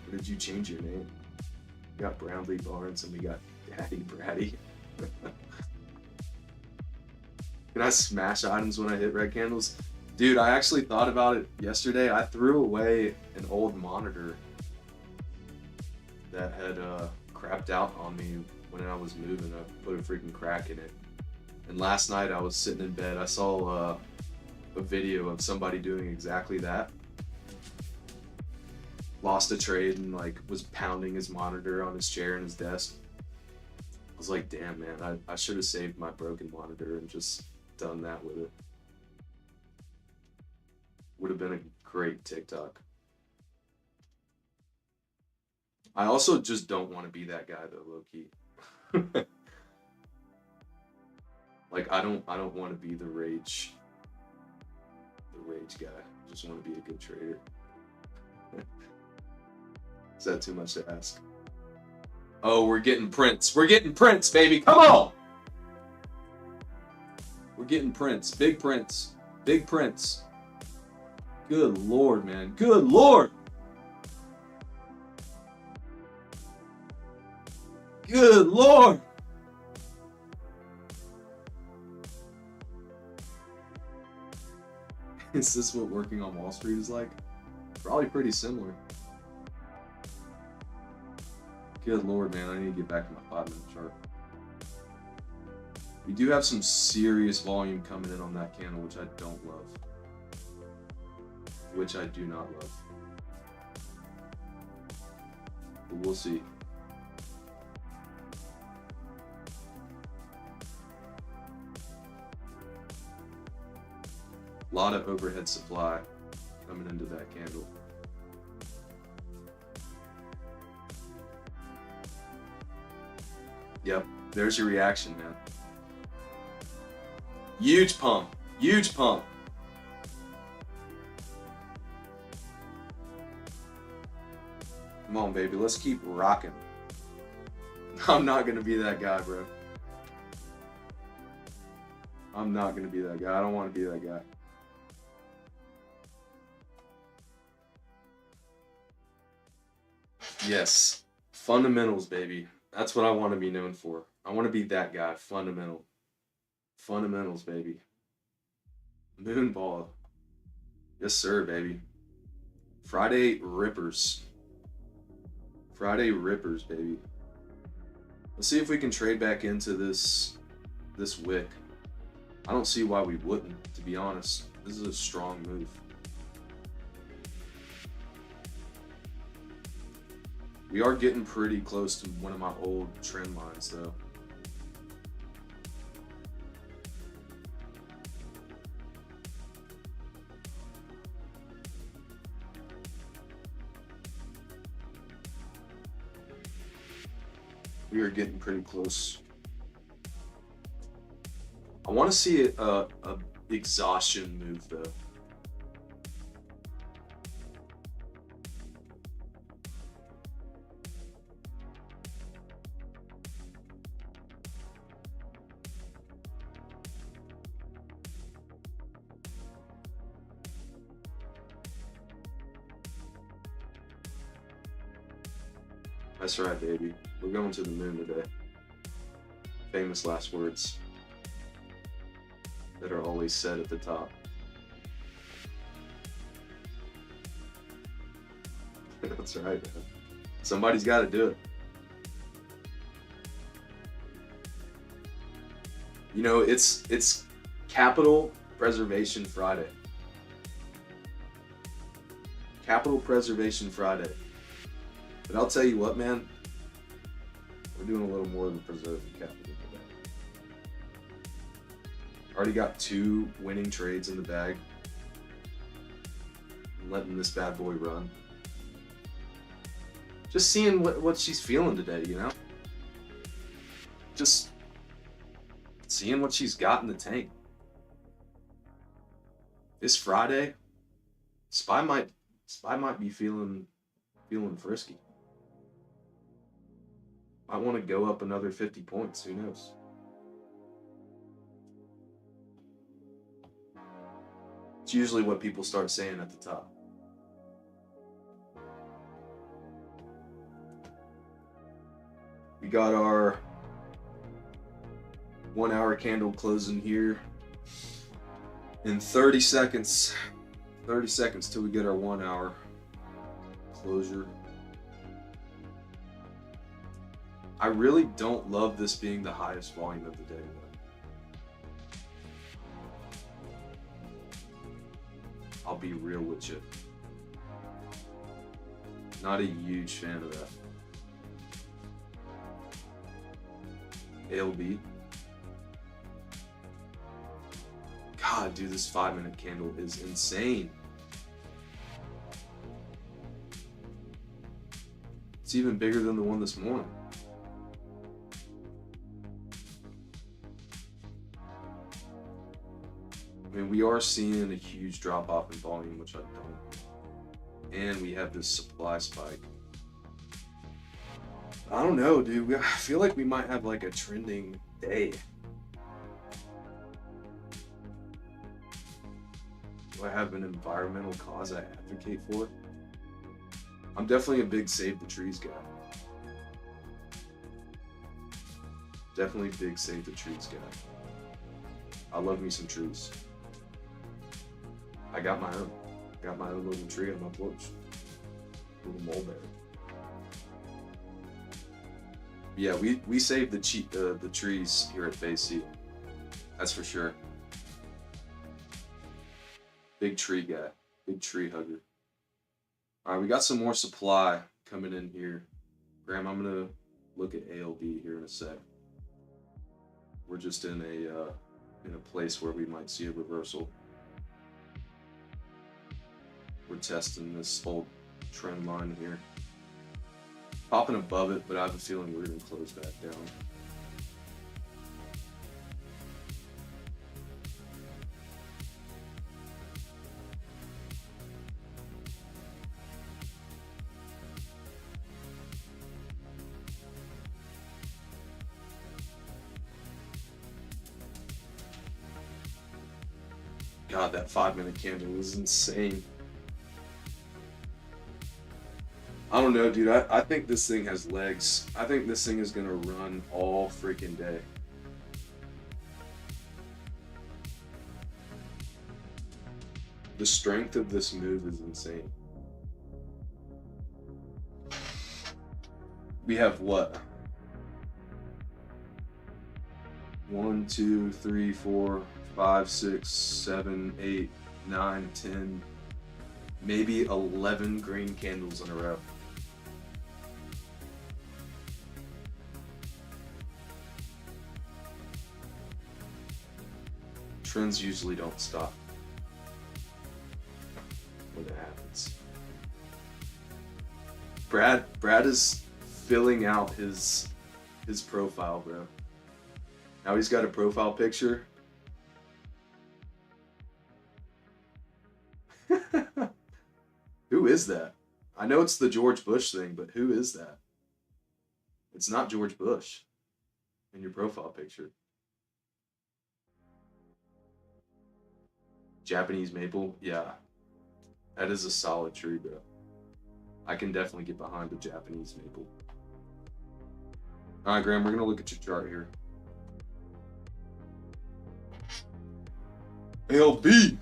Or did you change your name? We got Brownlee Barnes and we got Daddy Bratty. Can I smash items when I hit red candles? Dude, I actually thought about it yesterday. I threw away an old monitor that had crapped out on me when I was moving. I put a freaking crack in it. And last night I was sitting in bed. I saw a video of somebody doing exactly that. Lost a trade and like was pounding his monitor on his chair and his desk. I was like, damn, man, I should have saved my broken monitor and just done that with it. Would have been a great TikTok. I also just don't want to be that guy though, low key. Like I don't want to be the rage guy. I just want to be a good trader. Is that too much to ask? Oh, we're getting Prince. We're getting Prince, baby. Come on. We're getting Prince. Big Prince. Big Prince. Good Lord, man. Good Lord. Good Lord. Is this what working on Wall Street is like? Probably pretty similar. Good Lord, man. I need to get back to my 5-minute chart. We do have some serious volume coming in on that candle, which I don't love. Which I do not love. But we'll see. A lot of overhead supply coming into that candle. Yep, there's your reaction, man. Huge pump. Huge pump. Come on, baby. Let's keep rocking. I'm not going to be that guy, bro. I'm not going to be that guy. I don't want to be that guy. Yes. Fundamentals, baby. That's what I want to be known for. I want to be that guy. Fundamental. Fundamentals, baby. Moonball. Yes, sir, baby. Friday Rippers. Friday Rippers, baby. Let's see if we can trade back into this wick. I don't see why we wouldn't, to be honest. This is a strong move. We are getting pretty close to one of my old trend lines, though. We are getting pretty close. I want to see a exhaustion move, though. That's right, baby. We're going to the moon today. Famous last words that are always said at the top. That's right, man. Somebody's got to do it. You know, it's Capital Preservation Friday. Capital Preservation Friday. But I'll tell you what, man, we're doing a little more than preserving capital today. Already got 2 winning trades in the bag. I'm letting this bad boy run. Just seeing what she's feeling today, you know? Just seeing what she's got in the tank. This Friday, SPY might be feeling frisky. I want to go up another 50 points. Who knows? It's usually what people start saying at the top. We got our 1 hour candle closing here in 30 seconds. 30 seconds till we get our 1 hour closure. I really don't love this being the highest volume of the day. I'll be real with you. Not a huge fan of that. ALB. God, dude, this 5-minute candle is insane. It's even bigger than the one this morning. I mean, we are seeing a huge drop off in volume, which I don't. And we have this supply spike. I don't know, dude. I feel like we might have like a trending day. Do I have an environmental cause I advocate for? I'm definitely a big Save the Trees guy. Definitely big Save the Trees guy. I love me some trees. I got my own. Got my own little tree on my porch. Little mulberry. Yeah, we save the trees here at Phase C. That's for sure. Big tree guy. Big tree hugger. Alright, we got some more supply coming in here. Graham, I'm gonna look at ALB here in a sec. We're just in a place where we might see a reversal. We're testing this whole trend line here. Popping above it, but I have a feeling we're gonna close back down. God, that 5-minute candle was insane. I don't know, dude. I think this thing has legs. I think this thing is gonna run all freaking day. The strength of this move is insane. We have what? 1, 2, 3, 4, 5, 6, 7, 8, 9, 10, maybe 11 green candles in a row. Trends usually don't stop when it happens. Brad is filling out his profile, bro. Now he's got a profile picture. Who is that? I know it's the George Bush thing, but who is that? It's not George Bush in your profile picture. Japanese maple, yeah. That is a solid tree, bro. I can definitely get behind the Japanese maple. Alright, Graham, we're gonna look at your chart here. LB!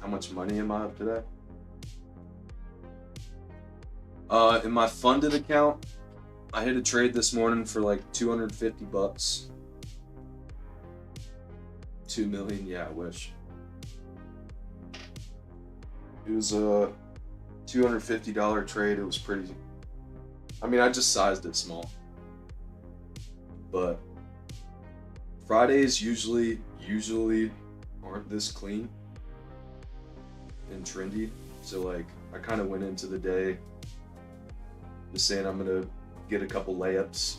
How much money am I up today? In my funded account, I hit a trade this morning for like 250 bucks. 2 million, yeah, I wish. It was a $250 trade. It was pretty, I mean, I just sized it small. But Fridays usually aren't this clean and trendy. So like I kind of went into the day just saying I'm gonna get a couple layups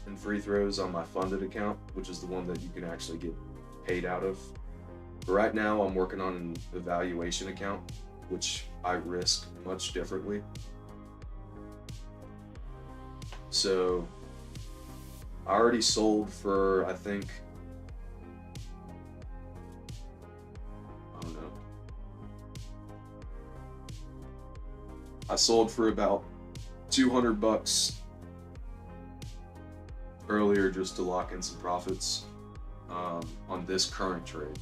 and free throws on my funded account, which is the one that you can actually get paid out of. But right now I'm working on an evaluation account, which I risk much differently. So I already sold for, I think, I don't know. I sold for about 200 bucks earlier just to lock in some profits on this current trade.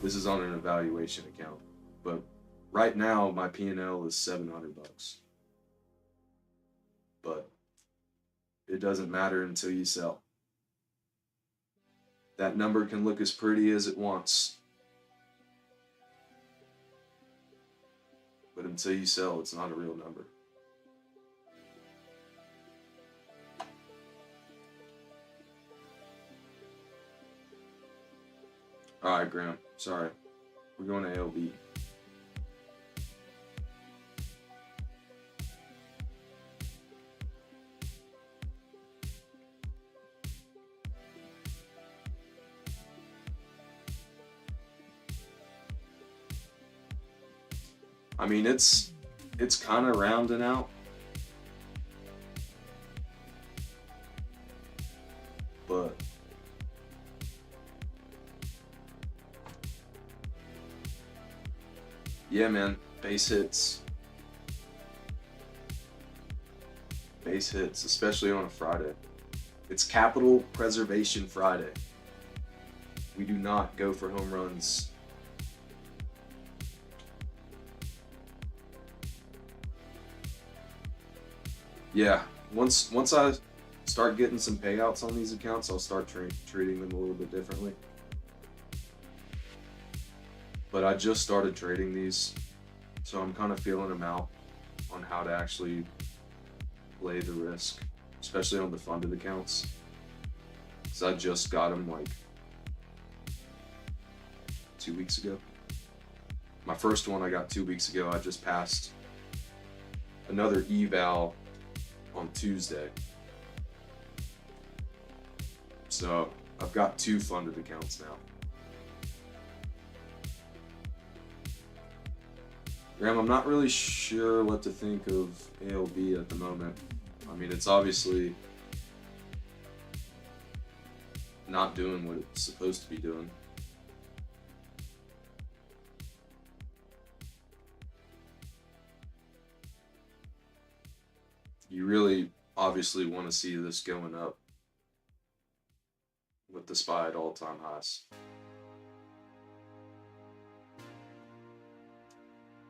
This is on an evaluation account, but right now my P&L is 700 bucks. But it doesn't matter until you sell. That number can look as pretty as it wants, but until you sell, it's not a real number. All right, Graham. Sorry. We're going to ALB. I mean, it's kind of rounding out. But yeah, man, base hits, especially on a Friday. It's Capital Preservation Friday. We do not go for home runs. Yeah, once I start getting some payouts on these accounts, I'll start treating them a little bit differently. But I just started trading these, so I'm kind of feeling them out on how to actually play the risk, especially on the funded accounts. Because I just got them like 2 weeks ago. My first one I got 2 weeks ago. I just passed another eval on Tuesday. So I've got 2 funded accounts now. Graham, I'm not really sure what to think of ALB at the moment. I mean, it's obviously not doing what it's supposed to be doing. You really obviously want to see this going up with the SPY at all-time highs.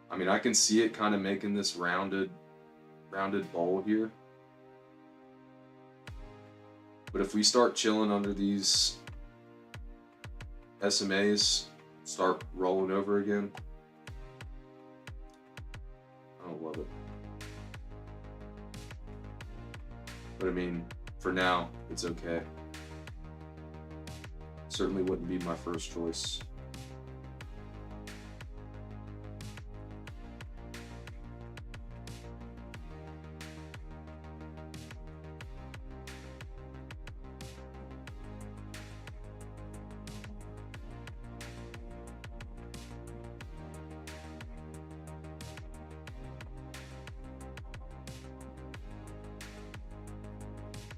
I mean, I can see it kind of making this rounded bowl here. But if we start chilling under these SMAs, start rolling over again, I don't love it. But I mean, for now, it's okay. Certainly wouldn't be my first choice.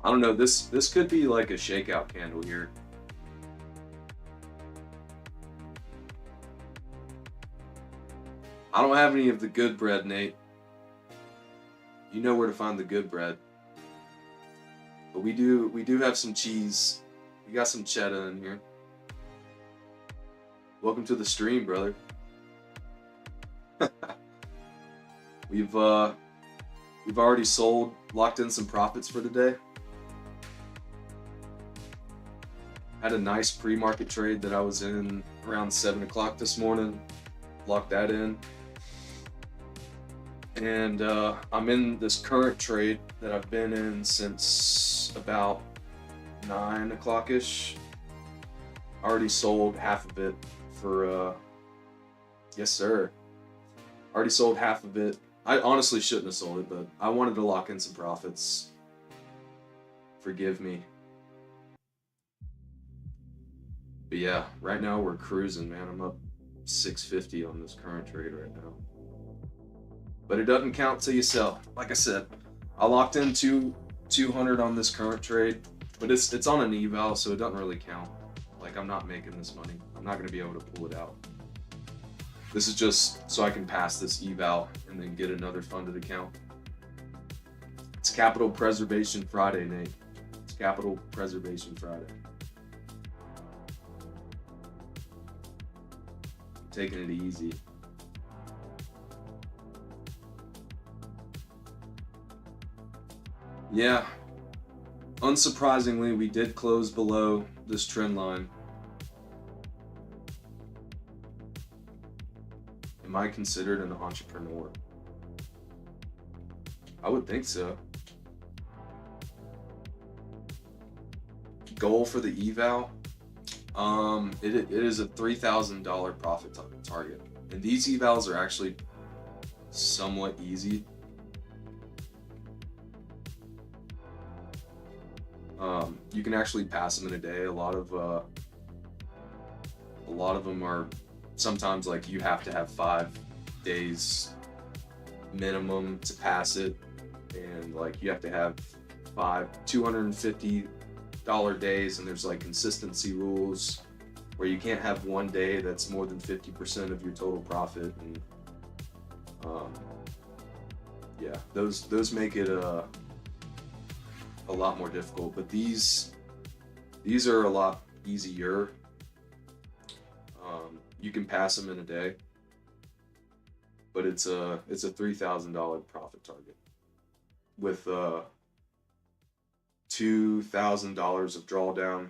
I don't know, this could be like a shakeout candle here. I don't have any of the good bread, Nate. You know where to find the good bread. But we do have some cheese. We got some cheddar in here. Welcome to the stream, brother. We've already locked in some profits for today. Had a nice pre-market trade that I was in around 7 o'clock this morning. Locked that in. And I'm in this current trade that I've been in since about 9 o'clock-ish. Already sold half of it for, yes sir. Already sold half of it. I honestly shouldn't have sold it, but I wanted to lock in some profits. Forgive me. But yeah, right now we're cruising, man. I'm up 650 on this current trade right now. But it doesn't count till you sell. Like I said, I locked in 200 on this current trade, but it's on an eval, so it doesn't really count. Like, I'm not making this money. I'm not going to be able to pull it out. This is just so I can pass this eval and then get another funded account. It's Capital Preservation Friday, Nate. It's Capital Preservation Friday. I'm taking it easy. Yeah, unsurprisingly, we did close below this trend line. Am I considered an entrepreneur? I would think so. Goal for the eval? It is a $3,000 profit target, and these evals are actually somewhat easy. You can actually pass them in a day. A lot of them are sometimes like you have to have 5 days minimum to pass it, and like you have to have 5 $250 days, and there's like consistency rules where you can't have one day that's more than 50% of your total profit, and yeah, those make it a lot more difficult. But these are a lot easier. You can pass them in a day, but it's a $3,000 profit target with $2,000 of drawdown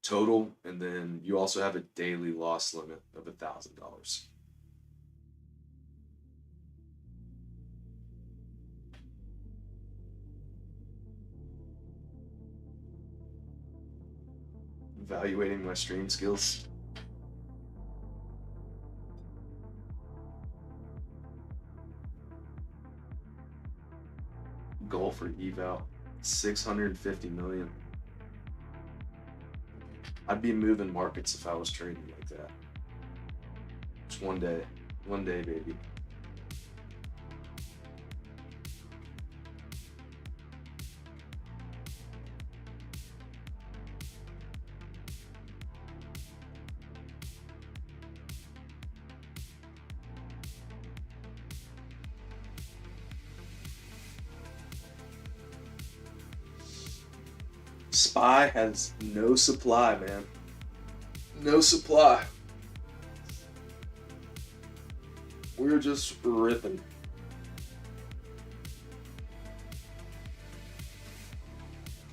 total, and then you also have a daily loss limit of $1,000. Evaluating my stream skills. Goal for eval 650 million. I'd be moving markets if I was trading like that. Just one day, baby. SPY has no supply, man. No supply. We're just ripping.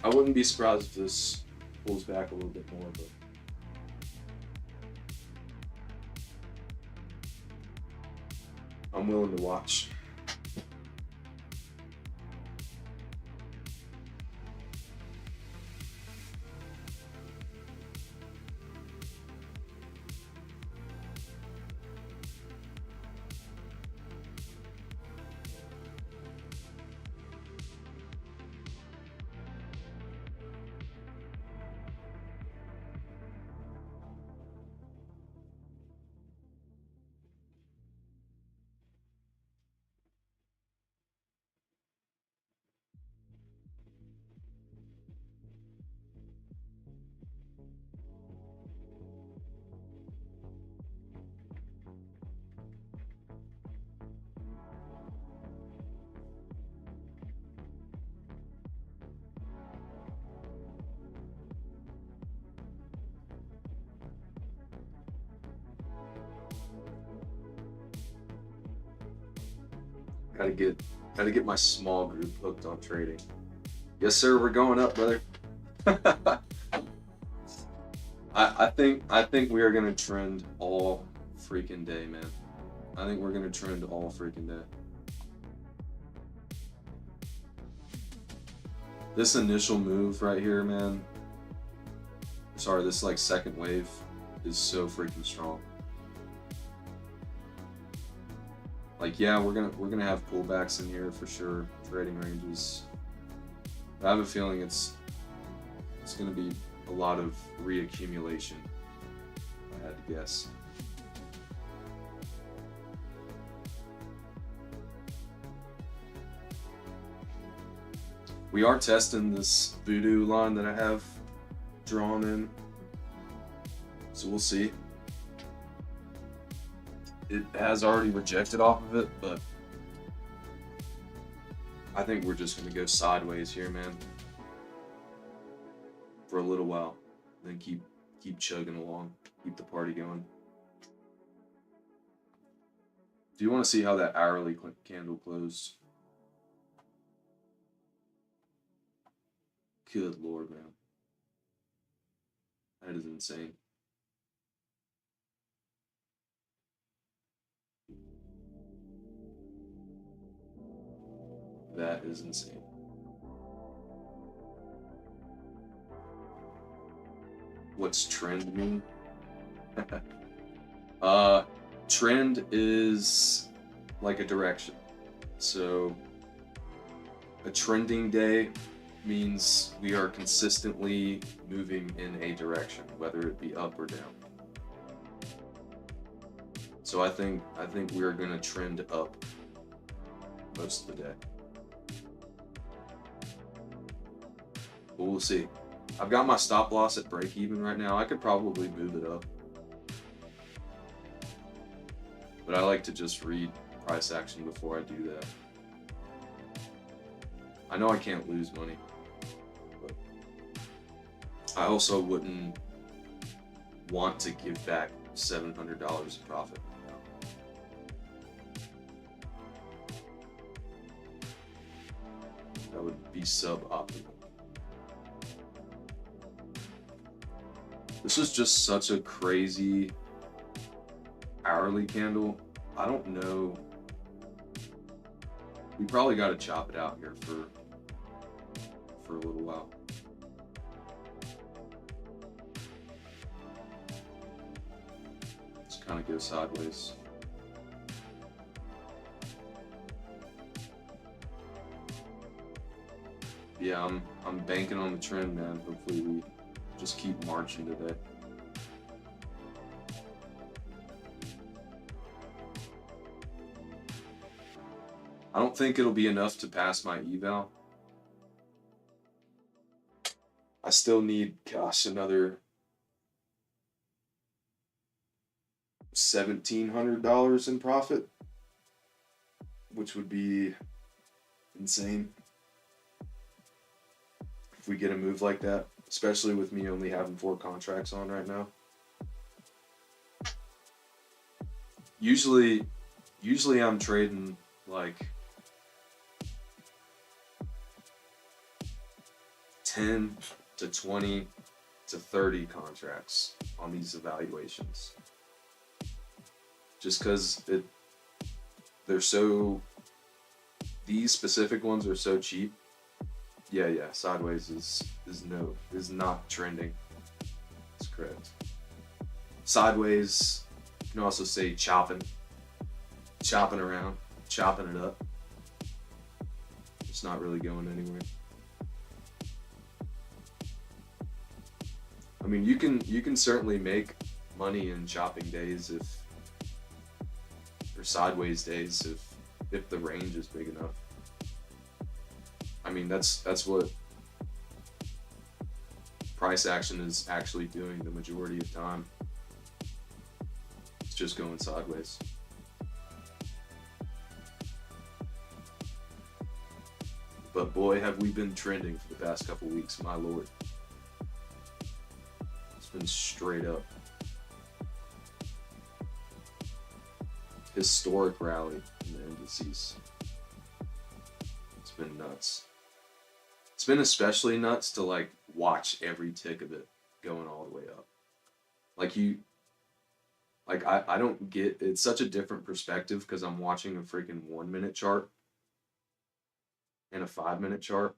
I wouldn't be surprised if this pulls back a little bit more, but I'm willing to watch. Gotta get my small group hooked on trading. Yes, sir. We're going up, brother. I think we are gonna trend all freaking day, man. I think we're gonna trend all freaking day. This initial move right here, man. Sorry, this like second wave is so freaking strong. Like, yeah, we're gonna have pullbacks in here for sure, trading ranges. But I have a feeling it's gonna be a lot of reaccumulation, if I had to guess. We are testing this voodoo line that I have drawn in, so we'll see. It has already rejected off of it, but I think we're just gonna go sideways here, man, for a little while, then keep chugging along, keep the party going. Do you want to see how that hourly candle closed? Good Lord, man, that is insane. That is insane. what's trend mean? Trend is like a direction. So a trending day means we are consistently moving in a direction, whether it be up or down. So I think we're gonna trend up most of the day. But we'll see. I've got my stop loss at break even right now. I could probably move it up. But I like to just read price action before I do that. I know I can't lose money, but I also wouldn't want to give back $700 of profit. That would be suboptimal. This was just such a crazy hourly candle. I don't know. We probably got to chop it out here for a little while. Let's kind of go sideways. Yeah, I'm banking on the trend, man. Hopefully we just keep marching today. I don't think it'll be enough to pass my eval. I still need, gosh, another $1,700 in profit, which would be insane if we get a move like that, especially with me only having 4 contracts on right now. Usually I'm trading like 10 to 20 to 30 contracts on these evaluations. Just because these specific ones are so cheap. Yeah, sideways is not trending. That's correct. Sideways, you can also say chopping around, chopping it up. It's not really going anywhere. I mean, you can certainly make money in chopping days or sideways days if the range is big enough. I mean, that's what price action is actually doing the majority of time. It's just going sideways. But boy, have we been trending for the past couple weeks, my lord. It's been straight up. Historic rally in the indices. It's been nuts. It's been especially nuts to like watch every tick of it going all the way up. I don't get, it's such a different perspective because I'm watching a freaking 1 minute chart and a 5 minute chart.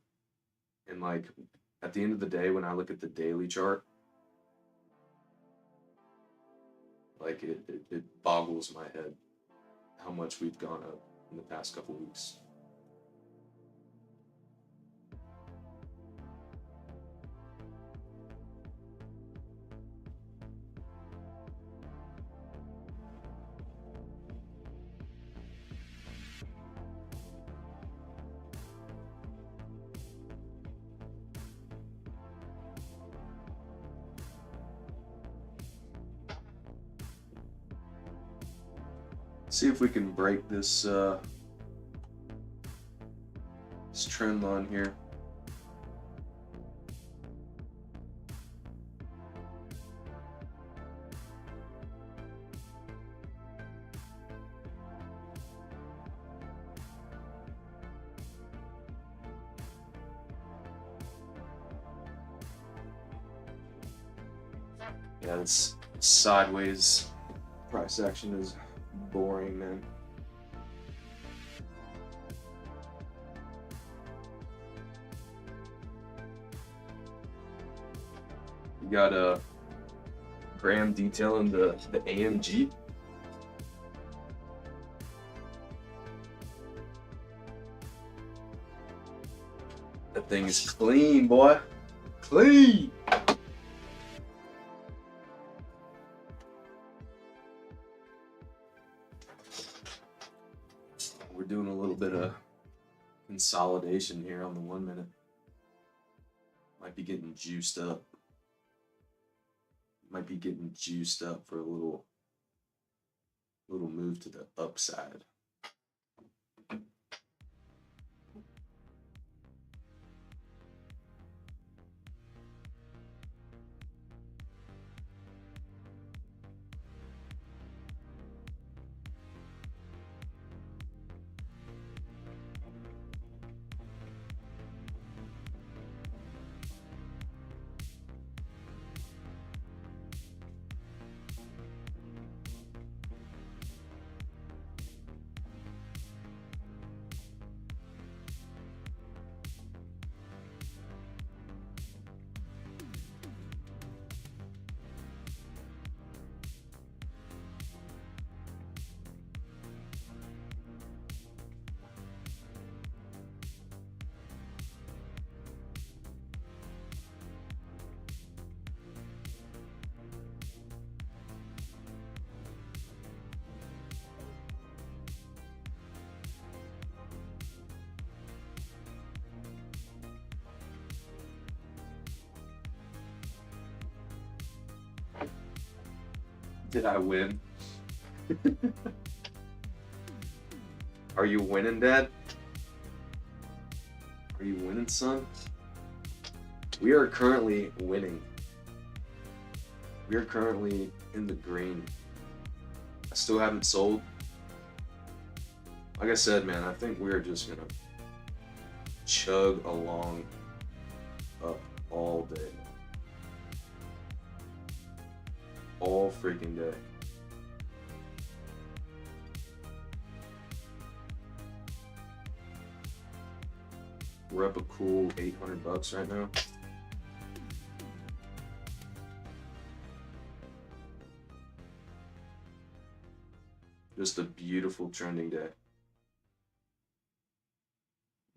And like at the end of the day, when I look at the daily chart, like it boggles my head how much we've gone up in the past couple weeks. See if we can break this this trend line here. Yeah, this sideways price action is boring, man. We got Graham detailing the AMG. That thing is clean, boy. Clean. We're doing a little bit of consolidation here on the 1 minute. Might be getting juiced up. Might be getting juiced up for a little move to the upside. Did I win? Are you winning, Dad? Are you winning, son? We are currently winning. We are currently in the green. I still haven't sold. Like I said, man, I think we're just gonna chug along up all day. All freaking day. We're up a cool $800 right now. Just a beautiful trending day.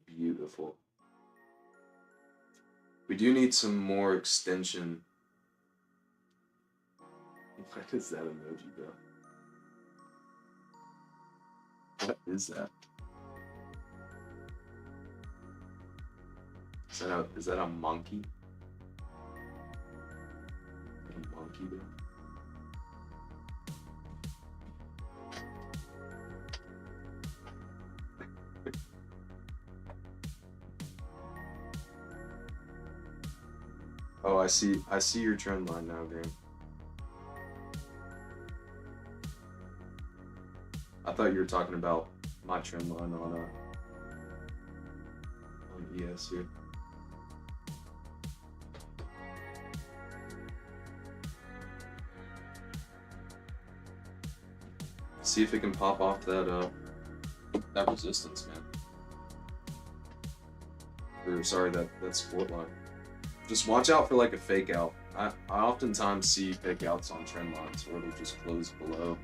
Beautiful. We do need some more extension. What is that emoji, bro? What is that? Is that a monkey? A monkey, bro? Oh, I see your trend line now, Graham. I thought you were talking about my trend line on ES here. See if it can pop off that resistance, man. Or sorry, that support line. Just watch out for like a fake out. I oftentimes see fake outs on trend lines where it'll just close below.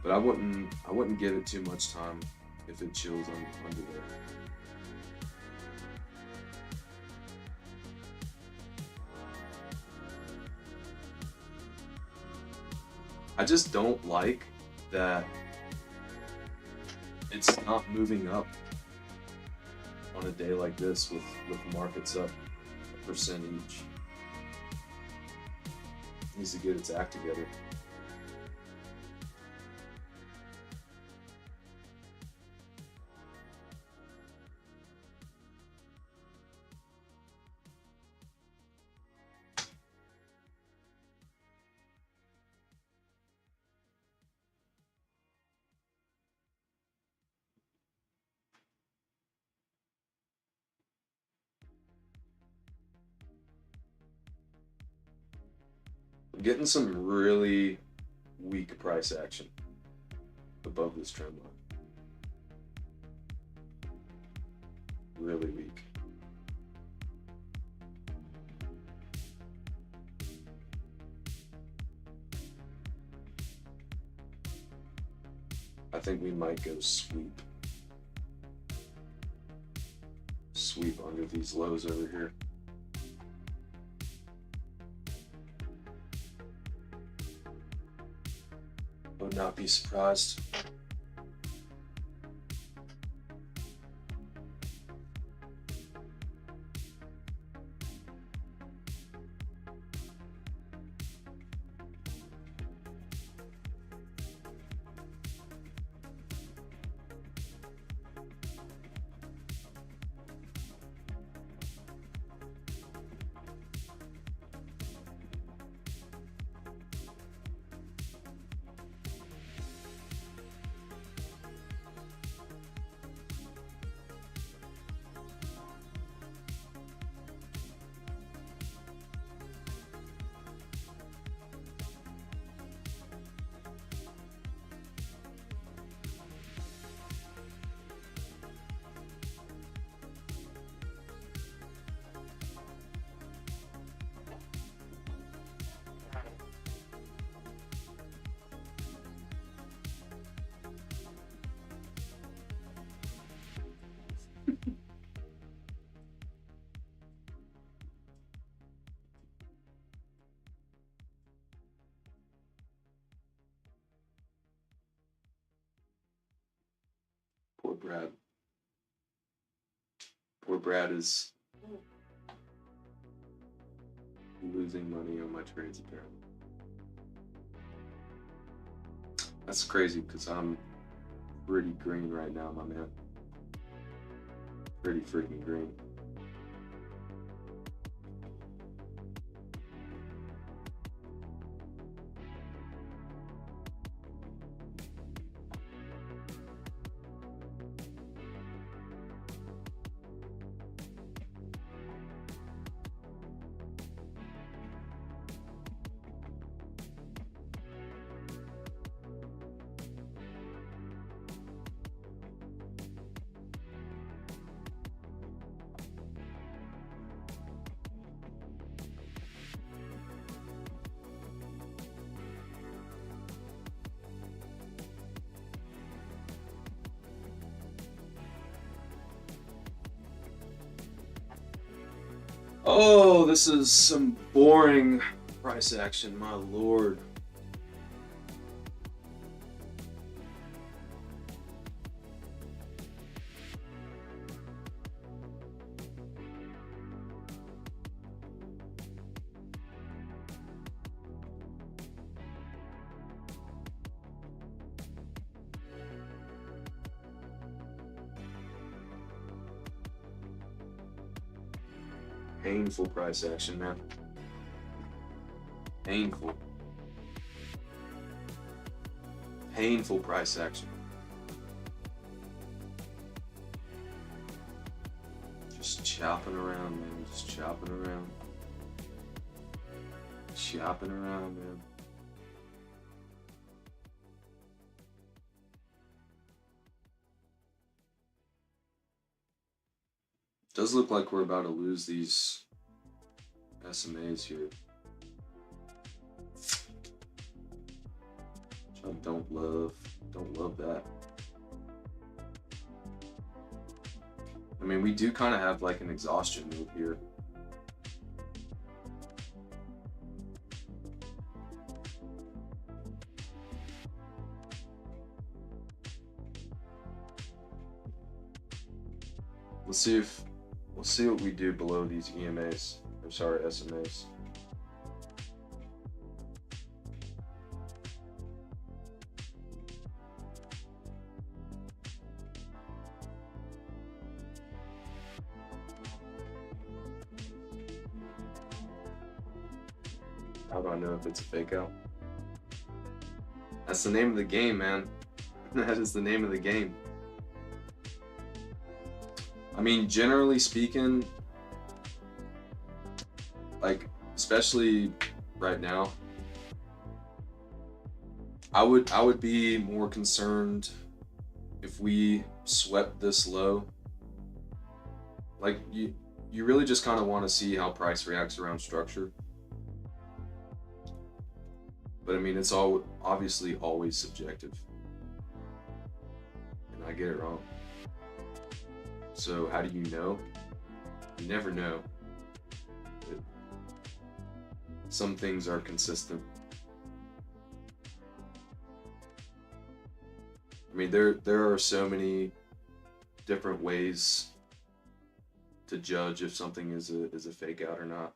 But I wouldn't give it too much time if it chills under there. I just don't like that it's not moving up on a day like this with markets up 1% each. It needs to get its act together. I'm getting some really weak price action above this trend line. Really weak. I think we might go sweep. Sweep under these lows over here. Would not be surprised. Poor Brad. Poor Brad is losing money on my trades apparently. That's crazy because I'm pretty green right now, my man. Pretty freaking green. Oh, this is some boring price action, my lord. Painful price action, man. Painful. Painful price action. Just chopping around, man. Just chopping around. Chopping around, man. Does look like we're about to lose these SMAs here. Which I don't love that. I mean, we do kind of have like an exhaustion move here. We'll see what we do below these EMAs, or sorry, SMAs. How do I know if it's a fake out? That's the name of the game, man. That is the name of the game. I mean, generally speaking, like, especially right now, I would be more concerned if we swept this low. Like, you really just kind of want to see how price reacts around structure. But I mean, it's all obviously always subjective. I get it wrong. So how do you know? You never know. Some things are consistent. I mean, there are so many different ways to judge if something is a fake out or not.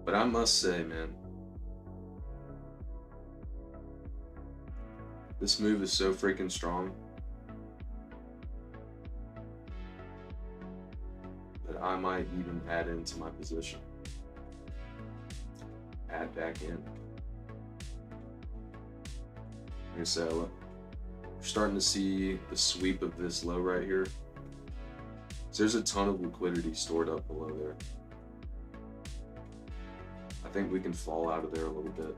But I must say, man, this move is so freaking strong that I might even add into my position. Add back in. Like I said, we're starting to see the sweep of this low right here. So there's a ton of liquidity stored up below there. I think we can fall out of there a little bit.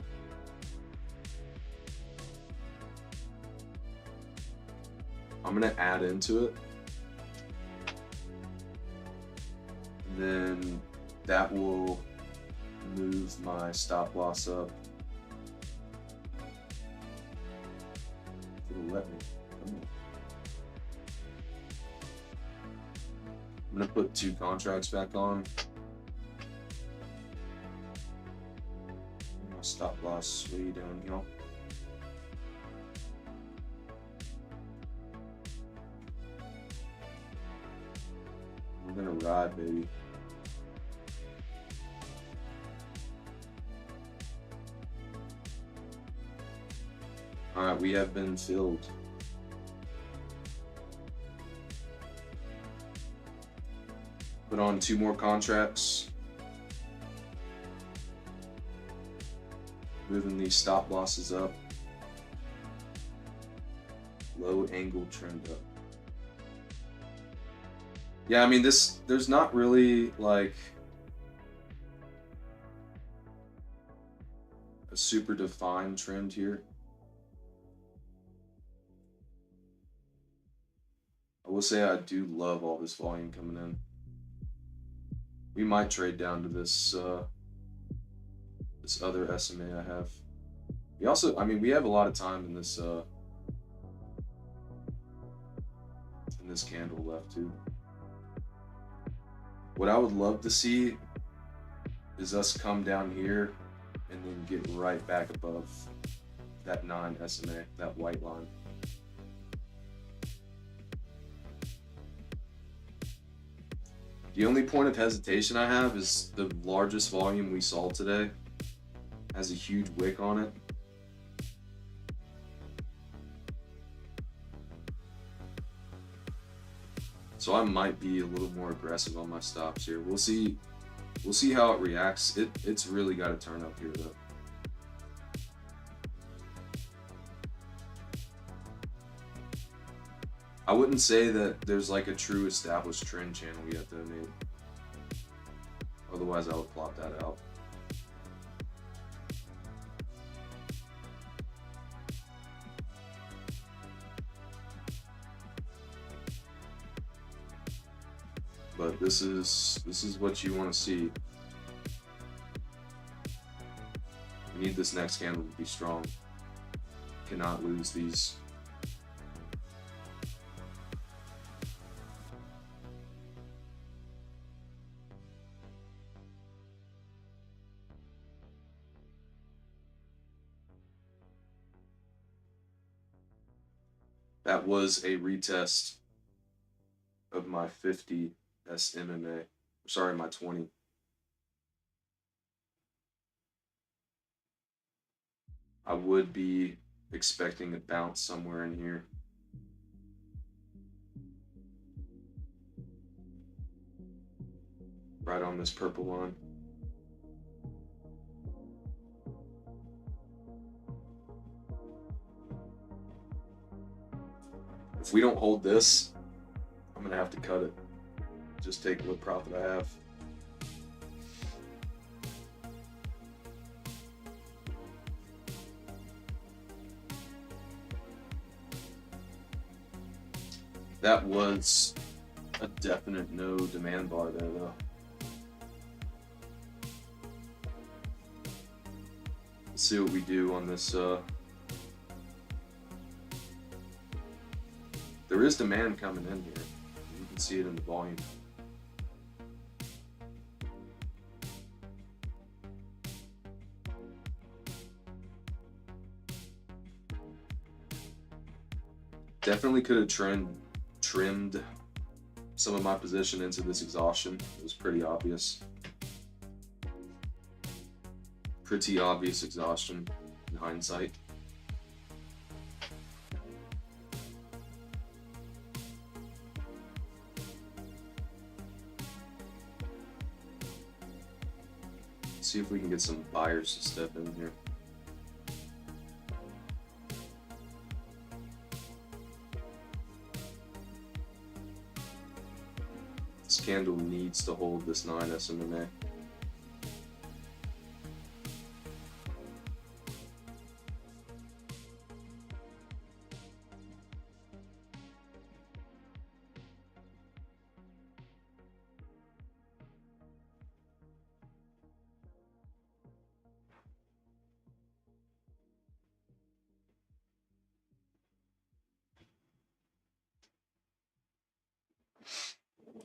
I'm gonna add into it. And then that will move my stop loss up. It'll let me. Come on. I'm gonna put 2 contracts back on. My stop loss way down here. We're gonna ride, baby. Alright, we have been filled. Put on 2 more contracts. Moving these stop losses up. Low angle trend up. Yeah, I mean, there's not really like a super defined trend here. I will say I do love all this volume coming in. We might trade down to this this other SMA I have. We also, I mean, we have a lot of time in this candle left too. What I would love to see is us come down here and then get right back above that 9 SMA, that white line. The only point of hesitation I have is the largest volume we saw today has a huge wick on it. So I might be a little more aggressive on my stops here. We'll see how it reacts. It's really got to turn up here though. I wouldn't say that there's like a true established trend channel yet though, Nate. Otherwise I would plot that out. But this is what you want to see. We need this next candle to be strong. Cannot lose these. That was a retest of my 50 SMMA. Sorry, my 20. I would be expecting a bounce somewhere in here. Right on this purple line. If we don't hold this, I'm gonna have to cut it. Just take what profit I have. That was a definite no demand bar there though. Let's see what we do on this. There is demand coming in here. You can see it in the volume. Definitely could have trimmed some of my position into this exhaustion. It was pretty obvious. Pretty obvious exhaustion in hindsight. See if we can get some buyers to step in here. This candle needs to hold this 9 SMA.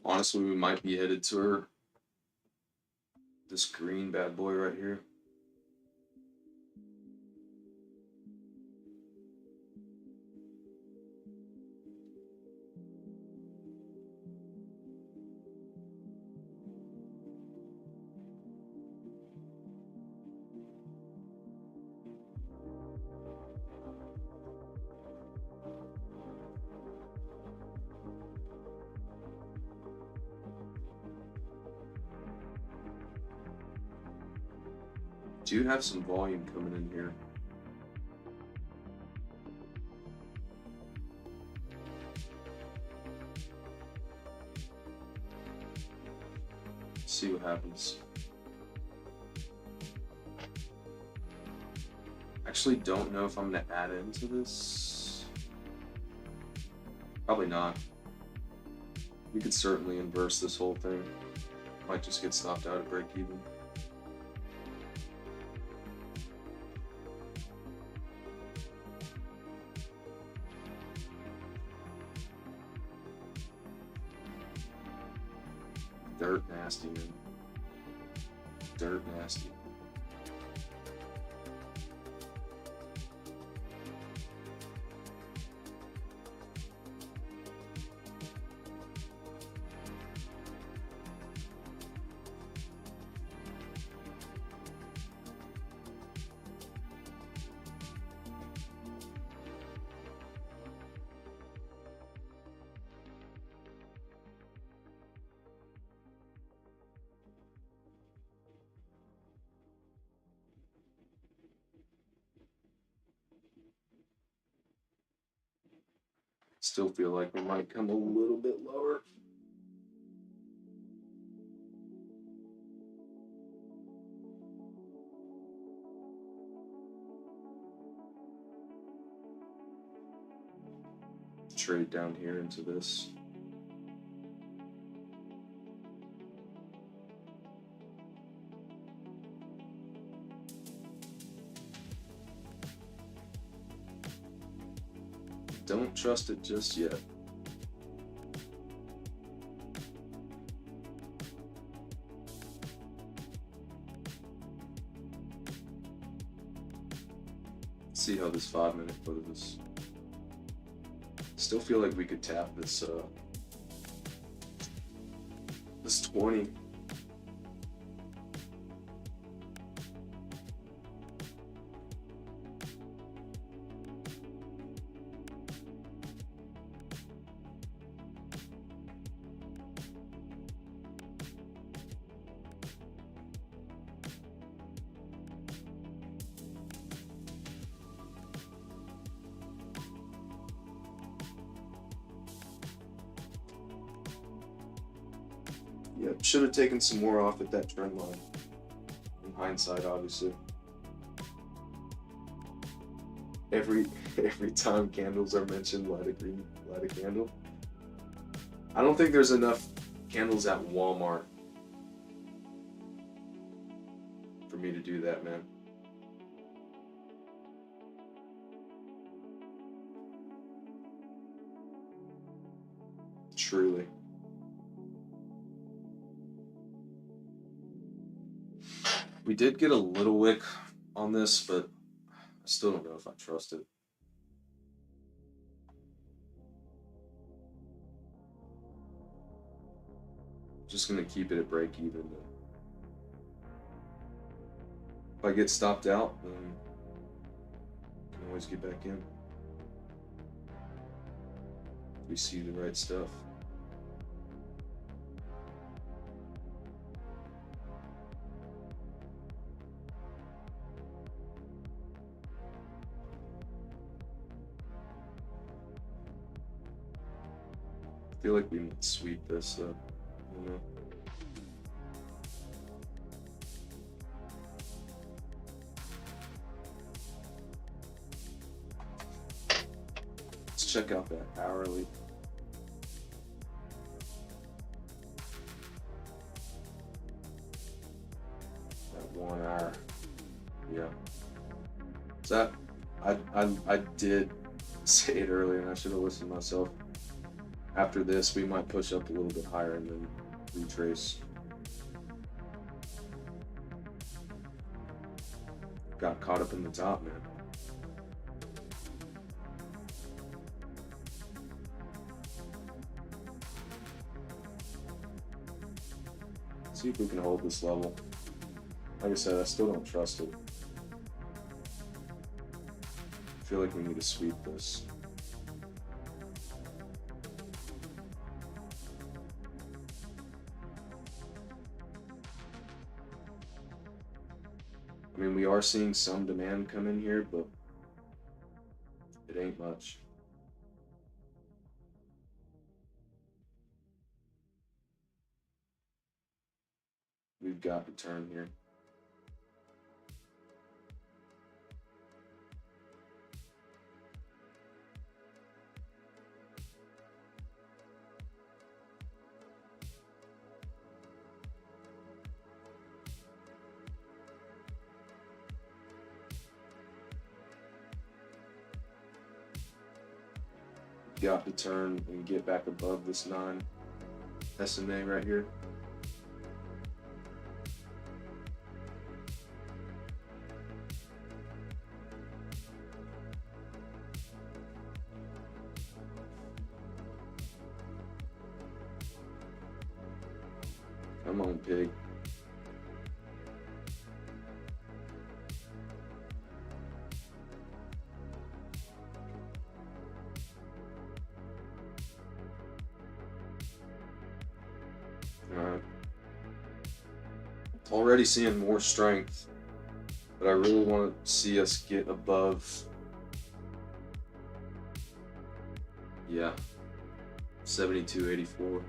Honestly, we might be headed to this green bad boy right here. Do have some volume coming in here. See what happens. Actually don't know if I'm gonna add into this. Probably not. We could certainly inverse this whole thing. Might just get stopped out at break even. Dirt nasty, man. Dirt nasty. Still feel like we might come a little bit lower. Trade down here into this. Don't trust it just yet. See how this 5-minute foot is. Still feel like we could tap this this 20. Yep, should have taken some more off at that trend line. In hindsight, obviously. Every time candles are mentioned, light a candle. I don't think there's enough candles at Walmart for me to do that, man. Truly. We did get a little wick on this, but I still don't know if I trust it. Just gonna keep it at break even. If I get stopped out, then I can always get back in. If we see the right stuff. I feel like we might sweep this though. I don't know. Let's check out that hourly. That 1 hour. Yeah. So I did say it earlier and I should have listened to myself. After this, we might push up a little bit higher and then retrace. Got caught up in the top, man. See if we can hold this level. Like I said, I still don't trust it. I feel like we need to sweep this. I mean, we are seeing some demand come in here, but it ain't much. We've got to turn here. Got to turn and get back above this 9 SMA right here. Come on, pig. Alright. Already seeing more strength, but I really want to see us get above. Yeah. 72.84.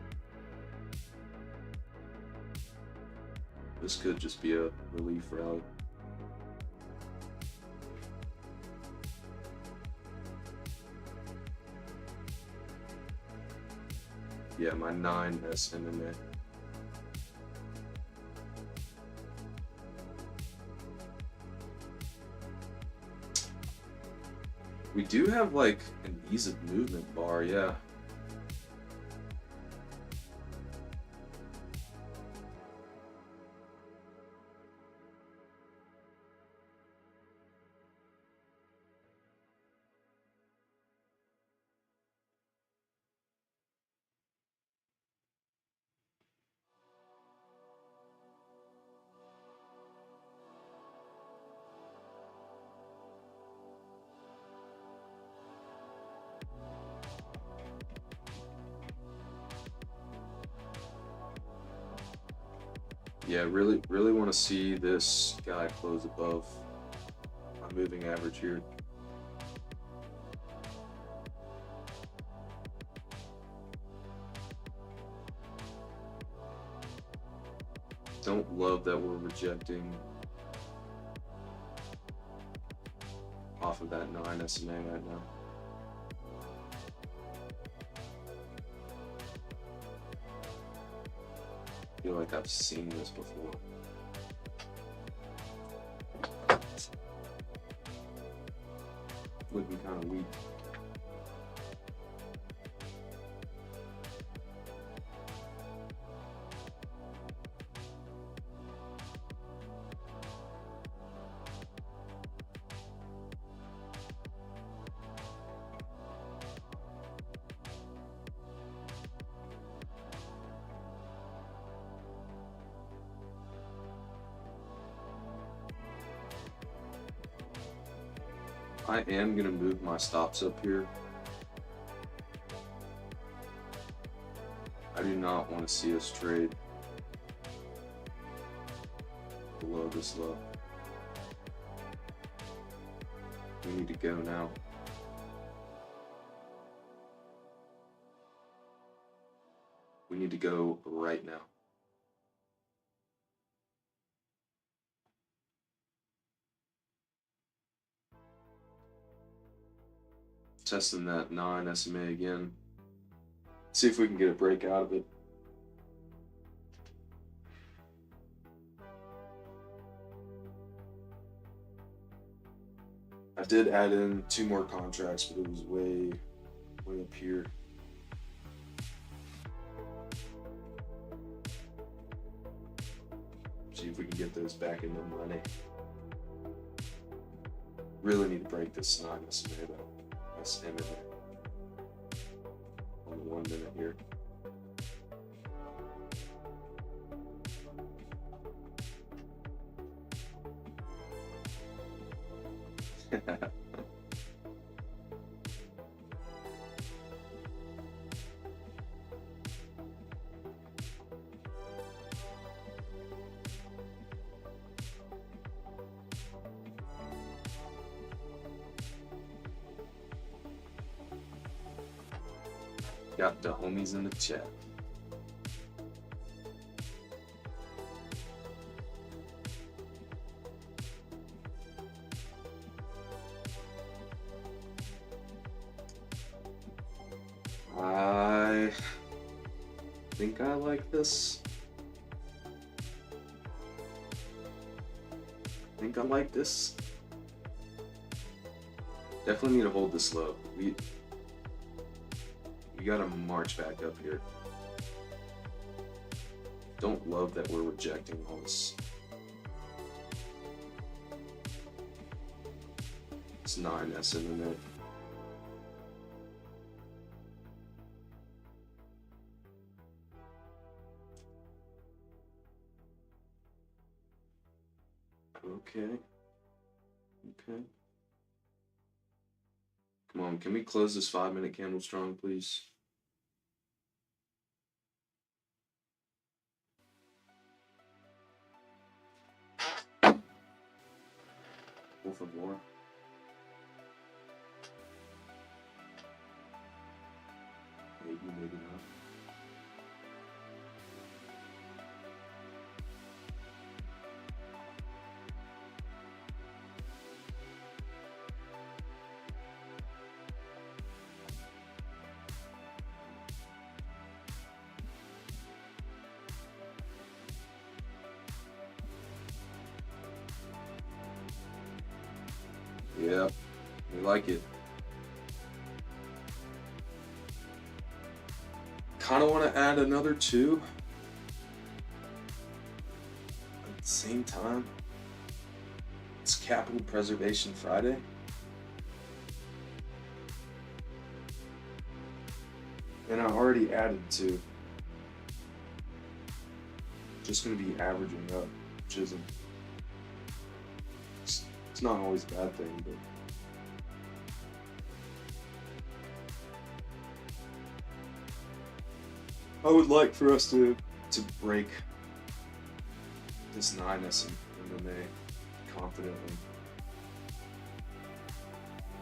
This could just be a relief rally. Yeah, my 9 SMA. We do have like an ease of movement bar, yeah. Yeah, really want to see this guy close above my moving average here. Don't love that we're rejecting off of that 9 SMA right now. I feel like I've seen this before. Looking kind of weak. I am going to move my stops up here. I do not want to see us trade below this low. We need to go now. We need to go right now. Testing that 9 SMA again. See if we can get a break out of it. I did add in 2 more contracts, but it was way up here. See if we can get those back into money. Really need to break this 9 SMA though. SM in there. On the 1 minute here. Got the homies in the chat. I think I like this. Definitely need to hold this low. We gotta march back up here. Don't love that we're rejecting all this. It's 9 SM in there. Okay. Come on, can we close this 5-minute candle strong, please? Wolf of War. Maybe, maybe not. Yeah, we like it. Kind of want to add another 2 at the same time. It's Capital Preservation Friday. And I already added 2. Just going to be averaging up, which isn't. It's not always a bad thing, but I would like for us to break this 9 SMA confidently.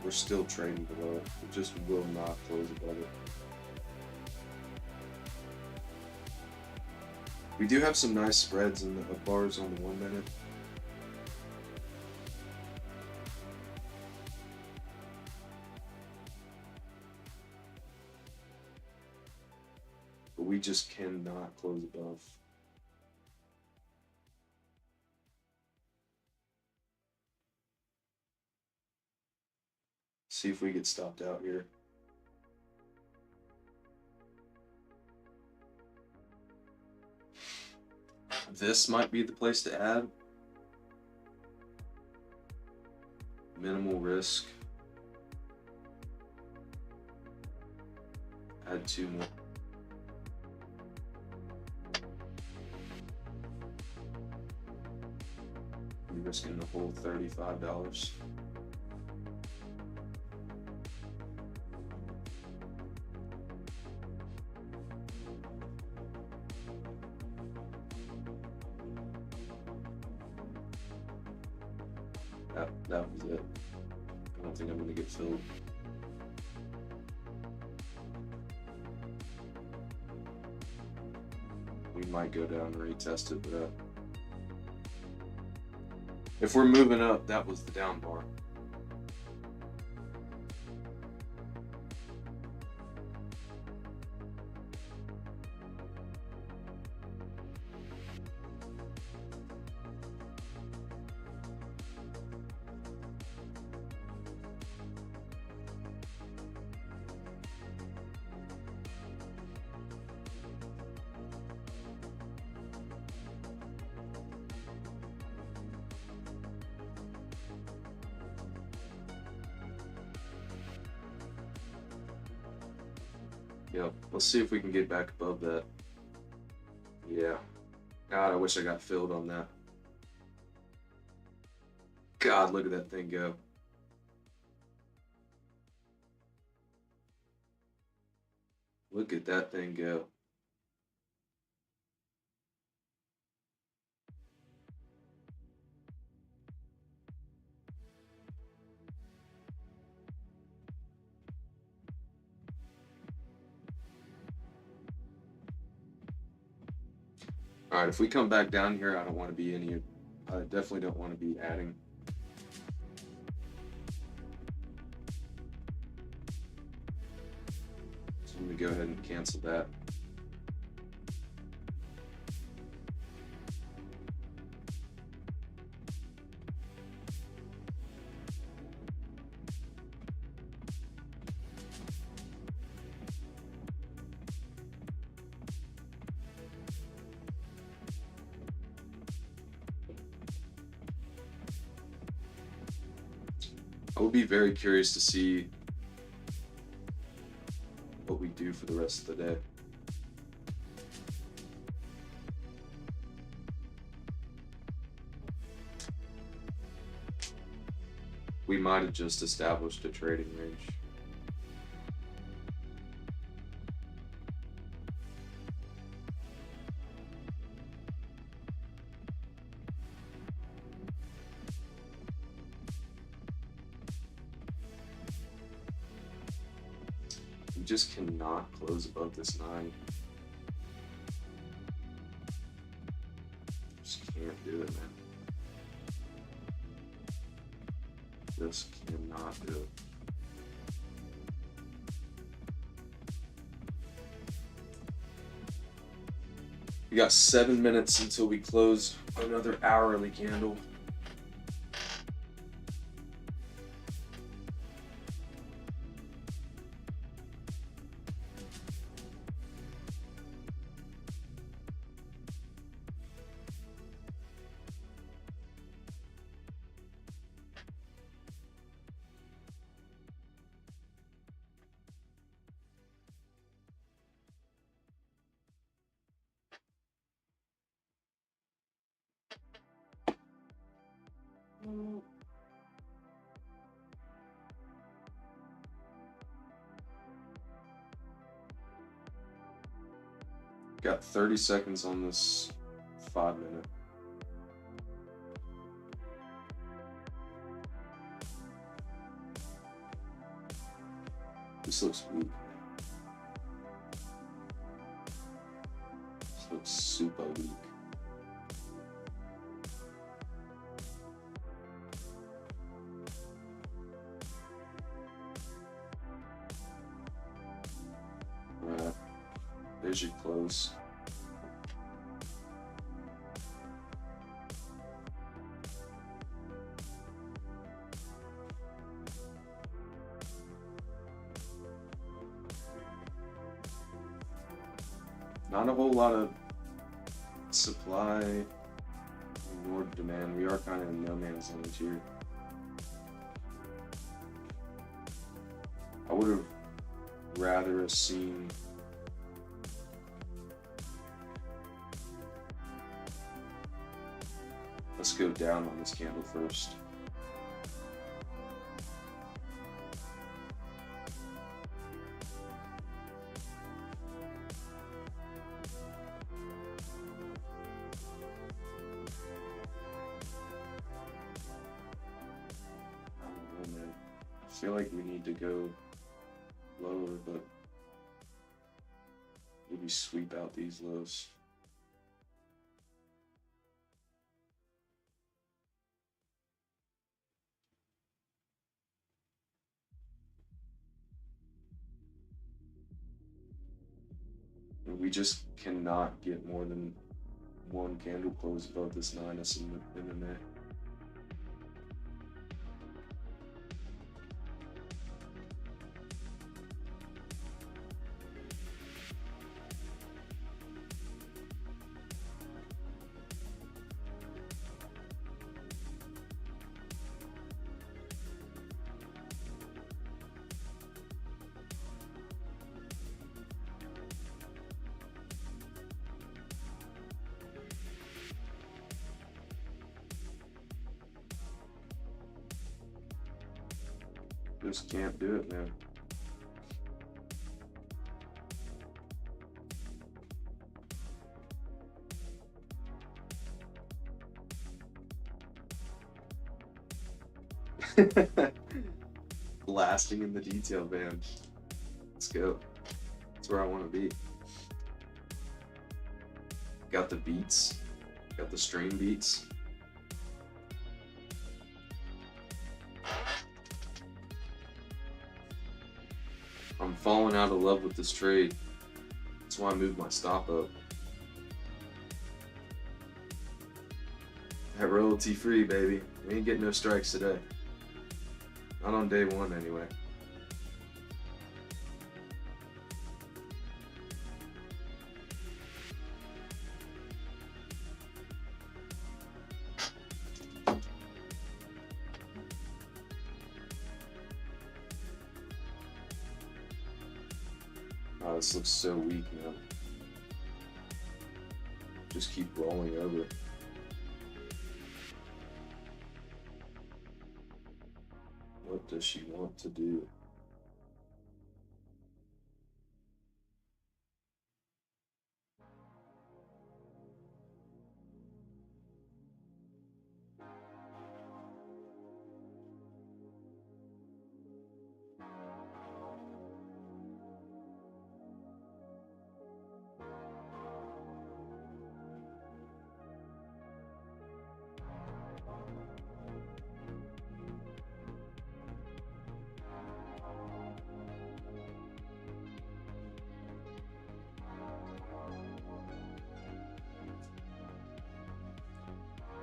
We're still trading below it. We just will not close above it. We do have some nice spreads in the bars on the 1 minute. But we just cannot close above. See if we get stopped out here. This might be the place to add. Minimal risk. Add 2 more. You're risking the whole $35. That was it. I don't think I'm gonna get filled. We might go down and retest it, but if we're moving up, that was the down bar. Yep, let's see if we can get back above that. Yeah. God, I wish I got filled on that. God, look at that thing go. Look at that thing go. All right, if we come back down here, I don't want to be any. I definitely don't want to be adding. So I'm gonna go ahead and cancel that. I would be very curious to see what we do for the rest of the day. We might have just established a trading range. We just cannot close above this 9. Just can't do it, man. Just cannot do it. We got 7 minutes until we close another hourly candle. Got 30 seconds on this 5 minute. This looks weak. This looks super weak. Right. There's your close. Not a whole lot of supply nor demand. We are kind of in no man's land here. I would have rather have seen let's go down on this candle first. feel like we need to go lower, but maybe sweep out these lows. We just cannot get more than one candle close above this 9S in the neck. Just can't do it, man. Blasting in the detail band. Let's go. That's where I want to be. Got the beats. Got the string beats. I'm falling out of love with this trade. That's why I moved my stop up. That royalty free, baby. We ain't getting no strikes today. Not on day one, anyway. Oh, this looks so weak, man. Just keep rolling over. What does she want to do?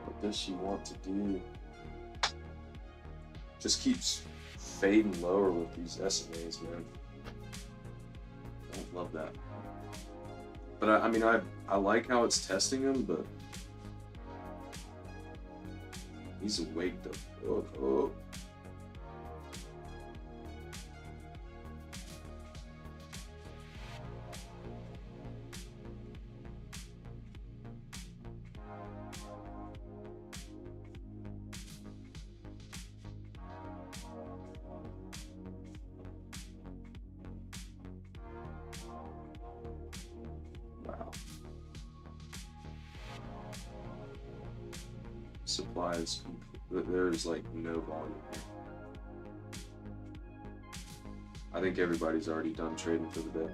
What does she want to do? Just keeps fading lower with these SMAs, man. Don't love that. But I mean, I like how it's testing them, but he's awake though. Oh. Wow. Supply is there's like no volume here. I think everybody's already done trading for the day.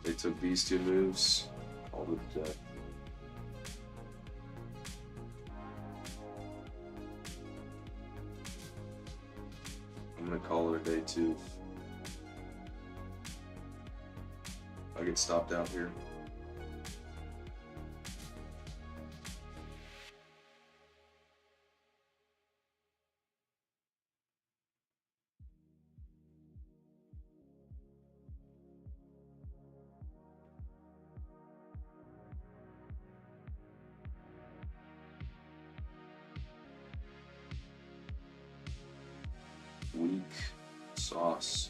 They took these two moves, called it a day. I'm gonna call it a day too. I get stopped out here. Weak sauce.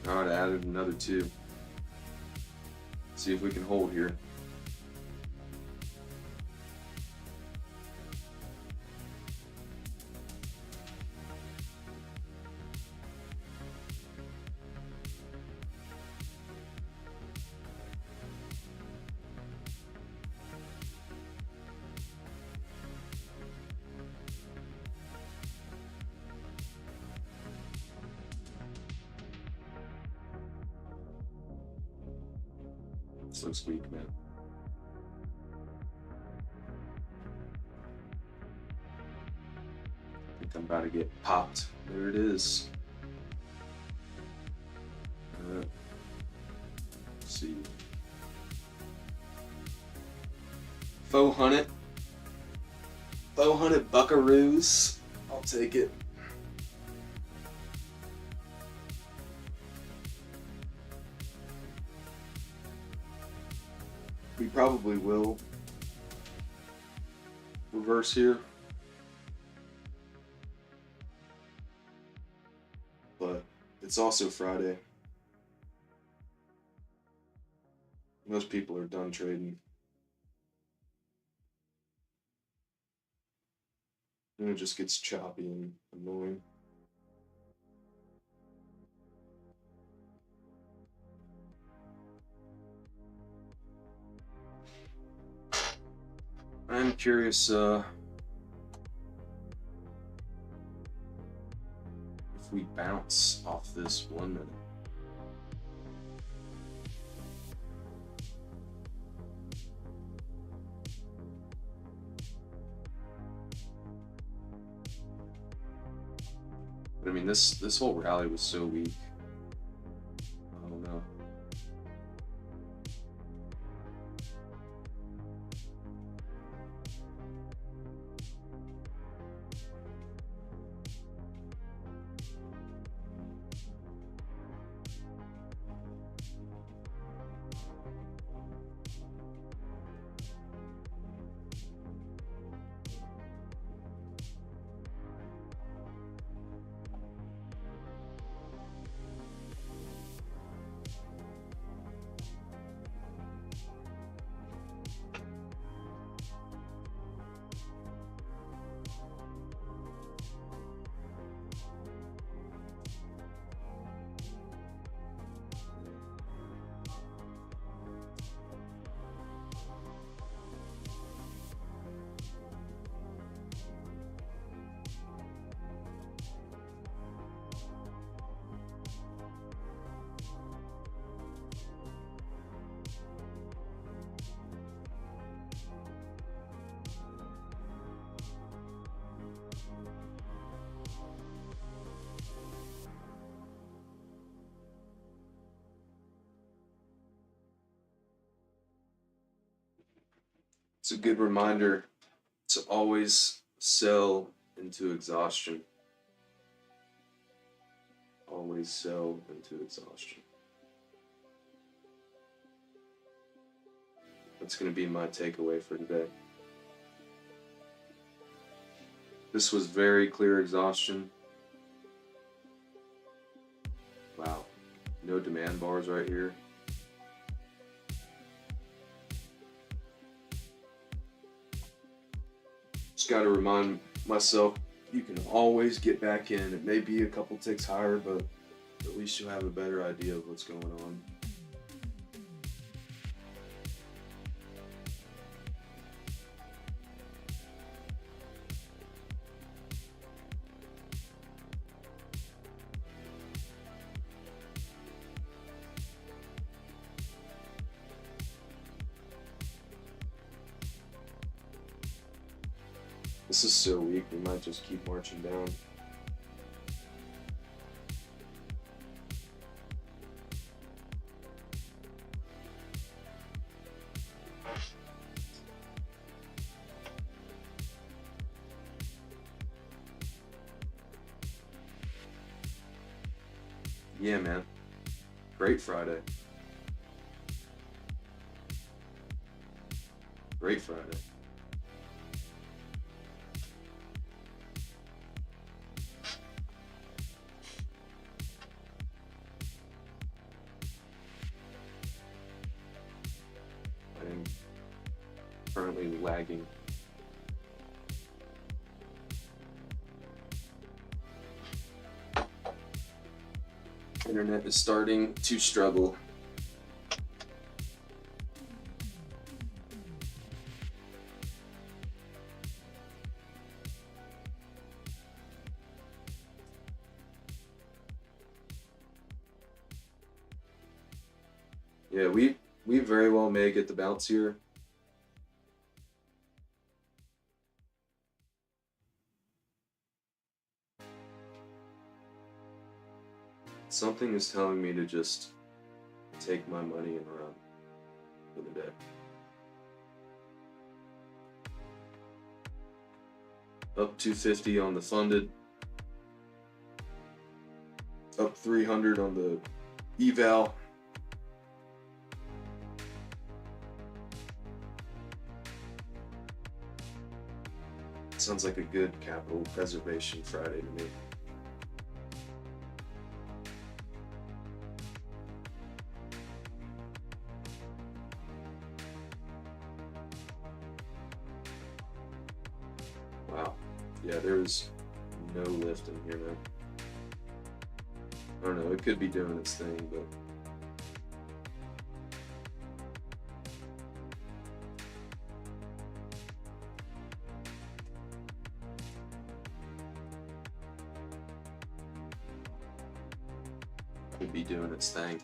Alright, added another two. See if we can hold here. This looks weak, man. I think I'm about to get popped. There it is. Let's see. 400. 400 buckaroos. I'll take it. We probably will reverse here. But it's also Friday. Most people are done trading. And it just gets choppy and annoying. I'm curious if we bounce off this 1 minute. But I mean, this whole rally was so weak. I don't know. It's a good reminder to always sell into exhaustion. Always sell into exhaustion. That's going to be my takeaway for today. This was very clear exhaustion. Wow. No demand bars right here. Just got to remind myself, you can always get back in. It may be a couple ticks higher, but at least you'll have a better idea of what's going on. This is so weak, we might just keep marching down. Yeah, man. Great Friday. Great Friday. I'm currently lagging. Internet is starting to struggle. Yeah, We very well may get the bounce here. Something is telling me to just take my money and run for the day. Up 250 on the funded. Up 300 on the eval. Sounds like a good capital preservation Friday to me. Wow. Yeah, there's no lift in here, man. I don't know, it could be doing its thing, but could be doing its thing.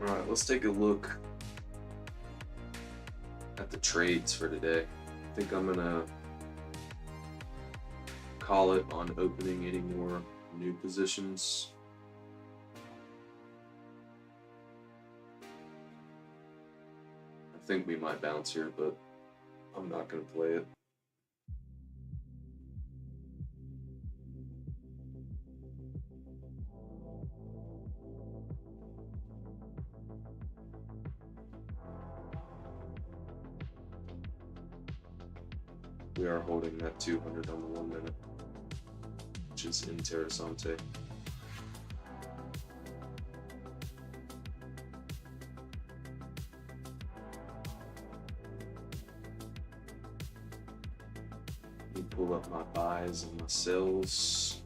Alright, let's take a look at the trades for today. I think I'm gonna call it on opening any more new positions. I think we might bounce here, but I'm not gonna play it. We are holding that 200 on the 1 minute, which is interessante. Let me pull up my buys and my sells.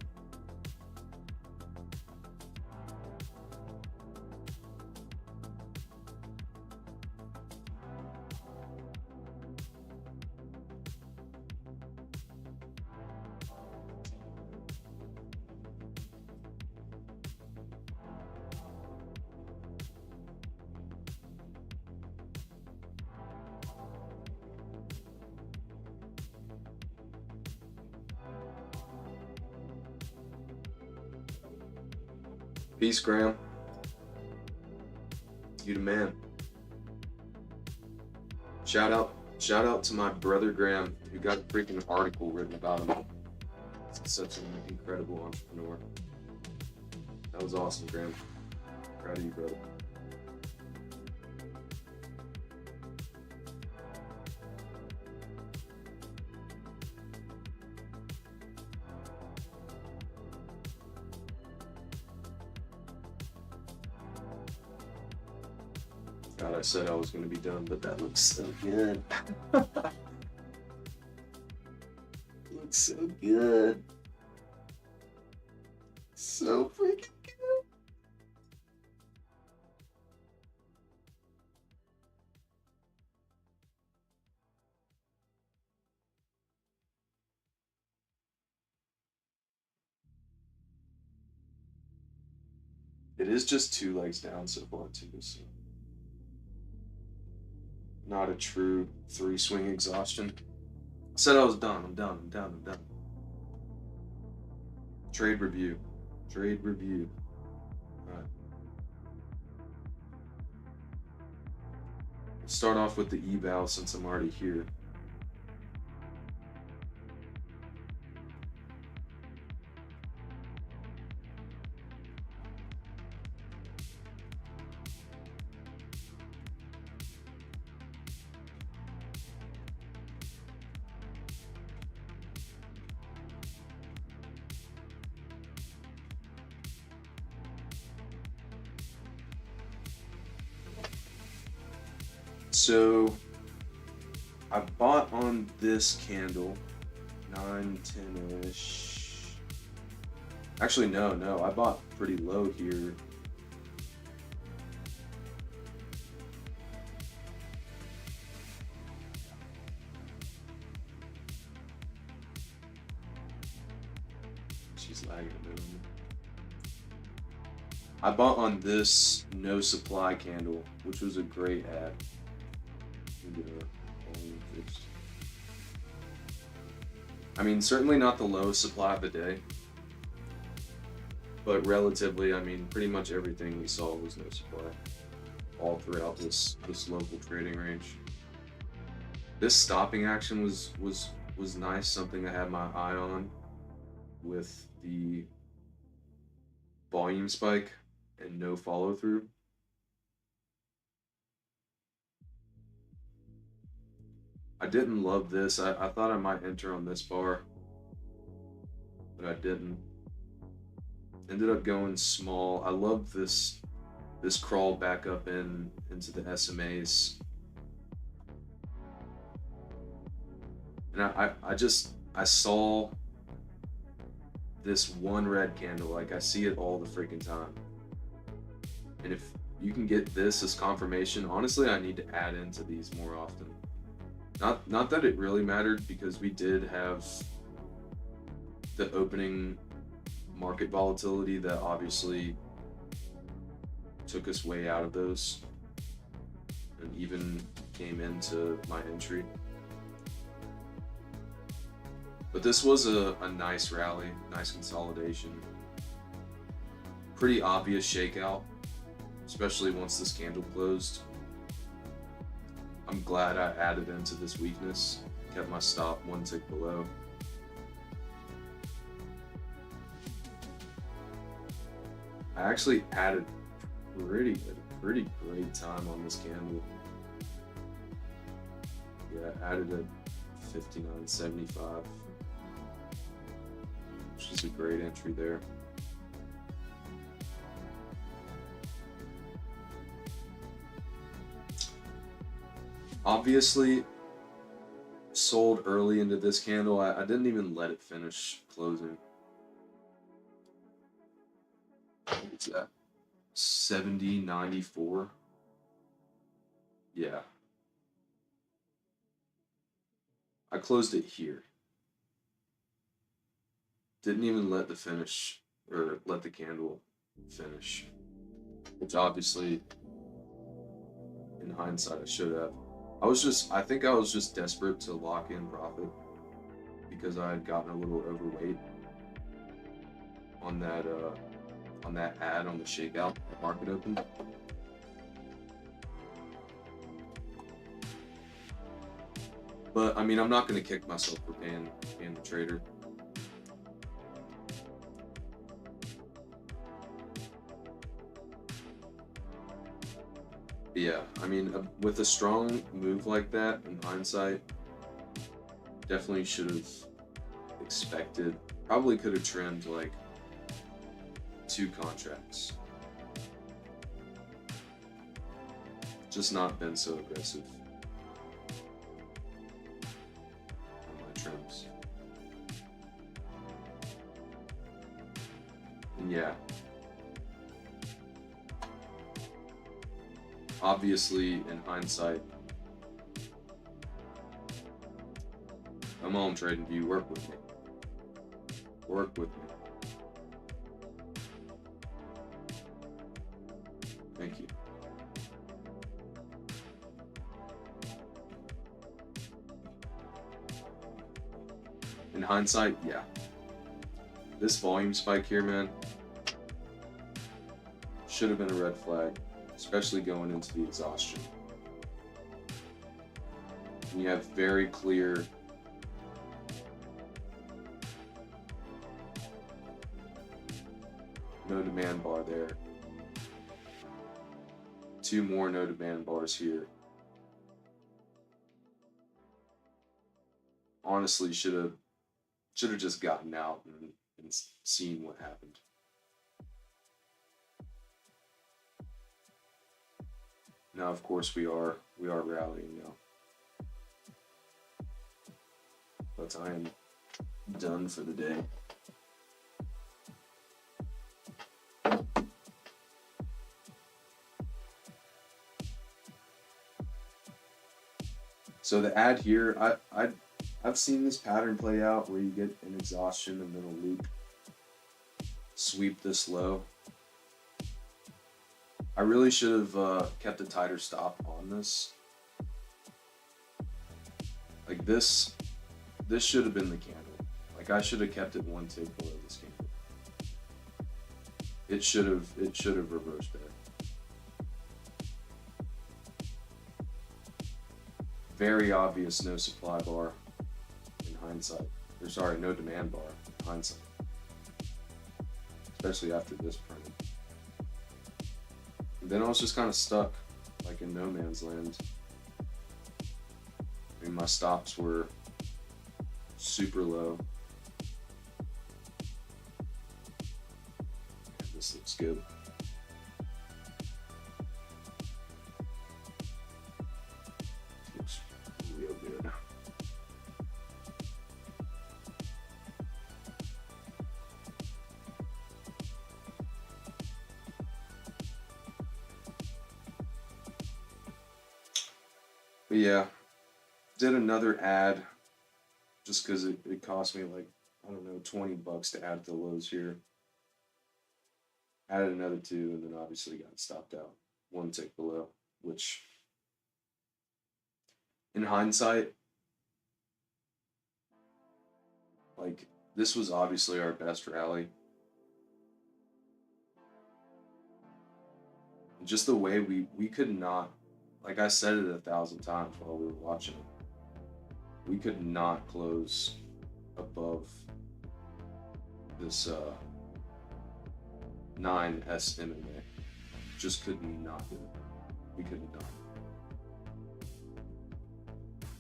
Peace, Graham. You the man. Shout out to my brother Graham, who got a freaking article written about him. He's such an incredible entrepreneur. That was awesome, Graham. Proud of you, brother. God, I said I was going to be done, but that looks so good. Looks so good. So freaking good. It is just 2 legs down so far, too, so. Not a true 3-swing exhaustion. I said I was done. I'm done. Trade review. Alright. Let's start off with the eval since I'm already here. So I bought on this candle 9, 10-ish. Actually, no, I bought pretty low here. She's lagging a bit on me. I bought on this no supply candle, which was a great ad. I mean, certainly not the lowest supply of the day, but relatively, I mean, pretty much everything we saw was no supply, all throughout this local trading range. This stopping action was nice, something I had my eye on with the volume spike and no follow through. I didn't love this. I thought I might enter on this bar, but I didn't. Ended up going small. I love this crawl back up into the SMAs. And I saw this one red candle, like I see it all the freaking time. And if you can get this as confirmation, honestly, I need to add into these more often. Not that it really mattered, because we did have the opening market volatility that obviously took us way out of those and even came into my entry. But this was a nice rally, nice consolidation. Pretty obvious shakeout, especially once this candle closed. I'm glad I added into this weakness, kept my stop one tick below. I actually added pretty great time on this candle. Yeah, I added at 59.75, which is a great entry there. Obviously, sold early into this candle. I didn't even let it finish closing. What's that? 70.94. Yeah. I closed it here. Didn't even let the finish, or let the candle finish. Which obviously, in hindsight, I should have. I think I was just desperate to lock in profit because I had gotten a little overweight on that ad on the shakeout market open. But I mean, I'm not going to kick myself for paying the trader. Yeah, I mean, with a strong move like that, in hindsight, definitely should have expected. Probably could have trimmed like 2 contracts. Just not been so aggressive on my trims. And yeah. Obviously, in hindsight, come on, TradingView, work with me. Work with me. Thank you. In hindsight, yeah. This volume spike here, man, should have been a red flag. Especially going into the exhaustion. And you have very clear no demand bar there. 2 more no demand bars here. Honestly, should have just gotten out and and, and, s- seen what happened. Now, of course, we are rallying now. But I am done for the day. So the ad here, I've seen this pattern play out where you get an exhaustion and then a loop sweep this low. I really should have kept a tighter stop on this. Like this should have been the candle. Like I should have kept it one tick below this candle. It should have reversed there. Very obvious no supply bar in hindsight. Or sorry, no demand bar in hindsight. Especially after this print. And then I was just kind of stuck, like in no man's land. I mean, my stops were super low. Yeah, this looks good. Looks real good. But yeah, did another ad just because it cost me like, I don't know, $20 to add the lows here. Added another 2 and then obviously got stopped out one tick below, which in hindsight, like this was obviously our best rally. Just the way we could not, like I said it 1,000 times while we were watching it, we could not close above this 9 SMA. Just could not do it. We could not.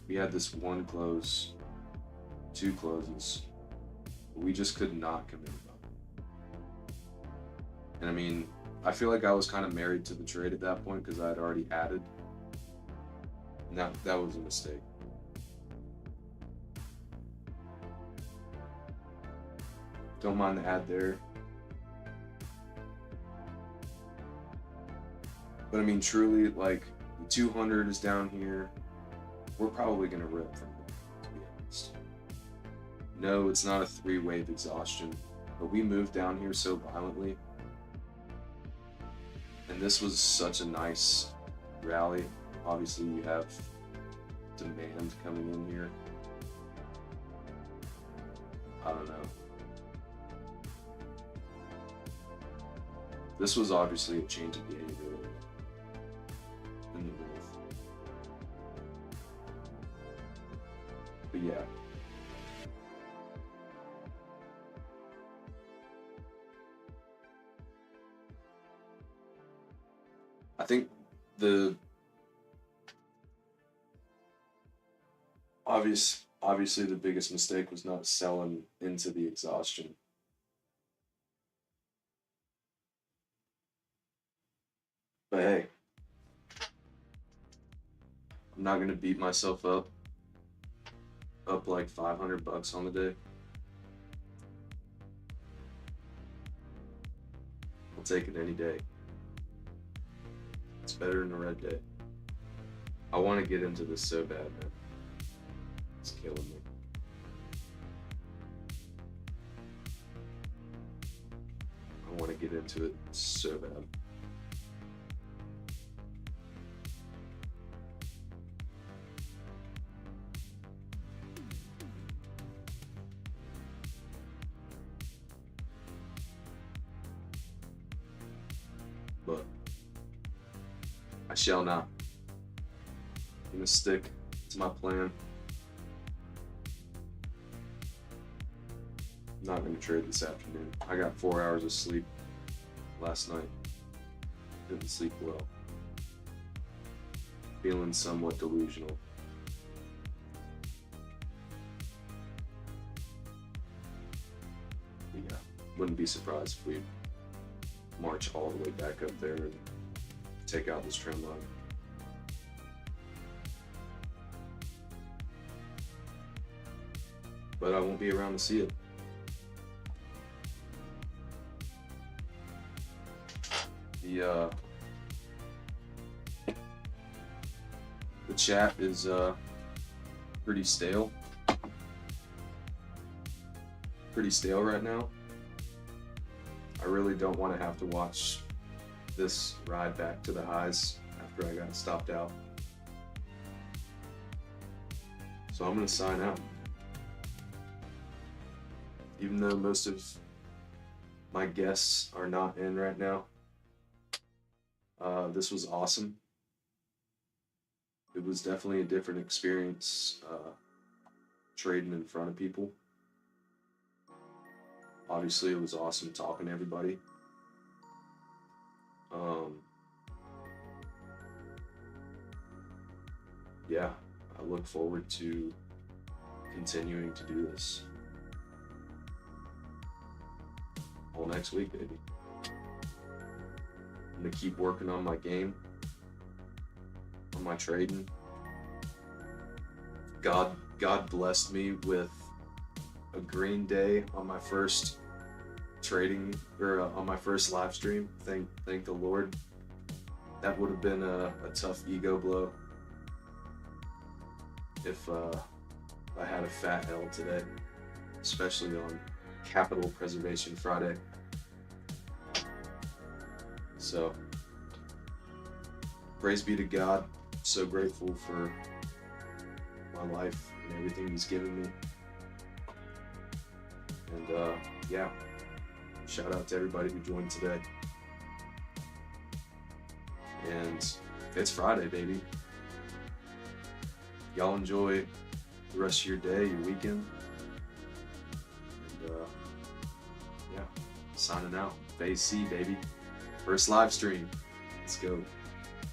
We had this 1 close, 2 closes. We just could not commit above. And I mean, I feel like I was kind of married to the trade at that point because I had already added. And that was a mistake. Don't mind the ad there. But I mean, truly, like, the 200 is down here. We're probably going to rip from it, to be honest. No, it's not a 3-wave exhaustion, but we moved down here so violently. And this was such a nice rally. Obviously, you have demand coming in here. I don't know. This was obviously a change of behavior in the move. But yeah. I think obviously the biggest mistake was not selling into the exhaustion. But hey, I'm not gonna beat myself up like $500 on the day. I'll take it any day. It's better than a red day. I want to get into this so bad, man. It's killing me. I want to get into it so bad. But I shall not. I'm gonna stick to my plan. I'm not gonna trade this afternoon. I got 4 hours of sleep last night. Didn't sleep well. Feeling somewhat delusional. But yeah, wouldn't be surprised if we march all the way back up there and take out this trend line. but I won't be around to see it. The chat is pretty stale. Pretty stale right now. I really don't want to have to watch this ride back to the highs after I got stopped out. So I'm gonna sign out. Even though most of my guests are not in right now, this was awesome. It was definitely a different experience trading in front of people. Obviously, it was awesome talking to everybody. Yeah, I look forward to continuing to do this all next week, baby. I'm gonna keep working on my game, on my trading. God blessed me with a green day on my first trading, or on my first live stream. Thank the Lord. That would have been a tough ego blow if I had a fat L today, especially on Capital Preservation Friday. So, praise be to God. So grateful for my life and everything He's given me. And yeah, shout out to everybody who joined today. And it's Friday, baby. Y'all enjoy the rest of your day, your weekend. And yeah, signing out. Phase C, baby. First live stream. Let's go.